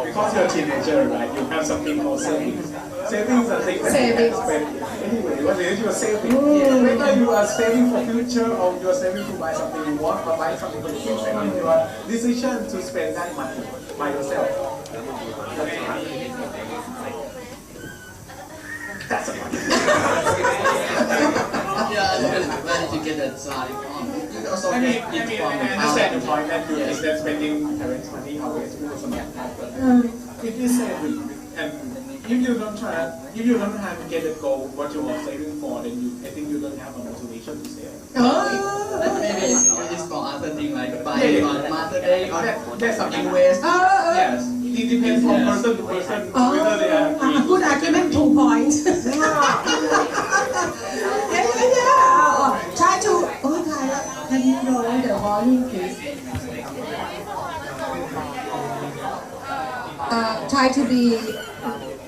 Because you're a teenager, right? You have something called savings. Savings are things that you can spend anyway. What is you are saving? Whether you are saving for future or you are saving to buy something you want or buy something for the future, it's your decision to spend that money by yourself. That's a money. Where did you get that salary from? I mean, I understand the point that you think that spending parents' money always good or something like that, but if you save it, and if you don't have to get a goal what you are saving for, then I think you don't have a motivation to save. Maybe it's for other things like buying on Mother Day or that's something waste. Yes, it depends from person to person whether they are. A good argument, 2 points. Try to. Can you lower the volume, please? Try to be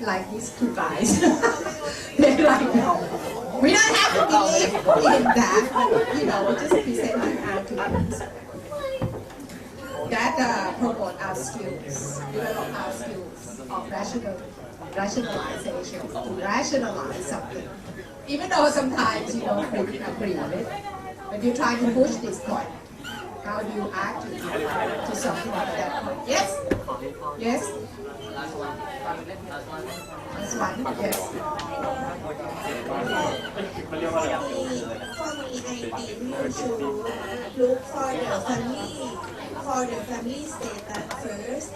like these two guys. They're like, we don't have to believe in that, but we just present an argument that promote our skills, develop our skills of rational rationalization, to rationalize something. Even though sometimes you don't agree with it, but you try to push this point. How do you act to something like that point? Yes? Yes? Last one, yes. For me, I think you should look for the family status first,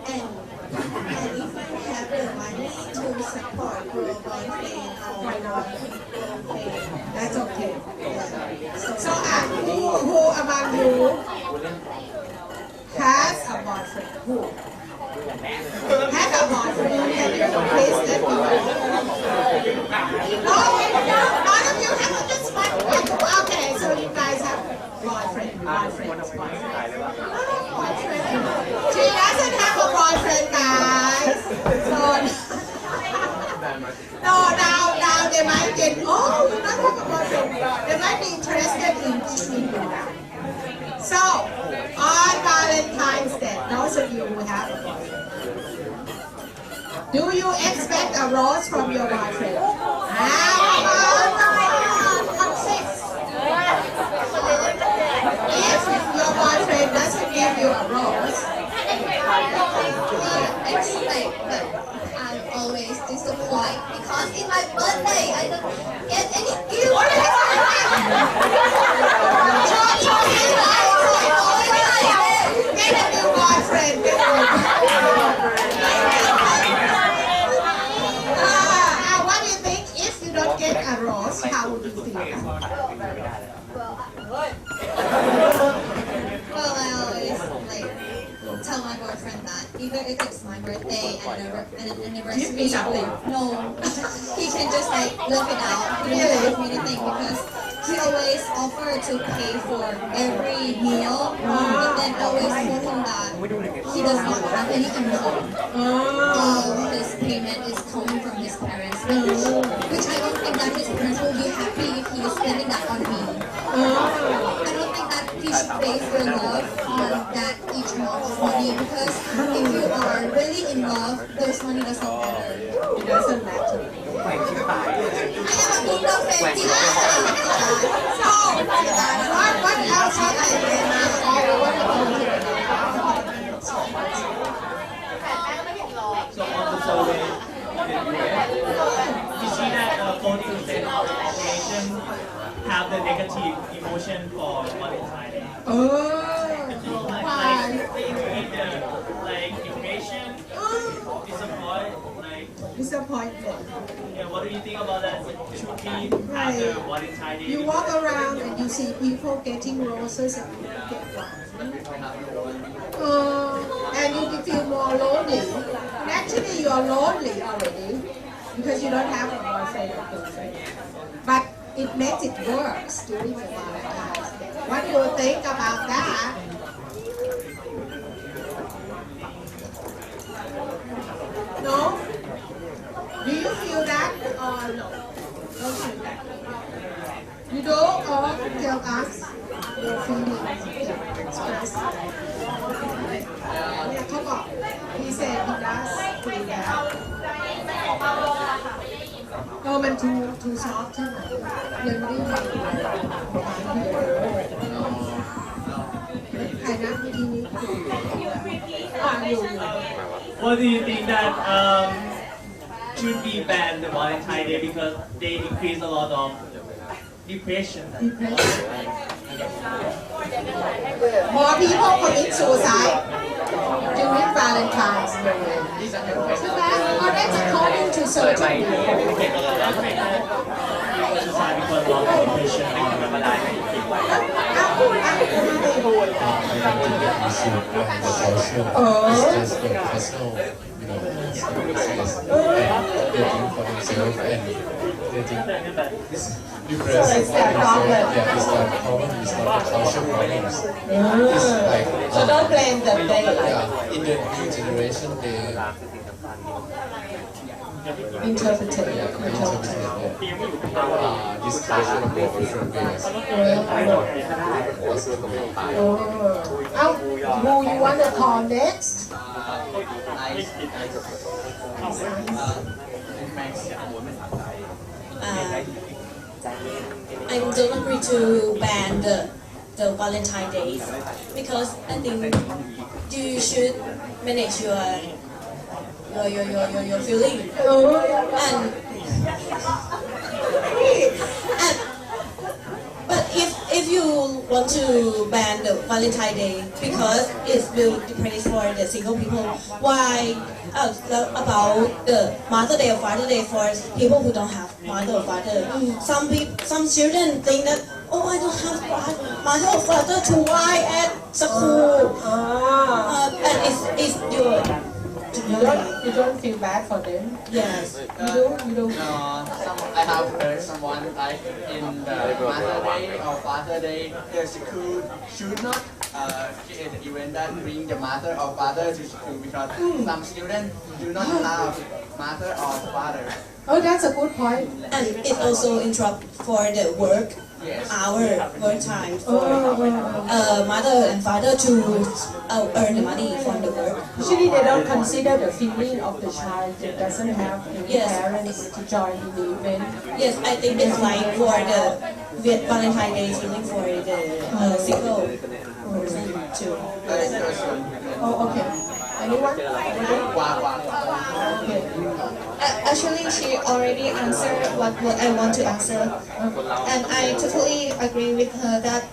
and if you have the money to support your boyfriend or girlfriend, That's okay. So who among you has a boyfriend? Who? Has a boyfriend? Can you please let me know? No, none of you have just one. Okay, so you guys have boyfriend. She doesn't have a boyfriend, guys. So no, now they might get, oh, you don't have a boyfriend. They might be interested in you now. So, on Valentine's Day, those of you who have a boyfriend, do you expect a rose from your boyfriend? Consist. If your boyfriend doesn't give you a rose, expect that I'm always disappointed because in my birthday I don't get any gift. Get a new boyfriend. What do you think if you don't get a rose? How would you feel? Well, I always tell my boyfriend that even if it's my birthday and anniversary, Give me something. No, he can just look it out. He doesn't give me anything because he always offered to pay for every meal, but then always told him that he does not have any income. All his payment is coming from his parents, which I don't think that his parents will be happy if he is spending that on me. I don't think that he should base their love on that each month's money because if you are really in love, those money doesn't matter. It doesn't matter. I am a Buddha fan. So, what else have I So on the survey in the US, you see that 40% of the population have the negative emotion for Valentine. Why? Depression, Disappointment. Yeah, what do you think about that? Should we have the Valentine Day? You walk around and you see people getting roses and you don't get one. And you feel more lonely. And actually, you are lonely already because you don't have a boyfriend or girlfriend. But it makes it worse during the Valentine's Day. What do you think about that? No? Do you feel that or no? Don't feel that. You don't or tell us your feelings, express. Yeah, come on. He said he does feel that. No,มัน too soft ใช่ไหมยังไม่ได้ยินใครนะวิธีนี้อยู่ What do you think that should be banned the Valentine Day because they increase a lot of depression? More people commit suicide during Valentine's Day. So that, or that's according to surgery. Suicide because of depression or Valentine. Depressed. It's their problem. Yeah, it's their problem. It's not the culture problems. It's like So don't blame them. yeah, in the new generation, they interpret it. This culture of different ways. Who you want to call next? nice. I don't agree to ban the Valentine days because I think you should manage your feeling and but if you want to ban the Valentine Day because it will depress for the single people, why about the Mother Day or Father Day for people who don't have mother or father? Some children think that I don't have mother or father to why at school, and it's your. You don't feel bad for them? Yes. You do? I have heard someone like in the Mother Day or Father Day, the school should not create an event that bring the mother or father to school because some students do not have mother or father. Oh, that's a good point. And it also interrupt for the work. Yes. Our work time for mother and father to earn the money from the work. Usually they don't consider the feeling of the child that doesn't have any parents to join in the event. Yes, I think it's like for the Valentine Day feeling for the single person too. Oh, okay. Anyone? Okay. Actually, she already answered what I want to answer, and I totally agree with her that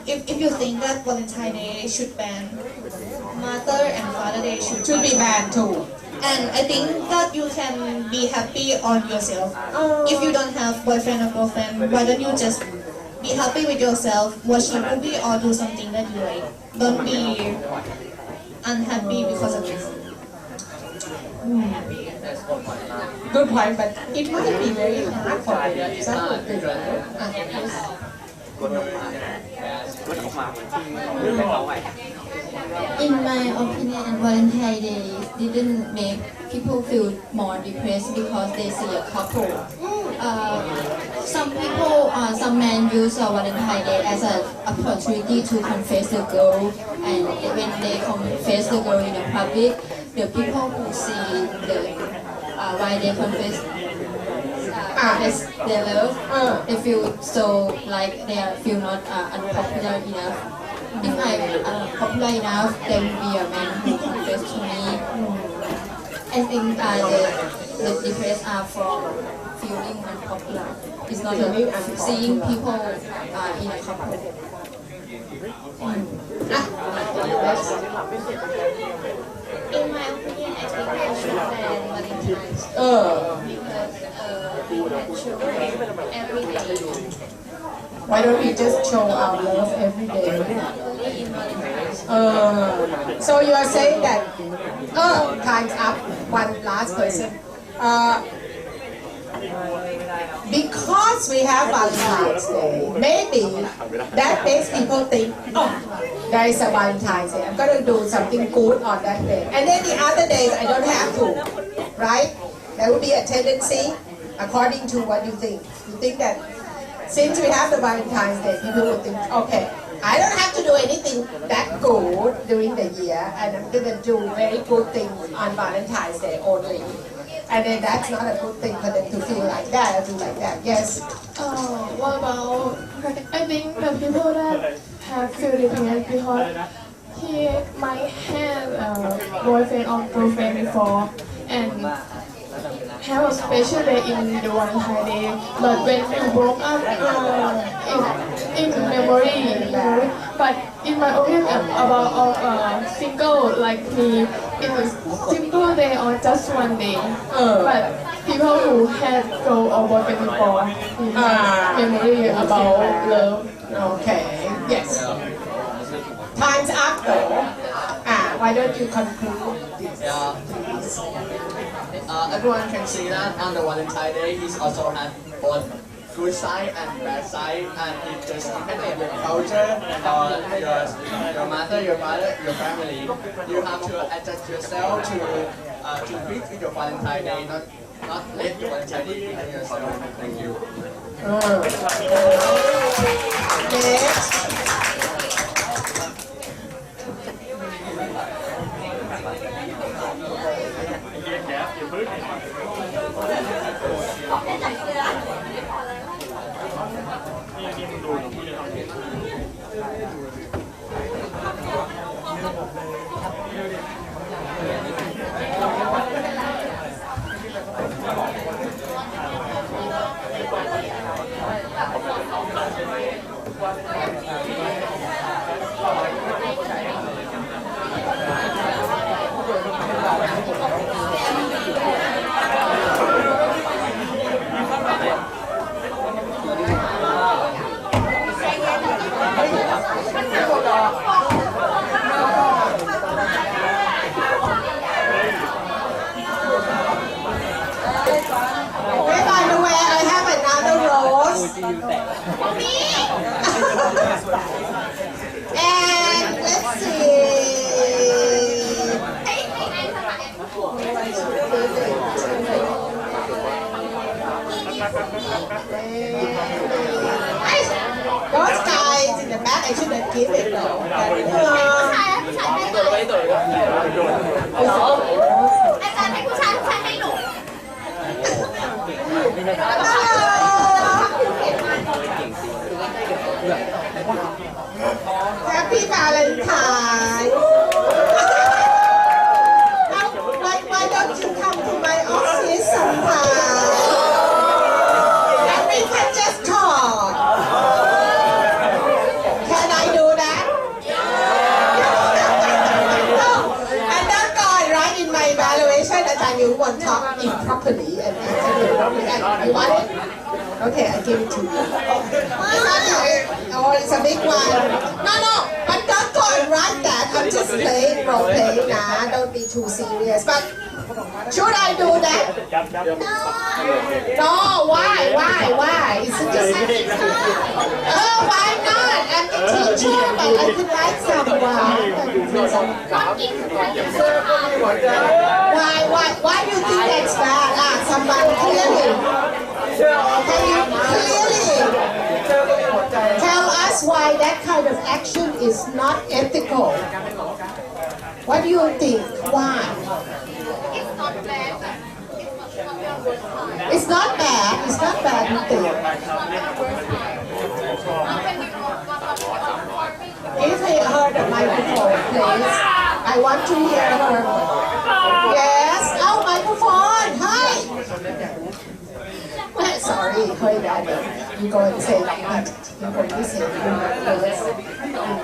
if you think that Valentine Day should ban, Mother and Father Day should be banned too. And I think that you can be happy on yourself. If you don't have boyfriend or girlfriend, why don't you just be happy with yourself, watch a movie or do something that you like. Don't be unhappy because of this. Good point, but it might be very hard for them. In my opinion, Valentine's Day didn't make people feel more depressed because they see a couple. Some people, some men use Valentine's Day as an opportunity to confess the girl, and when they confess the girl in the public, the people who see why they confess their love, they feel so like they feel not unpopular enough. If I'm popular enough, there will be a man who confess to me. I think the depressed are from feeling unpopular. It's not seeing people in a couple. In my opinion, I think they should ban Valentine's because we can show every day. Why don't we just show our love every day? Only in Valentine's. So you are saying that, time's up, one last person. Because we have Valentine's Day, maybe that makes people think, there is a Valentine's Day, I'm going to do something good on that day. And then the other days, I don't have to, right? There will be a tendency, according to what you think. You think that since we have the Valentine's Day, people will think, okay, I don't have to do anything that good during the year, and I'm going to do very good things on Valentine's Day only. And then that's not a good thing for them to feel like that or do like that. Yes? What about, I think the people that have feel depressed because he might have a boyfriend or girlfriend before and have a special day in the Valentine's Day, but when you broke up, in memory, but in my opinion about single like me, it was simple day or just one day, but people who had girl or boyfriend before, memory about love. Okay, yes. Time's up though. Why don't you conclude this? Everyone can see that on the Valentine's Day, he also has both good side and bad side, and it just depends on your culture, your mother, your father, your family. You have to adjust yourself to fit with your Valentine's Day, not let your Valentine's Day fit yourself. Thank you. Next. By the way, I have another rose. And let's see. Those guys in the back, I shouldn't give it though. Happy Valentine. Why don't you come to my office sometime? And we can just talk. Can I do that? No. And don't go and write in my evaluation that you want to talk improperly and you want it? Okay, I give it to you. Oh, it's a big one. No, but don't go and write that. I'm just playing, role playing now. Don't be too serious. But should I do that? No, why? It's just oh, why not? I'm the teacher, but I could write someone. Why do you think that's bad? Someone clearly. Can you clearly tell us why that kind of action is not ethical? What do you think? Why? It's not bad. It's not bad, you think. Give her the microphone, please. I want to hear her. Yes. Oh, microphone. Hi. Sorry, heard that. You go and say that. You go and say in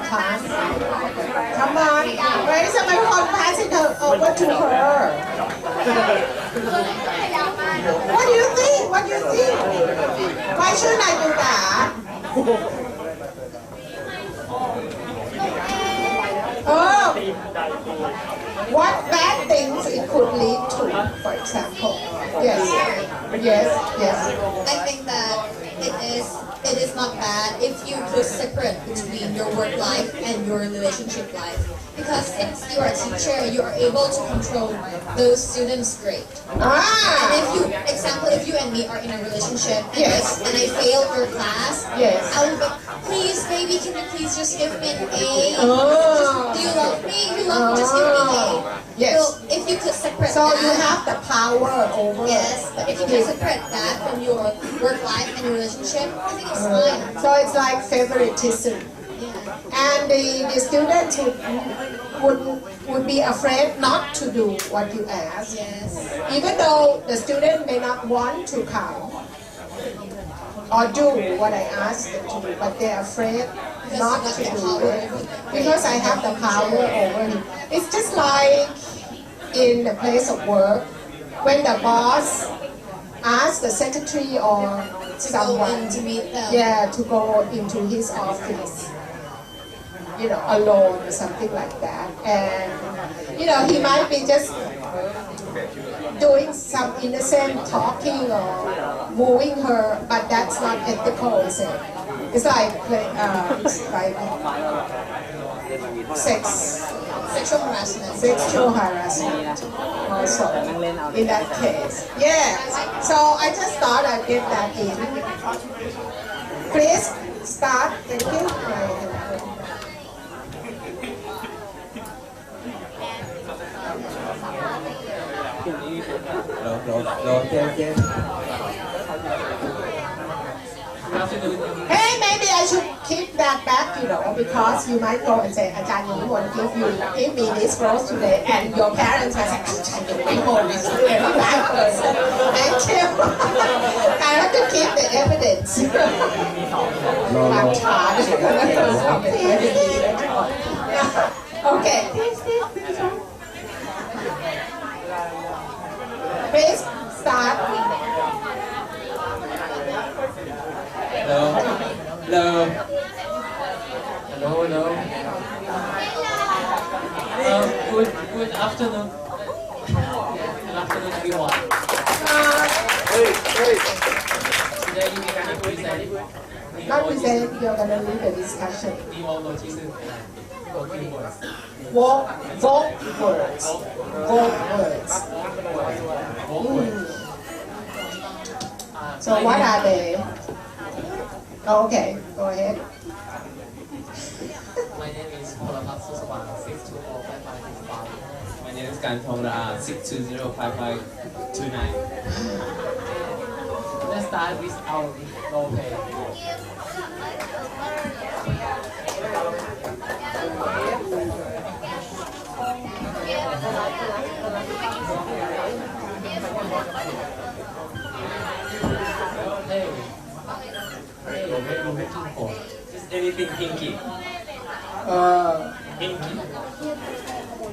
class. Come on. Where is the microphone? Pass it over to her. What do you think? What do you think? Why shouldn't I do that? Oh, what bad things it could lead to, for example? Yes. I think that it is not bad if you put separate between your work life and your relationship life. Because since you are a teacher, you are able to control those students' grade. And if you, example, if you and me are in a relationship and I failed your class, I will be, please, baby, can you please just give me an A? Do you love me? If you love me, just give me an A. So if you could separate so you have the power over. Yes, but if you can separate that from your work life and your relationship, I think it's fine. So it's like favoritism. And the student would be afraid not to do what you ask. Even though the student may not want to come or do what I ask them to do, but they're afraid not to do it because I have the power over him. It's just like in the place of work when the boss asks the secretary or someone to meet them. to go into his office, alone or something like that, and he might be just doing some innocent talking or wooing her, but that's not ethical, is it? It's like sexual harassment. Sexual harassment also in that case. Yeah. So I just thought I'd get that in. Please start. Thank you. Okay. Hey, maybe I should keep that back, because you might go and say, Ajahn, want to give me this rose today, and your parents are saying, Ajahn, is very bad person. Thank you. I have to keep the evidence. Okay. Please start. Hello. Good afternoon. Good afternoon, everyone. Today we are going to present. Not present, you're going to lead the discussion. Neologism and words. Vogue words. So what are they? Okay, go ahead. My name is Polapat Suswan, 6245565. My name is Kantong Ra, 6205529. Let's start with our role play. Hey, what are you looking for? Is anything hinky? Hinky.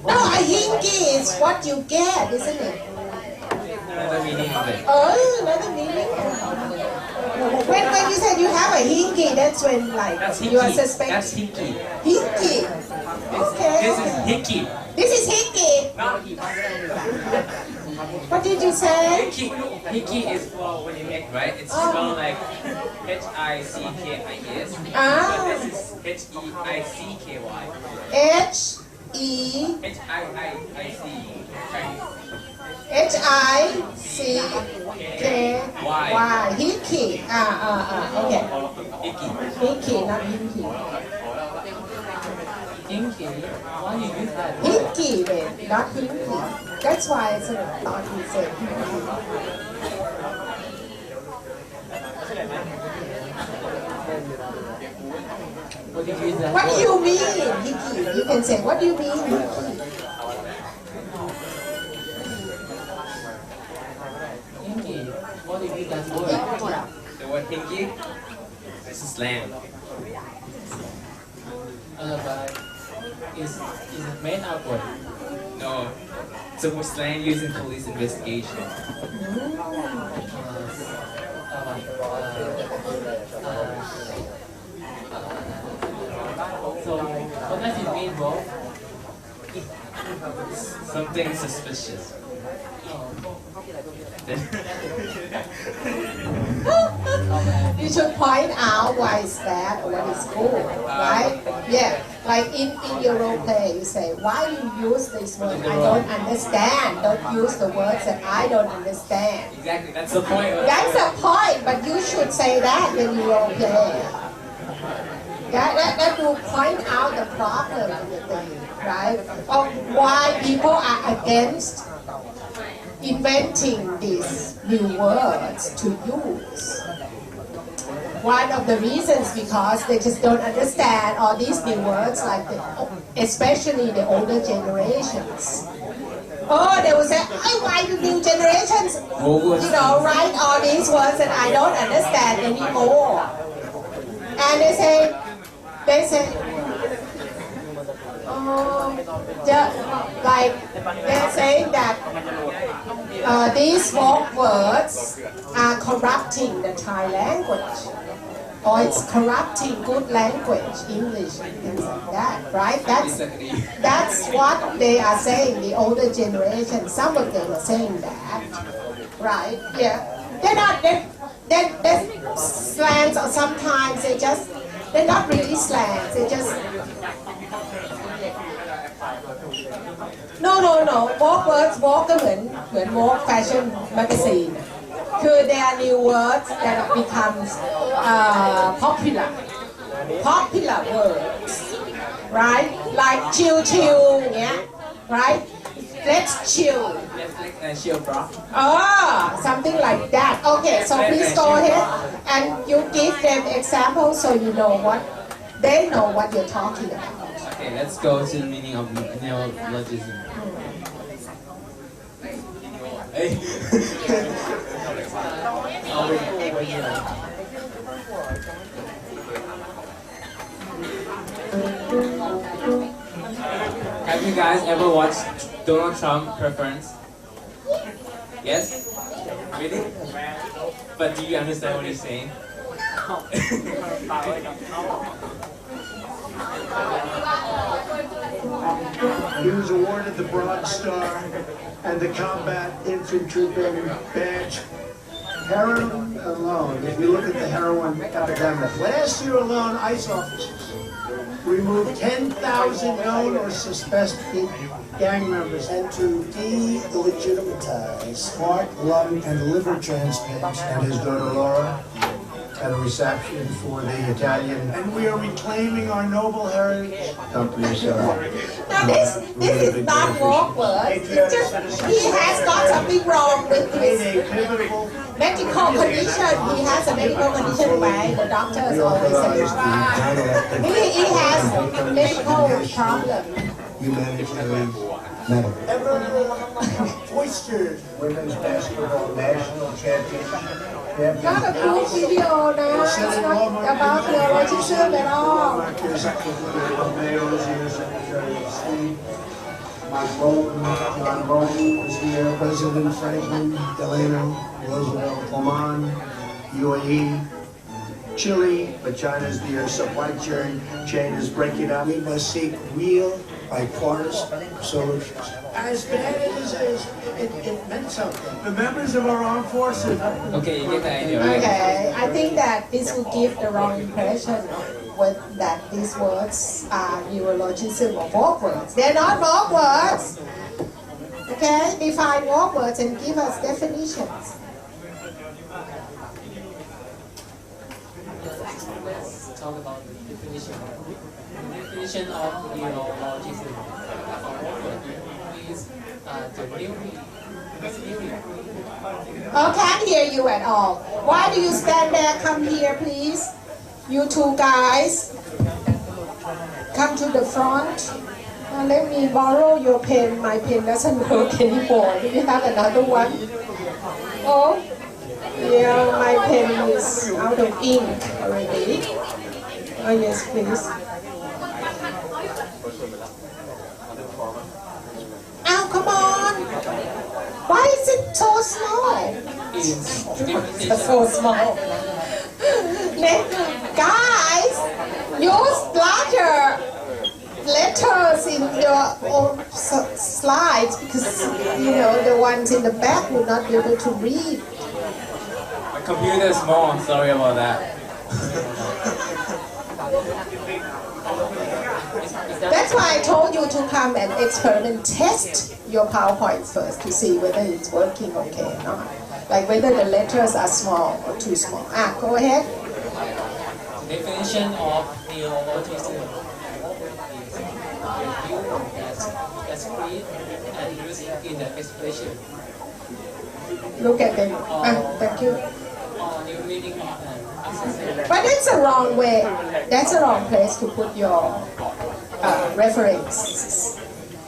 No, a hinky is what you get, isn't it? Another meaning of it. Oh, another meaning. When you said you have a hinky, that's when you are suspecting. That's hinky. Hinky. Okay. This is hickey. This is hinky. What did you say? Hickey is for when you make, right? It's spelled like Hickis. Ah. But this is Heicky. Hicky. Hicky. Okay. Hicky, not hinky. Hinky? Why you use that? Hicky, then, not hinky. That's why I thought you said hinky. What did you use that What for? do you mean, hickey? You can say, what do you mean, hickey? Hinky. What did you use that word? The word hinky? This is slang. But is it made up word? No. It's a slang used in police investigation. So, what does it mean, bro? Something suspicious. You should point out why it's bad or what is good, right? Yeah, like in your role play, you say, why you use this word? I don't understand. Don't use the words that I don't understand. Exactly, that's the point. That's the point, but you should say that when you role play. That will point out the problem of the thing, right? Of why people are against inventing these new words to use. One of the reasons because they just don't understand all these new words, especially the older generations. Oh, they will say, oh, why do new generations, write all these words that I don't understand anymore. And they say, they're saying that these folk words are corrupting the Thai language, or it's corrupting good language, English, and things like that, right? That's what they are saying, the older generation. Some of them are saying that, right? Yeah. They're slangs, or sometimes they're not really slangs, they just... No. Walk words, walk ก็เหมือน walk fashion magazine คือ there are new words that have become popular words, right? Like chill อย่างเงี้ย right? Let's chill. Netflix and chill, bro. Ah, something like that. Okay, so please go ahead and you give them examples so you know what they know what you're talking about. Okay, let's go to the meaning of neologism. Hey. Have you guys ever watched Donald Trump Preference? Yes? Really? But do you understand what he's saying? He was awarded the Bronze Star and the Combat Infantryman Badge. Heroin alone, if you look at the heroin epidemic, last year alone, ICE officers removed 10,000 known or suspected gang members. And to delegitimize heart, lung, and liver transplants. And his daughter Laura at a reception for the Italian. And we are reclaiming our noble heritage. Don't be yourself. Now this is not awkward. It's just he has got something wrong with his medical condition. He has a medical condition where the doctors always say he has medical problem. Humanitarian medal. Oyster women's basketball national championship. Not a cool video now. It's not about neologism at all. John Bolton was here, President Franklin Delano Roosevelt, Oman, UAE, Chile, but China's the supply chain is breaking up. We must seek real bipartisan solutions. As bad as it meant something. The members of our armed forces. Okay, you get the idea, right? Okay, I think that this will give the wrong impression with that these words are neologism or work words. They're not work words. Okay, define work words and give us definitions. Let's talk about the definition. The definition of neologism is the new theory. Oh, can't hear you at all. Why do you stand there? Come here, please. You two guys, come to the front. Let me borrow your pen. My pen doesn't work anymore. Do you have another one? Oh, yeah, my pen is out of ink already. Oh, yes, please. Oh, come on. Why is it so small? It's so small. Guys, use larger letters in your own slides because the ones in the back will not be able to read. My computer is small, sorry about that. That's why I told you to come and experiment, test your PowerPoint first to see whether it's working okay or not. Like whether the letters are small or too small. Go ahead. Definition of neologism is that's created and used in the expression. Look at them. Thank you. New meaning of an accessory. But that's the wrong way. That's the wrong place to put your references.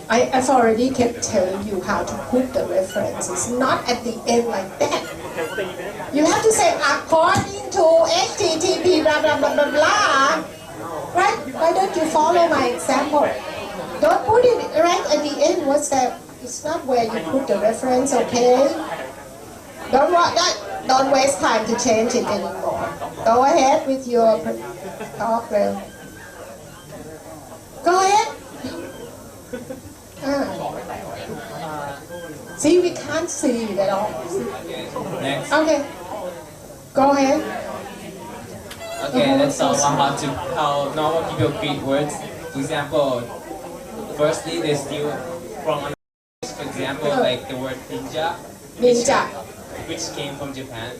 I've already kept telling you how to put the references, not at the end like that. You have to say according to HTTP blah blah blah blah blah. Right? Why don't you follow my example? Don't put it right at the end. What's that? It's not where you put the reference, okay? Don't waste time to change it anymore. Go ahead with your talk, Bill. Go ahead. See, we can't see it at all. Next. Okay. Go ahead. Okay, let's talk about how normal people create words. For example, firstly, they steal from another. For example, like the word ninja. Ninja. Which came from Japan.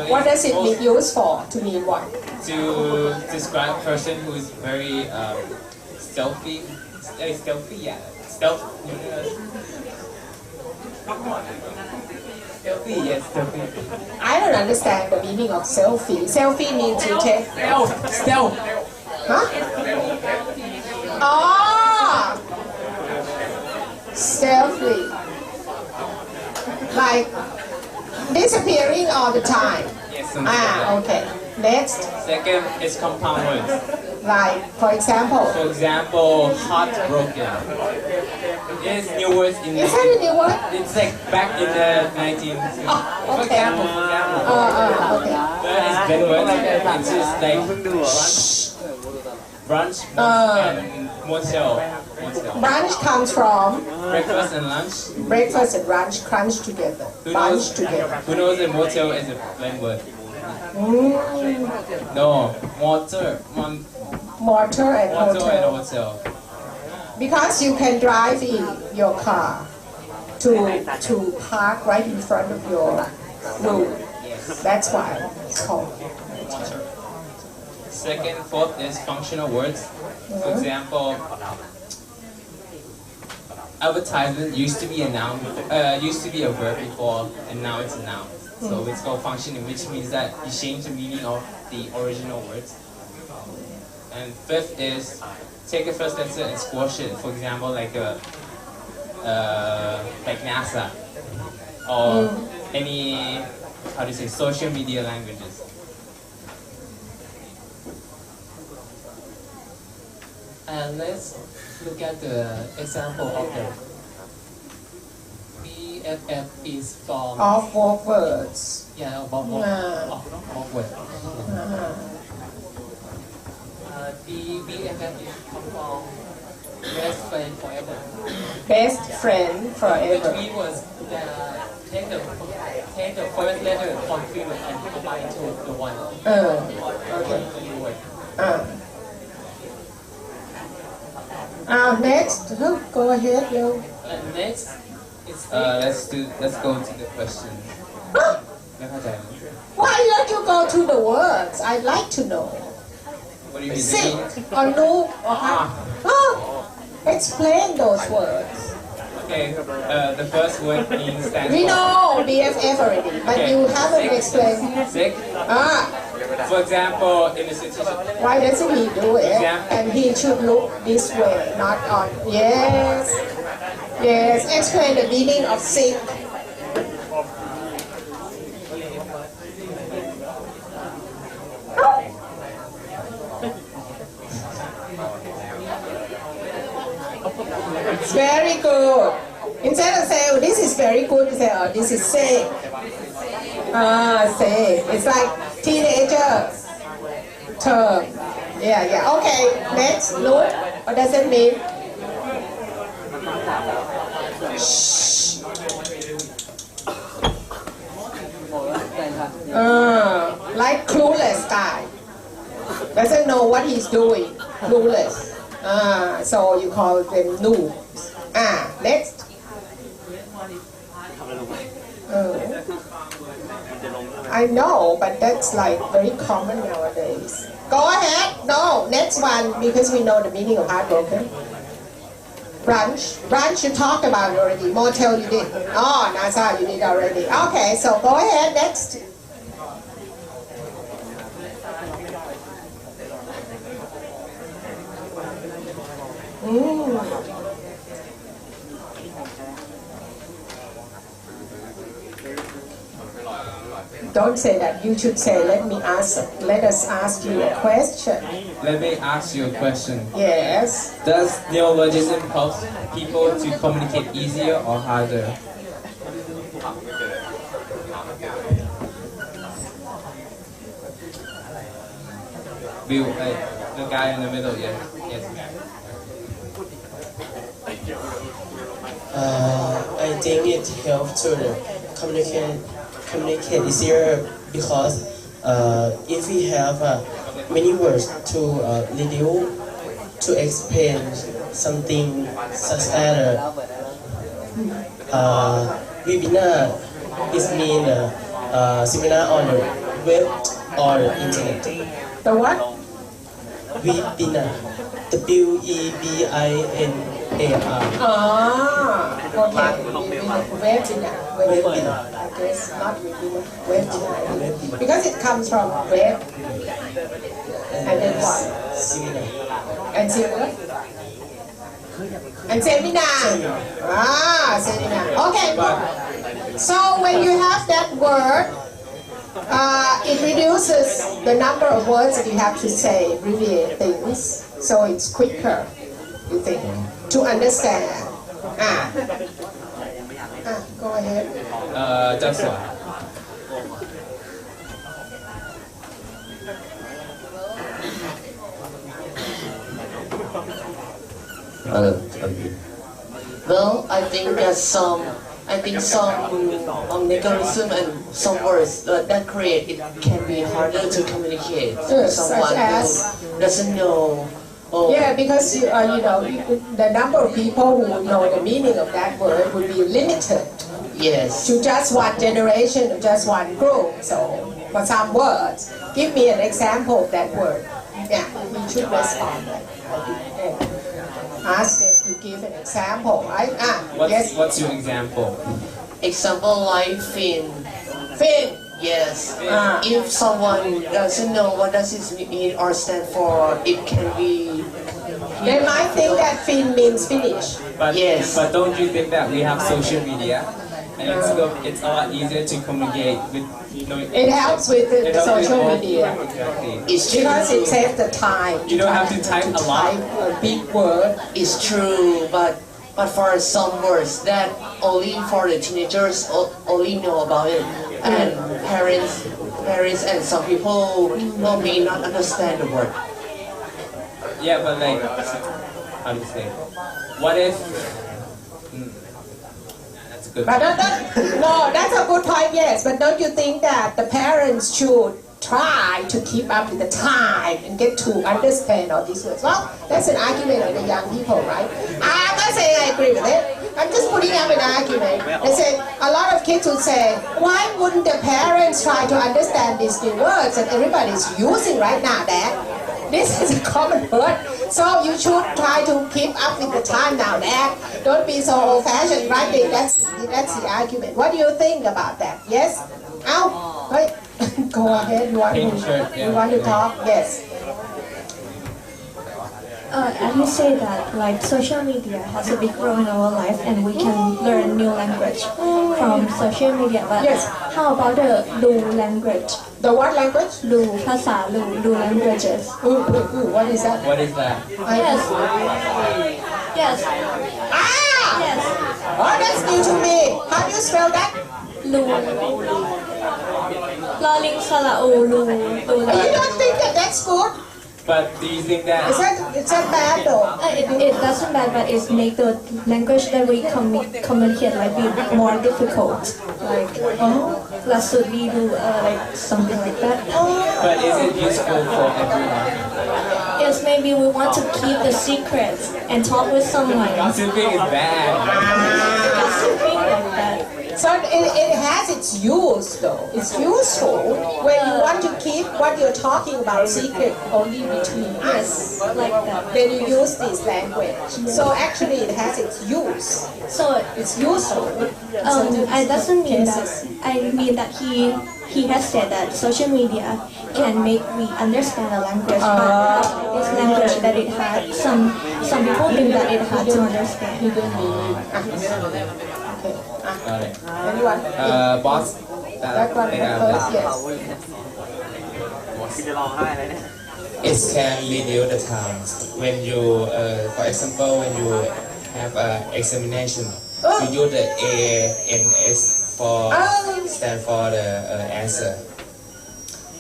What does it be used for? To mean what? To describe a person who is very stealthy. Selfie, yes, selfie. I don't understand the meaning of selfie. Selfie means you take. Stealth. Huh? Oh! Selfie. Like disappearing all the time. Yes, okay. Next. Second is compound words. Like, for example. For example, heartbroken. There's new words in Is that a new word? It's like back in the 19th. For example. Okay. There is better words. It's just like brunch and motel. Brunch comes from Breakfast and lunch. breakfast and lunch crunch together. Bunch together. Who knows that motel is a plain word? No, mortar. Mortar and hotel. Hotel. Because you can drive in your car to park right in front of your room. That's why it's called. Second, fourth is functional words. For example, advertisement used to be a noun, used to be a verb before, and now it's a noun. So it's called functioning, which means that you change the meaning of the original words. And fifth is take a first letter and squash it. For example, like NASA or any, how do you say, social media languages. And let's look at the example of the BFF is from Of what words? yeah of words. The BFF is come from best friend forever. Best friend Which forever. means was take the first letter from three words and combine to the one. Okay. Next. Go ahead, yo. And next is Let's go to the question. Why don't you go to the words? I'd like to know. What do you mean? Sick or no or explain those words. Okay, the first word means stands We for know BFF already, but Okay. you haven't explained. sick. For example, in the situation. Why doesn't he do it? Example. And he should look this way, not on. Yes. Yes. Explain the meaning of sick. It's very good. Instead of saying, oh, this is very good, you say, oh, this is sick. Sick. It's like teenager term. Yeah. Okay, next, look. What does it mean? Shh. Like clueless guy. Doesn't know what he's doing. Clueless. So you call them noobs. Next. I know, but that's like very common nowadays. Go ahead. No, next one, because we know the meaning of heartbroken. Brunch. Brunch you talked about already. Motel you did. Oh, NASA you did already. Okay, so go ahead. Next. Don't say that. You should say, let us ask you a question. Let me ask you a question. Yes. Does neologism help people to communicate easier or harder? Bill, the guy in the middle, yes. I think it helps to communicate easier because if we have many words to reduce to explain something such as webinar is mean seminar on the web or the internet. The what? Webinar. WEBIN AR. Okay. Webinar. I guess not webinar. Because it comes from web. And then what? Seminar. And similar? And seminar. Seminar. Okay. So when you have that word, it reduces the number of words that you have to say, abbreviate things, so it's quicker, you think, to understand. Go ahead. Just one. Well, I think that some mechanism and some words that create it can be harder to communicate to someone who doesn't know. Yeah, because you know the number of people who know the meaning of that word would be limited. Yes. To just one generation or just one group. So for some words, give me an example of that word. Yeah, you should respond. Ask them to give an example, right? What's your example? Example like fin. Fin. Yes. If someone doesn't know what does it mean or stand for, it can be. They might think that fin means finish. But yes. But don't you think that we have social media, and it's a lot easier to communicate with. It helps with the social media. Exactly. It's true. Because it saves the time. You don't have to type a lot. A big word. It's true, but for some words that only for the teenagers only know about it, and parents and some people may not understand the word. Yeah, but like, how do you say? What if? That's a good. But no, that's a good point. Yes, but don't you think that the parents should try to keep up with the time and get to understand all these words? Well, that's an argument of the young people, right? I'm not saying I agree with it. I'm just putting up an argument. They say a lot of kids would say, why wouldn't the parents try to understand these new words that everybody's using right now, Dad? This is a common word, so you should try to keep up with the time now, Dad. Don't be so old-fashioned, right? That's the argument. What do you think about that? Yes? Ow, wait. Go ahead. You want to talk? Yes. As you say that, like social media has a big role in our life, and we can learn new language from social media. But yes. How about the Lu language? The what language? Lu, ภาษา Lu languages. What is that? What is that? Yes. Yes. Yes. Oh, that's new to me. How do you spell that? Lu. Laling Salau Lu. You don't think that that's good? But do you think that? Is that bad though? It doesn't bad, but it make the language that we communicate like be more difficult. Like last should we do like something like that. But is it useful for everyone? Yes, maybe we want to keep the secrets and talk with someone. Gossiping is bad. Gossiping like that. So it has its use though. It's useful when you want to keep what you're talking about secret only between us. Like that. Then you use this language. So actually it has its use. So it's useful. I doesn't mean that. I mean that he has said that social media can make me understand a language, but this language that it had, some people think that it hard to understand. Got it. Anyone? Boss. That one first, yes. It can reduce the time when you, for example, when you have an examination, you use the A and S for stand for the answer.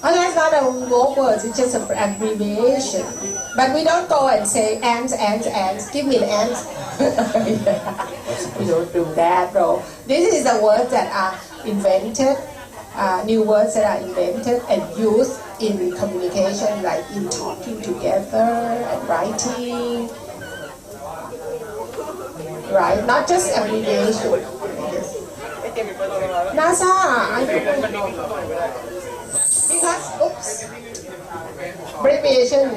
Oh, that's not a whole word, it's just an abbreviation. But we don't go and say ants. Give me the ants. We don't do that, bro. This is the words that are invented, new words that are invented and used in communication, like in talking together and writing. Right? Not just abbreviation. NASA, I don't know. Because, oops, abbreviation.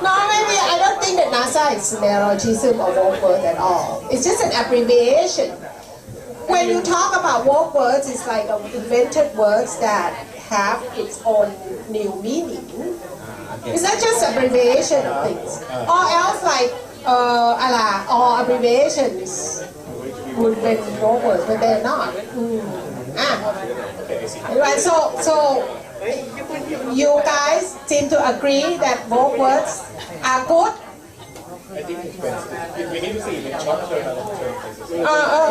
No, maybe I don't think that NASA is neologism or woke word at all. It's just an abbreviation. When you talk about woke words, it's like invented words that have its own new meaning. It's not just abbreviation of things. Or else like, all abbreviations would be woke words, but they're not. Right, so you guys seem to agree that woke words are good? I think we need to see it in short term and long term cases. In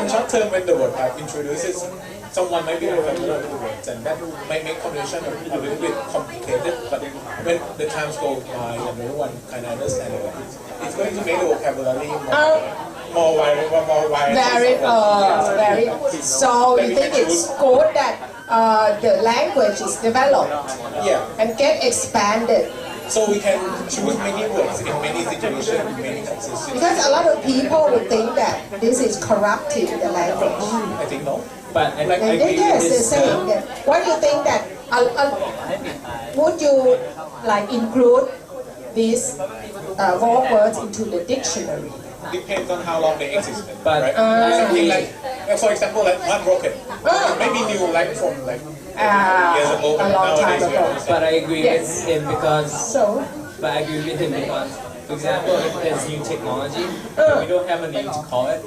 short term, when the word introduces, someone might be unfamiliar with the words, and that might make conversation a little bit complicated. But when the times go by and everyone kind of understands it, it's going to make the vocabulary more wide. Very. So you think it's good that the language is developed and get expanded? So we can choose many words in many situations, in many cases. Because a lot of people would think that this is corrupting the language. I think no. But I agree yes, with they're this. saying that. What do you think that? Would you like include these woke words into the dictionary? Depends on how long they existed, right? Something like, for example, like one rocket. Maybe new, like from like years ago, but nowadays we don't. But I agree with him because. But I agree with him because, for example, if there's new technology, we don't have a name to call it.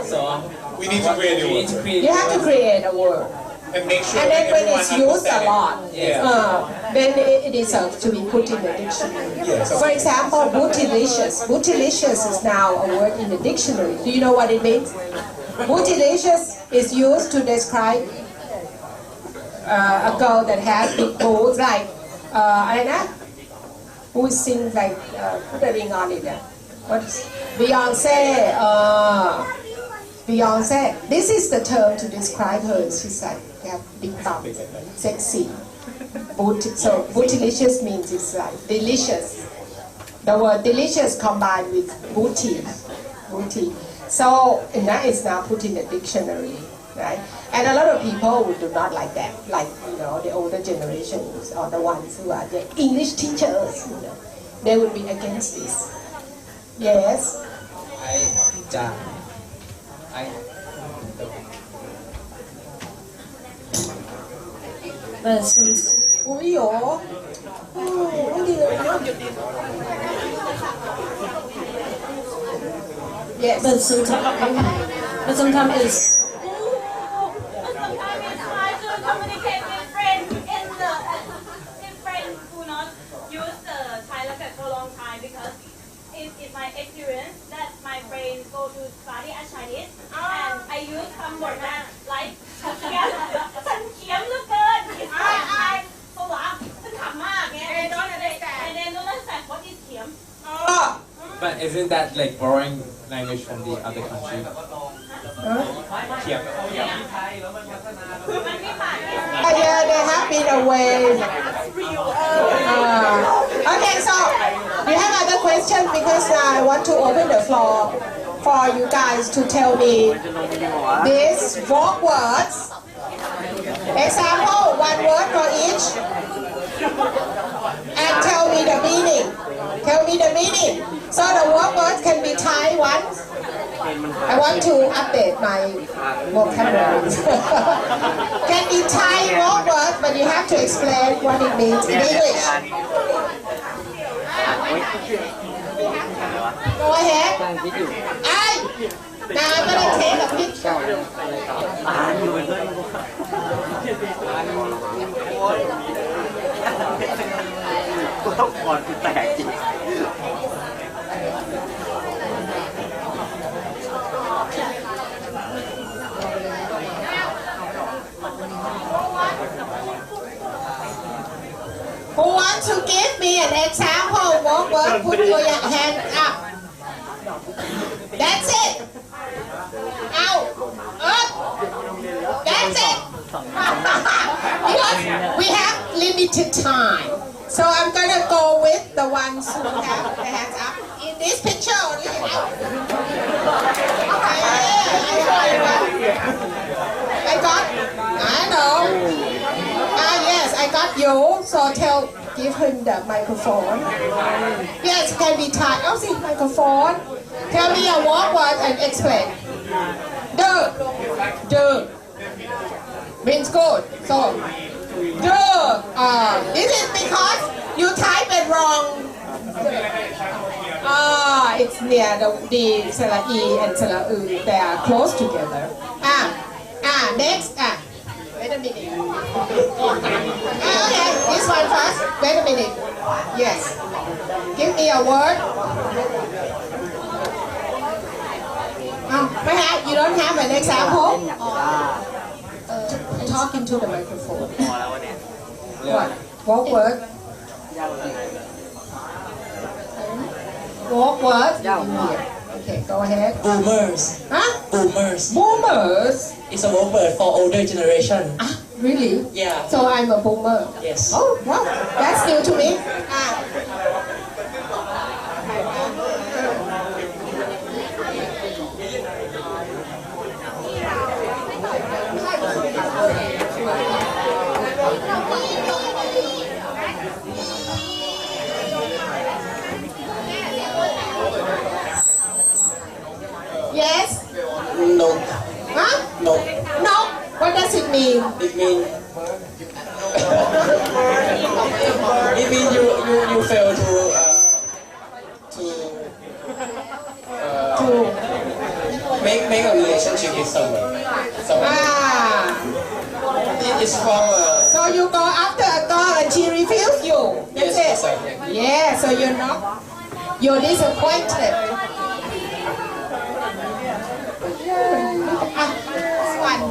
So we need to create a word. You have to create a word. And make sure and then when it's used a lot, then it deserves to be put in the dictionary. For example, bootylicious. Bootylicious is now a word in the dictionary. Do you know what it means? Bootylicious is used to describe a girl that has big boobs, like who sings like put a ring on it. What's Beyonce? Beyonce. This is the term to describe her. She's like big bum, sexy. So bootylicious means it's like delicious. The word delicious combined with booty. So and that is now put in the dictionary, right? And a lot of people would do not like that, like the older generations or the ones who are the English teachers. They would be against this. Yes. Yes. But sometimes it's. Communicate with friends in friends who not use the Thai language for a long time because it's my experience that my friends go to study as Chinese and I use some word that like เขียมเหลือเกิน it's like สวะซึ่งขำมากเนี่ย and then don't understand what is เขียม But isn't that like borrowing language from the other country? Yeah, there have been a way. Okay, so you have other questions because I want to open the floor for you guys to tell me these 4 words. Example, 1 word for each. And tell me the meaning. Tell me the meaning. So the words can be Thai ones. I want to update my vocabulary. Can be Thai words, but you have to explain what it means in English. Go ahead. Now I'm going to take a picture. Who wants to give me an example? What word? Put your hand up. That's it. Out. Up. That's it. Because we have limited time. So I'm gonna go with the ones who have the hands up. In this picture only. I know. Yes. heard you, so give him the microphone. Yes, can be Thai. Oh, see, microphone. Tell me a word and explain. The means good. So, this is because you type it wrong. It's near the Sala E and Sala U. They are close together. Next. Wait a minute. Okay, this one first. Wait a minute. Yes. Give me a word. Perhaps you don't have an example? Talk into the microphone. What word? What word? Okay, go ahead. Boomers. Huh? Boomers. Boomers? It's a word for older generation. Really? Yeah. So I'm a boomer? Yes. Oh, wow. That's new to me. Yes? No. Huh? No. No? What does it mean? It means you fail to make a relationship with someone. It's from So you go after a girl and she refused you. That's yes, it. exactly. Yeah, so you're disappointed. This one.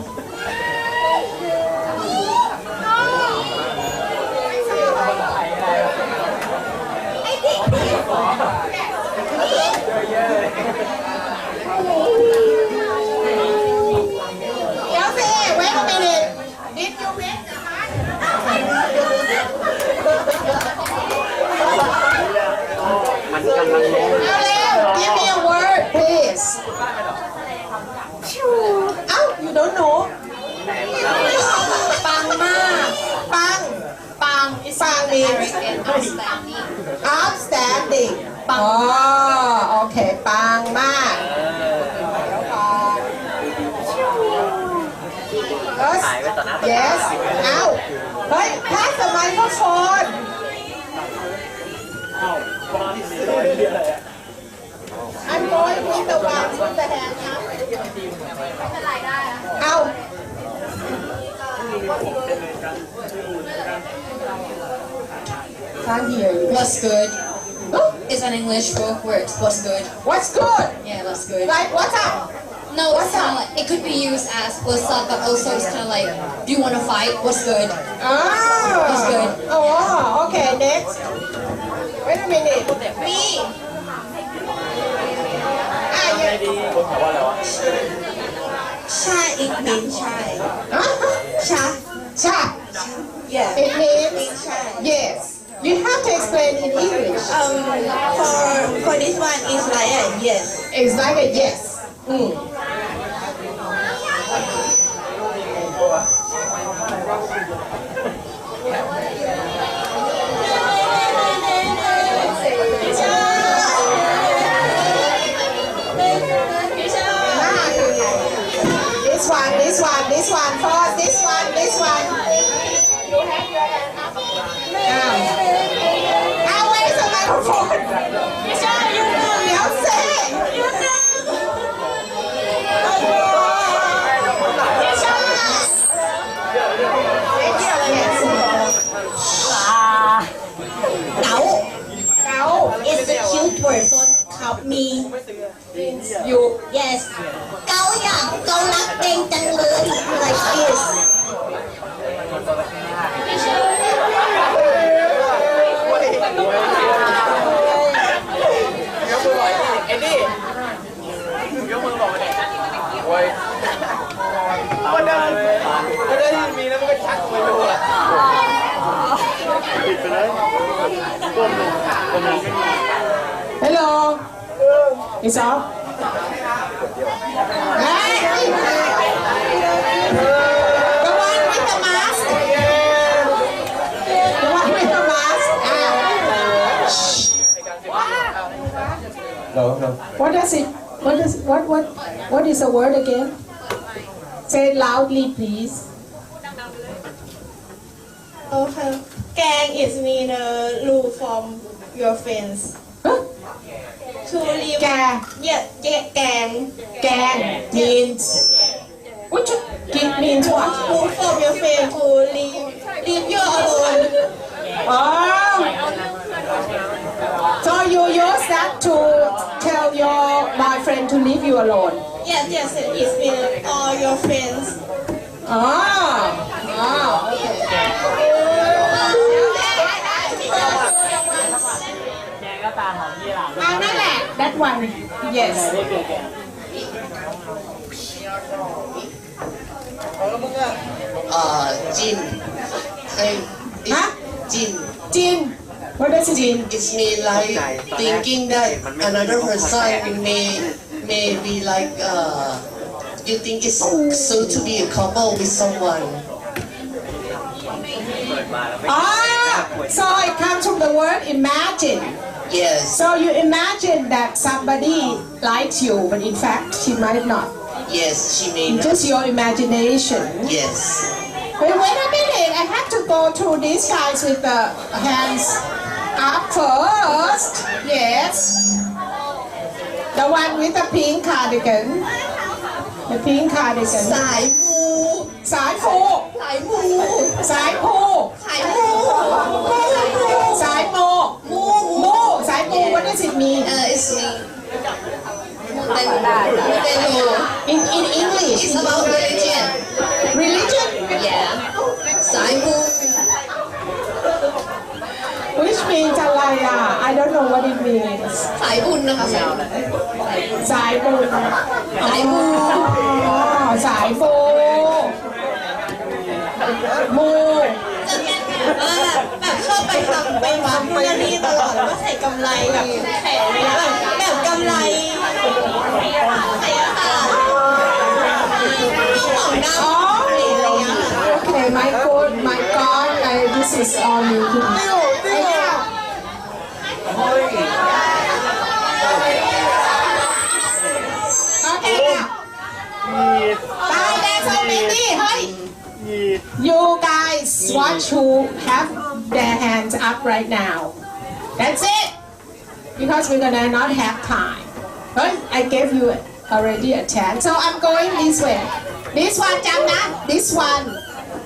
Elsie, wait a minute. Did you read the heart? Give me a word, please. You don't know? Pang ma. Pang. Pang means outstanding. Oh, okay. Pang ma. Yes. Out. Hey, pass the microphone. I'm going with the one with the hand up. Out. Can't hear you. What's good? It's an English word. What's good? What's good? Yeah, what's good. Like, what's up? No, it's kind of like, it could be used as what's up, but also it's kind of like, do you want to fight? What's good? What's good? Oh, okay, next. Wait a minute. Me. Chai, it means chai. Cha. Cha. Yeah. It means yes. You have to explain in English. For this one, it's like a yes. It's like a yes. This one first, this one. You have your hand up. Where's the microphone? Gao is a cute word, so help me. You. Yes. Gao ya, gaoรักเองจังเลย like this. Hello. It's off. Hey. The one with the mask. What does it? What is the word again? Say it loudly, please. Okay. Gang is mean look from your friends. Huh? To leave. Gang. Yeah, gang. Gang means. What means what? Move from your friend to leave you alone. Oh. So you use that to tell your boyfriend to leave you alone? Yes, it's mean all your friends. That one. Yes. Jin. Jin. What does it mean? It's mean like thinking that another person may be like you think it's so to be a couple with someone. So it comes from the word imagine. Yes. So you imagine that somebody likes you, but in fact she might not. Yes, she may not. Just your imagination. Yes. Wait a minute, I have to go through these guys with the hands up first. Yes. The one with the pink cardigan. The pink cardigan. สายมู สายฟู สายมู สายฟู สายมู สายโม มู สายมู what does it mean? It's me. In English. It's about religion. Religion? Yeah. สายมู Which means อะไรอ่ะ I don't know what it means. สายบุญนะคะ สายบุญ สายมู สายฟู มู แบบชอบไปทำไปวัดเพื่อนนี่ตลอดก็ใส่กำไรแบบแขนแบบกำไรใส่ค่ะของดำ Okay, my God, this is all new to me. Okay, now. Bye, that's so many. Hey. You guys watch who have their hands up right now. That's it. Because we're gonna not have time. But I gave you already a chance. So I'm going this way. This one, Jamna. This one.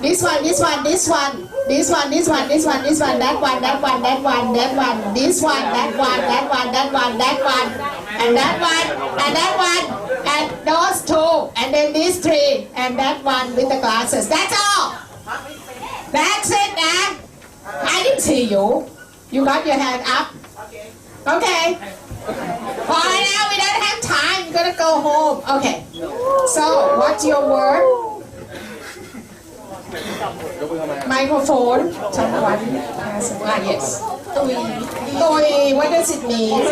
This one. This one. This one. This one. This one. This one. This one. That one. That one. That one. That one. This one. That one. That one. That one. That one. And that one. And that one. And those two. And then these three. And that one with the glasses. That's all. That's it, man. I didn't see you. You got your hand up. Okay. All right, now we don't have time. We're gonna go home. Okay. So, what's your word? Microphone. Someone has yes. Toi. What does it mean?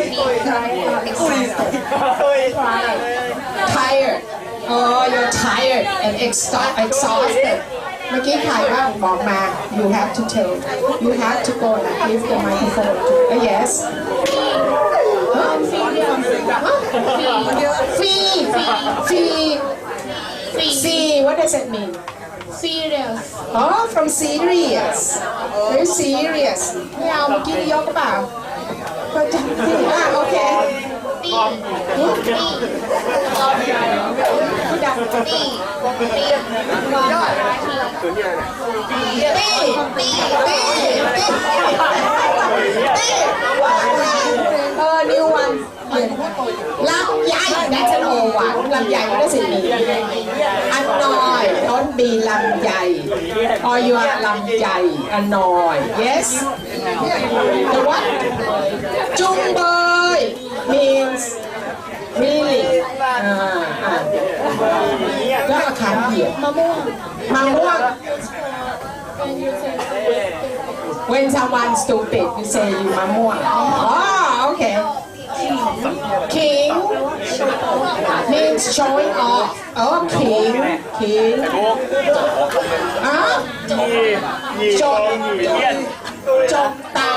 Tired. Oh, you're tired and exhausted. เมื่อกี้ใครว่าบอกมา you have to tell you have to go and give the microphone to yes fee what does it mean serious oh from serious very serious ไม่เอาเมื่อกี้ยกเปล่าก็จะโอเคnew one ลำไย that's an old one ลำไย what does it mean อันนอย don't be ลำไย or you are ลำไย annoy yes the what จุงเบย means really แล้วก็ขาเหยียบมะม่วง when someone stupid you say you มะม่วง oh okay king means showing off oh king จกตา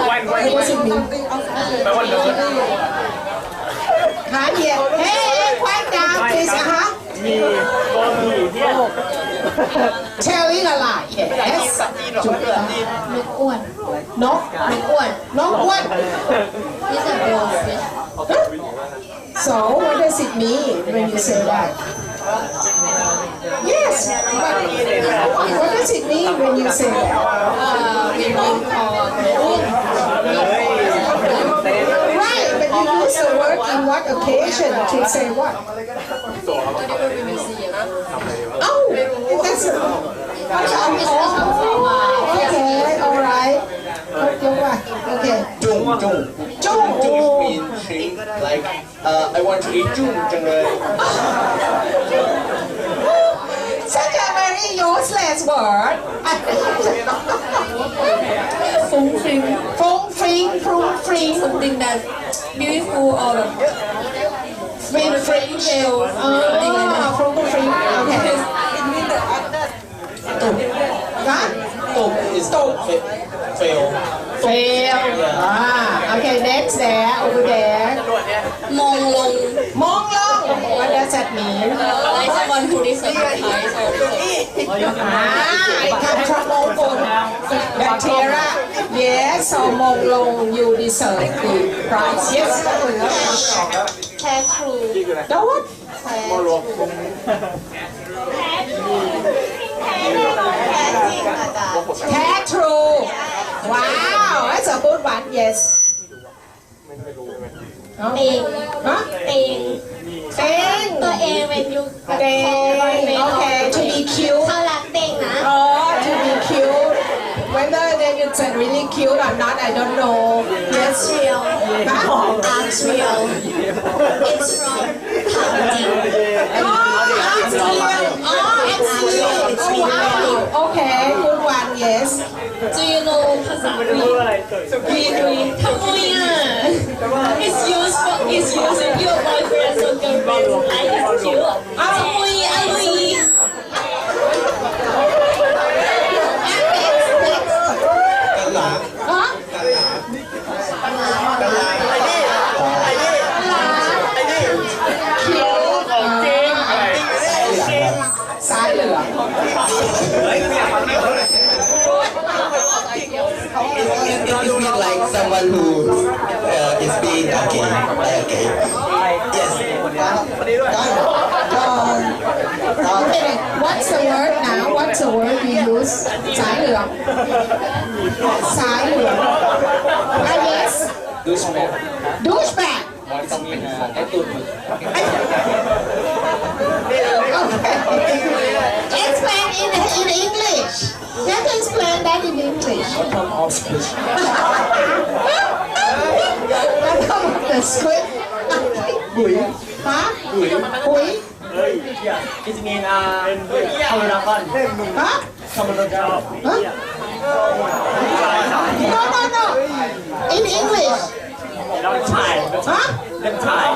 what does it mean Can't hear. Hey, quiet down, please. Telling a lie. Yes. นกอ้วน นกอ้วน It's a goldfish. So what does it mean when you say that? Yes, but what does it mean when you say that? Right, but you use the word in what occasion to say what? Oh, that's okay, all right. Okay. Chung means drink. Like I want to eat chung จังเลย Such a very useless word. ฟุ้งฟิ้ง Frung-fring. something that beautiful or Frung-fring. something like that. Frung-fring. Okay. Huh? Tục is fail. Fail. Okay, next there, over there. มองลง Mong long. What does that mean? like someone who is surprised or It comes from Mongol bacteria. Yes, so Mong long, you deserve the prize. Yes. No what? Tattoo. Wow, that's a good one. Yes. เต็ง Huh? เต็ง Teng. ตัวเองเป็นยุค Teng. Okay, to be cute. เขารักเต็งนะ Oh, to be cute. Whether then it's really cute or not, I don't know. Yes. real Huh? Arts real it's from ถามจริง Oh, it's real. Oh, it's real. Oh, wow. Okay, good one. Yes. Do you know ภาษาวีวีทำไมอ่ะ It's used for it's used if your boyfriend or girlfriend like it's cute ทำไมอะลุย Huh? สายเหลือง It means like someone who is being okay. Yes. Okay, what's the word now? What's the word you use? สายเหลือง สายเหลือง yes. Douchebag. Douchebag. What's mean? Cái tụt. Okay. Explain in English. You have to explain that in English. Bottom of speech. Bottom of the script. Bụi. Hả? Bụi. It means American. Hả? American. Huh? No. In English. Reptile. Huh? Reptile.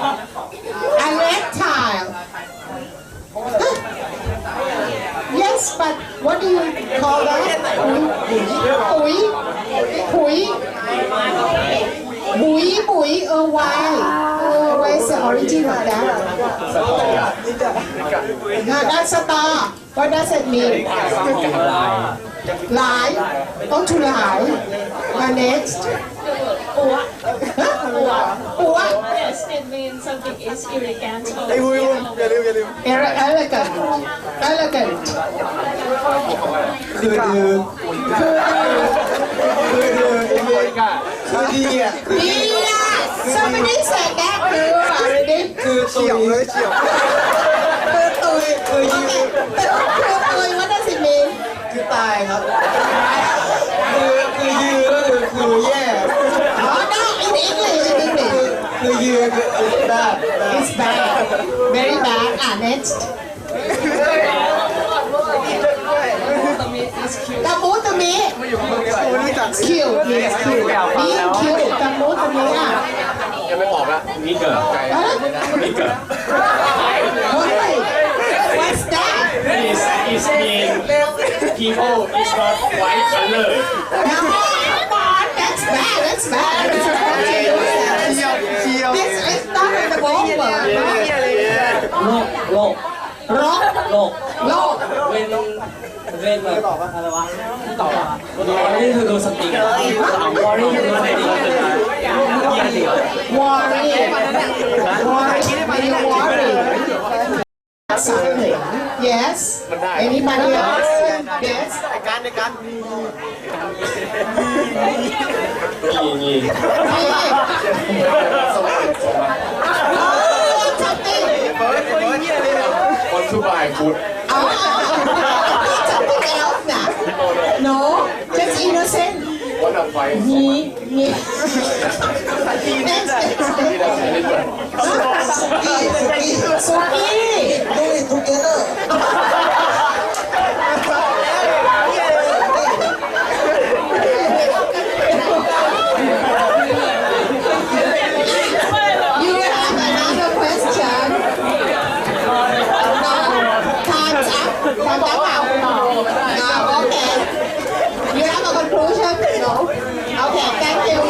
A reptile. Huh? Yes, but what do you call that? Bụi. Why? Where's the origin of that? That's a star. What does it mean? Lie. Oh, to lie. Next. Yes, it means something is elegant or Elegant. Somebody said that already. What does it mean? คือตายครับคือยืนคือแย่ Oh no, in English. คือยืนคือ bad It's bad. Very bad. Next. Tamutami. Cute. Yes, cute. Being cute. Tamutami. ยังไม่บอกละนี่เกิดนี่เกิด What's that? Is mean people is not white color. Come on, that's bad. It's not a the bomb. Low. When อะไรวะตอบworry to do something worry to do something yes anybody else yes นี่ something want to buy food something else now no just innocent want to buy next